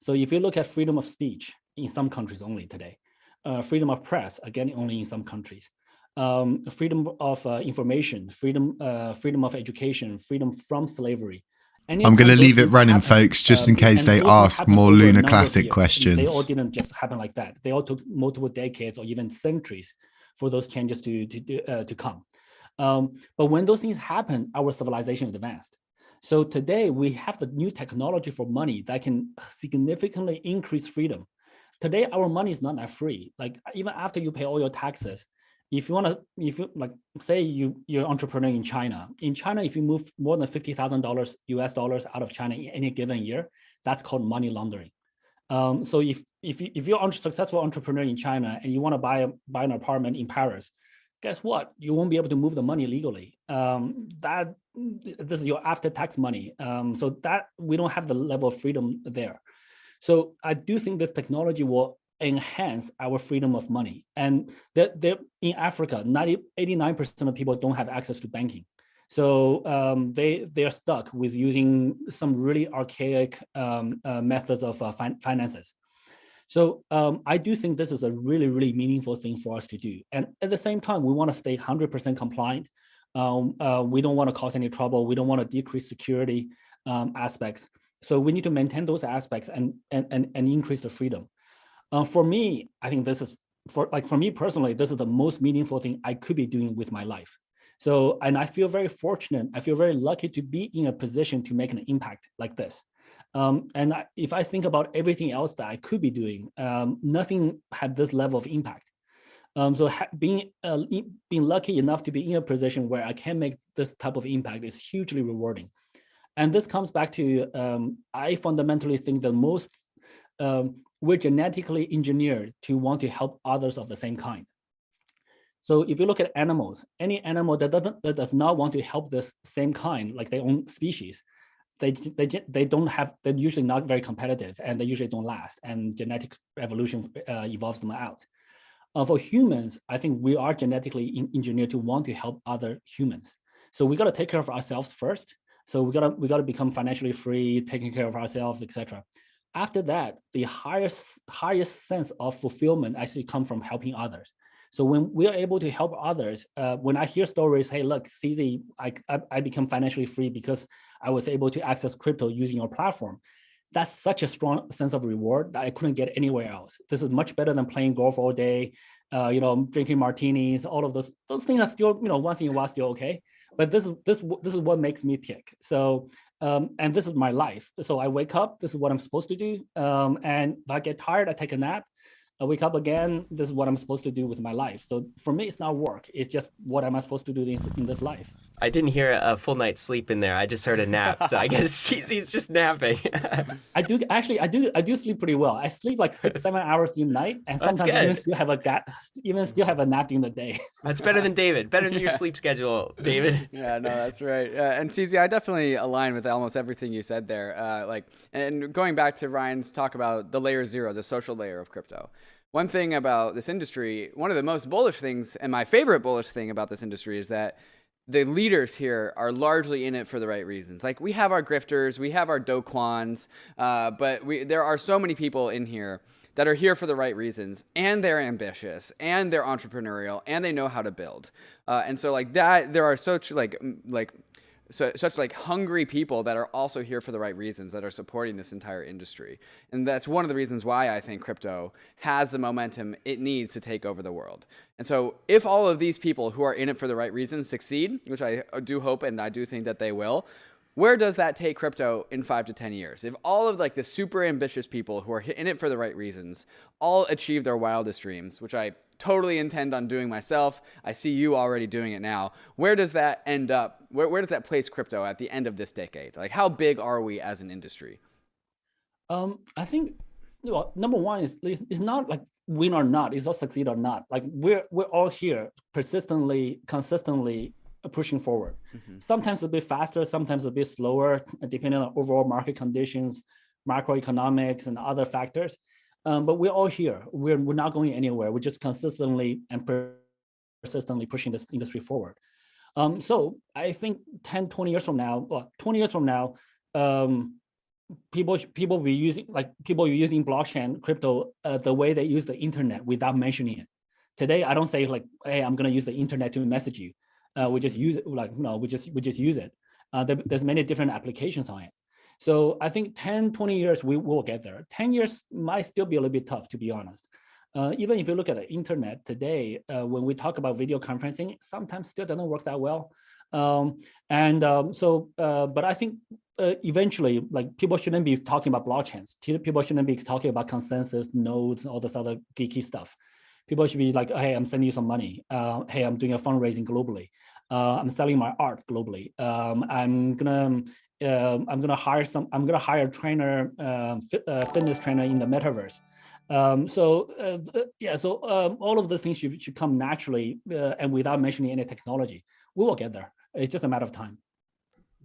S7: So if you look at freedom of speech in some countries only today, freedom of press, again, only in some countries, freedom of information, freedom of education, freedom from slavery.
S2: I'm going to leave it running, folks, just in case they ask more Lunar Classic questions.
S7: They all didn't just happen like that. They all took multiple decades or even centuries for those changes to come. But when those things happen, our civilization advanced. So today we have the new technology for money that can significantly increase freedom. Today, our money is not that free. Like even after you pay all your taxes, if you like, say you're an entrepreneur in China. In China, if you move more than $50,000 US dollars out of China in any given year, that's called money laundering. So if you're a successful entrepreneur in China and you want to buy an apartment in Paris, guess what? You won't be able to move the money legally. This is your after-tax money. So that we don't have the level of freedom there. So I do think this technology will enhance our freedom of money. And in Africa, 89% of people don't have access to banking. So they're stuck with using some really archaic methods of finances. So I do think this is a really, really meaningful thing for us to do. And at the same time, we want to stay 100% compliant. We don't want to cause any trouble. We don't want to decrease security aspects. So we need to maintain those aspects and increase the freedom. For me, I think this is, for me personally, this is the most meaningful thing I could be doing with my life. So, and I feel very fortunate. I feel very lucky to be in a position to make an impact like this. If I think about everything else that I could be doing, nothing had this level of impact. So being lucky enough to be in a position where I can make this type of impact is hugely rewarding. And this comes back to, I fundamentally think that we're genetically engineered to want to help others of the same kind. So if you look at animals, any animal that does not want to help this same kind, like their own species, they're usually not very competitive, and they usually don't last, and genetic evolution evolves them out. For humans, I think we are genetically engineered to want to help other humans. So we got to take care of ourselves first. So we got to become financially free, taking care of ourselves, etc. After that, the highest sense of fulfillment actually comes from helping others. So when we are able to help others, when I hear stories, hey, look, CZ, I become financially free because I was able to access crypto using your platform. That's such a strong sense of reward that I couldn't get anywhere else. This is much better than playing golf all day, drinking martinis. All of those things are still, once in a while still okay. But this is what makes me tick. So, and this is my life. So I wake up, this is what I'm supposed to do. And if I get tired, I take a nap. I wake up again, this is what I'm supposed to do with my life. So for me, it's not work. It's just what am I supposed to do in this life.
S5: I didn't hear a full night's sleep in there. I just heard a nap. So I guess CZ's just napping.
S7: I do sleep pretty well. I sleep like 6-7 hours during the night, and sometimes even still have a nap during the day.
S5: That's better than David. Better than your sleep schedule, David.
S6: Yeah, no, that's right. And CZ, I definitely align with almost everything you said there. And going back to Ryan's talk about the layer zero, the social layer of crypto. One thing about this industry, one of the most bullish things, and my favorite bullish thing about this industry, is that the leaders here are largely in it for the right reasons. Like, we have our grifters, we have our Do Kwons, but there are so many people in here that are here for the right reasons, and they're ambitious, and they're entrepreneurial, and they know how to build. And so like that, there are such such hungry people that are also here for the right reasons, that are supporting this entire industry. And that's one of the reasons why I think crypto has the momentum it needs to take over the world. And so if all of these people who are in it for the right reasons succeed, which I do hope and I do think that they will, where does that take crypto in 5 to 10 years? If all of like the super ambitious people who are in it for the right reasons all achieve their wildest dreams, which I totally intend on doing myself. I see you already doing it now. Where does that end up? Where does that place crypto at the end of this decade? Like, how big are we as an industry?
S7: I think, number one is it's not like win or not, it's not succeed or not. Like we're all here persistently, consistently pushing forward. Sometimes a bit faster, sometimes a bit slower, depending on overall market conditions, macroeconomics, and other factors. But we're all here. We're not going anywhere. We're just consistently and persistently pushing this industry forward. So I think 10, 20 years from now, 20 years from now, people will be using blockchain crypto the way they use the internet without mentioning it. Today, I don't say like, hey, I'm gonna use the internet to message you. We just use it like, we just use it. There's many different applications on it. So I think 10, 20 years, we will get there. 10 years might still be a little bit tough, to be honest. Even if you look at the internet today, when we talk about video conferencing, sometimes still doesn't work that well. But I think eventually, like people shouldn't be talking about blockchains. People shouldn't be talking about consensus nodes and all this other geeky stuff. People should be like, hey, I'm sending you some money. Hey, I'm doing a fundraising globally. I'm selling my art globally. I'm gonna hire a trainer, fitness trainer in the metaverse. So all of those things should come naturally and without mentioning any technology. We will get there. It's just a matter of time.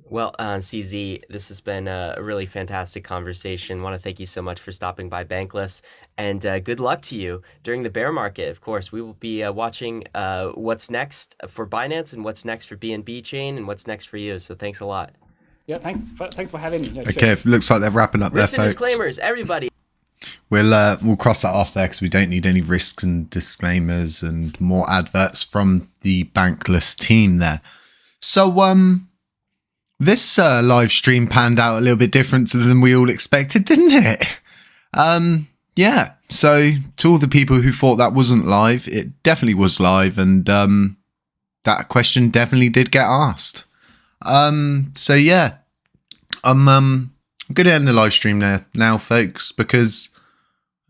S5: Well, CZ, this has been a really fantastic conversation. I want to thank you so much for stopping by Bankless, and good luck to you during the bear market. Of course, we will be watching what's next for Binance and what's next for BNB Chain and what's next for you. So thanks a lot.
S7: Yeah, thanks for having me. Yeah,
S2: Okay,
S7: sure.
S2: it looks like they're wrapping up
S5: Risks
S2: there,
S5: and
S2: folks.
S5: disclaimers, everybody.
S2: We'll cross that off there because we don't need any risks and disclaimers and more adverts from the Bankless team there. So this live stream panned out a little bit different than we all expected, didn't it? Yeah. So to all the people who thought that wasn't live, it definitely was live, and that question definitely did get asked. So yeah, I'm going to end the live stream there now, folks, because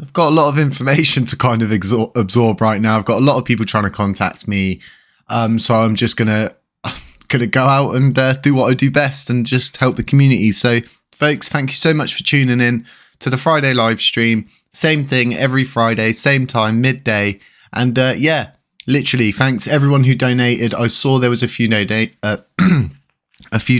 S2: I've got a lot of information to kind of absorb right now. I've got a lot of people trying to contact me. So I'm just gonna go out and do what I do best and just help the community. So folks, thank you so much for tuning in to the Friday live stream. Same thing every Friday, same time, midday. And yeah, literally, thanks everyone who donated. I saw there was a few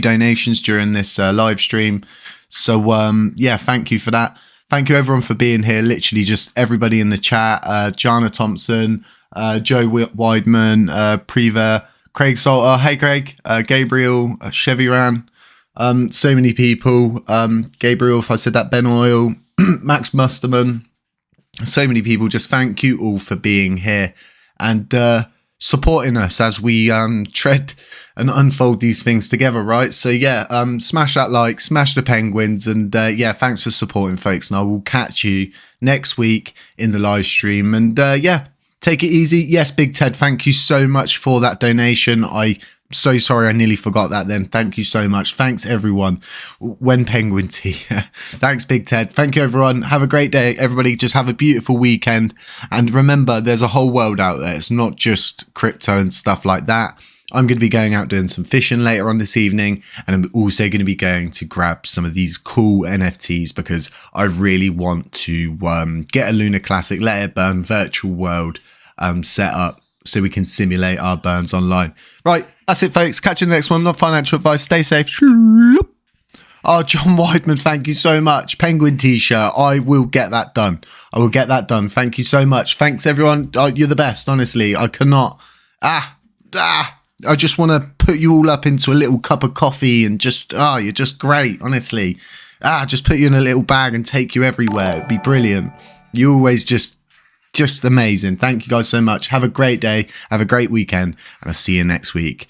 S2: donations during this live stream. So yeah, thank you for that. Thank you everyone for being here. Literally just everybody in the chat. Jana Thompson, Joe Weidman, Prever, Craig Salter. Hey Craig, Gabriel, Cheviran. So many people. Gabriel, if I said that, Ben Oil, Max Musterman. So many people. Just thank you all for being here and supporting us as we tread and unfold these things together, right? So yeah, smash that like, smash the penguins, and yeah, thanks for supporting, folks, and I will catch you next week in the live stream. And yeah, take it easy. Yes, Big Ted, thank you so much for that donation. I'm so sorry I nearly forgot that then. Thank you so much. Thanks everyone. When Penguin Tea. Thanks, Big Ted. Thank you everyone. Have a great day, everybody. Just have a beautiful weekend, and remember, there's a whole world out there. It's not just crypto and stuff like that. I'm going to be going out doing some fishing later on this evening, and I'm also going to be going to grab some of these cool NFTs because I really want to get a Lunar Classic, Let It Burn virtual world set up so we can simulate our burns online. Right, that's it, folks. Catch you in the next one. Not financial advice. Stay safe. Oh, John Weidman, thank you so much. Penguin t-shirt. I will get that done. I will get that done. Thank you so much. Thanks, everyone. You're the best, honestly. I cannot... I just want to put you all up into a little cup of coffee and just... you're just great, honestly. Just put you in a little bag and take you everywhere. It'd be brilliant. You always just amazing. Thank you guys so much. Have a great day. Have a great weekend. And I'll see you next week.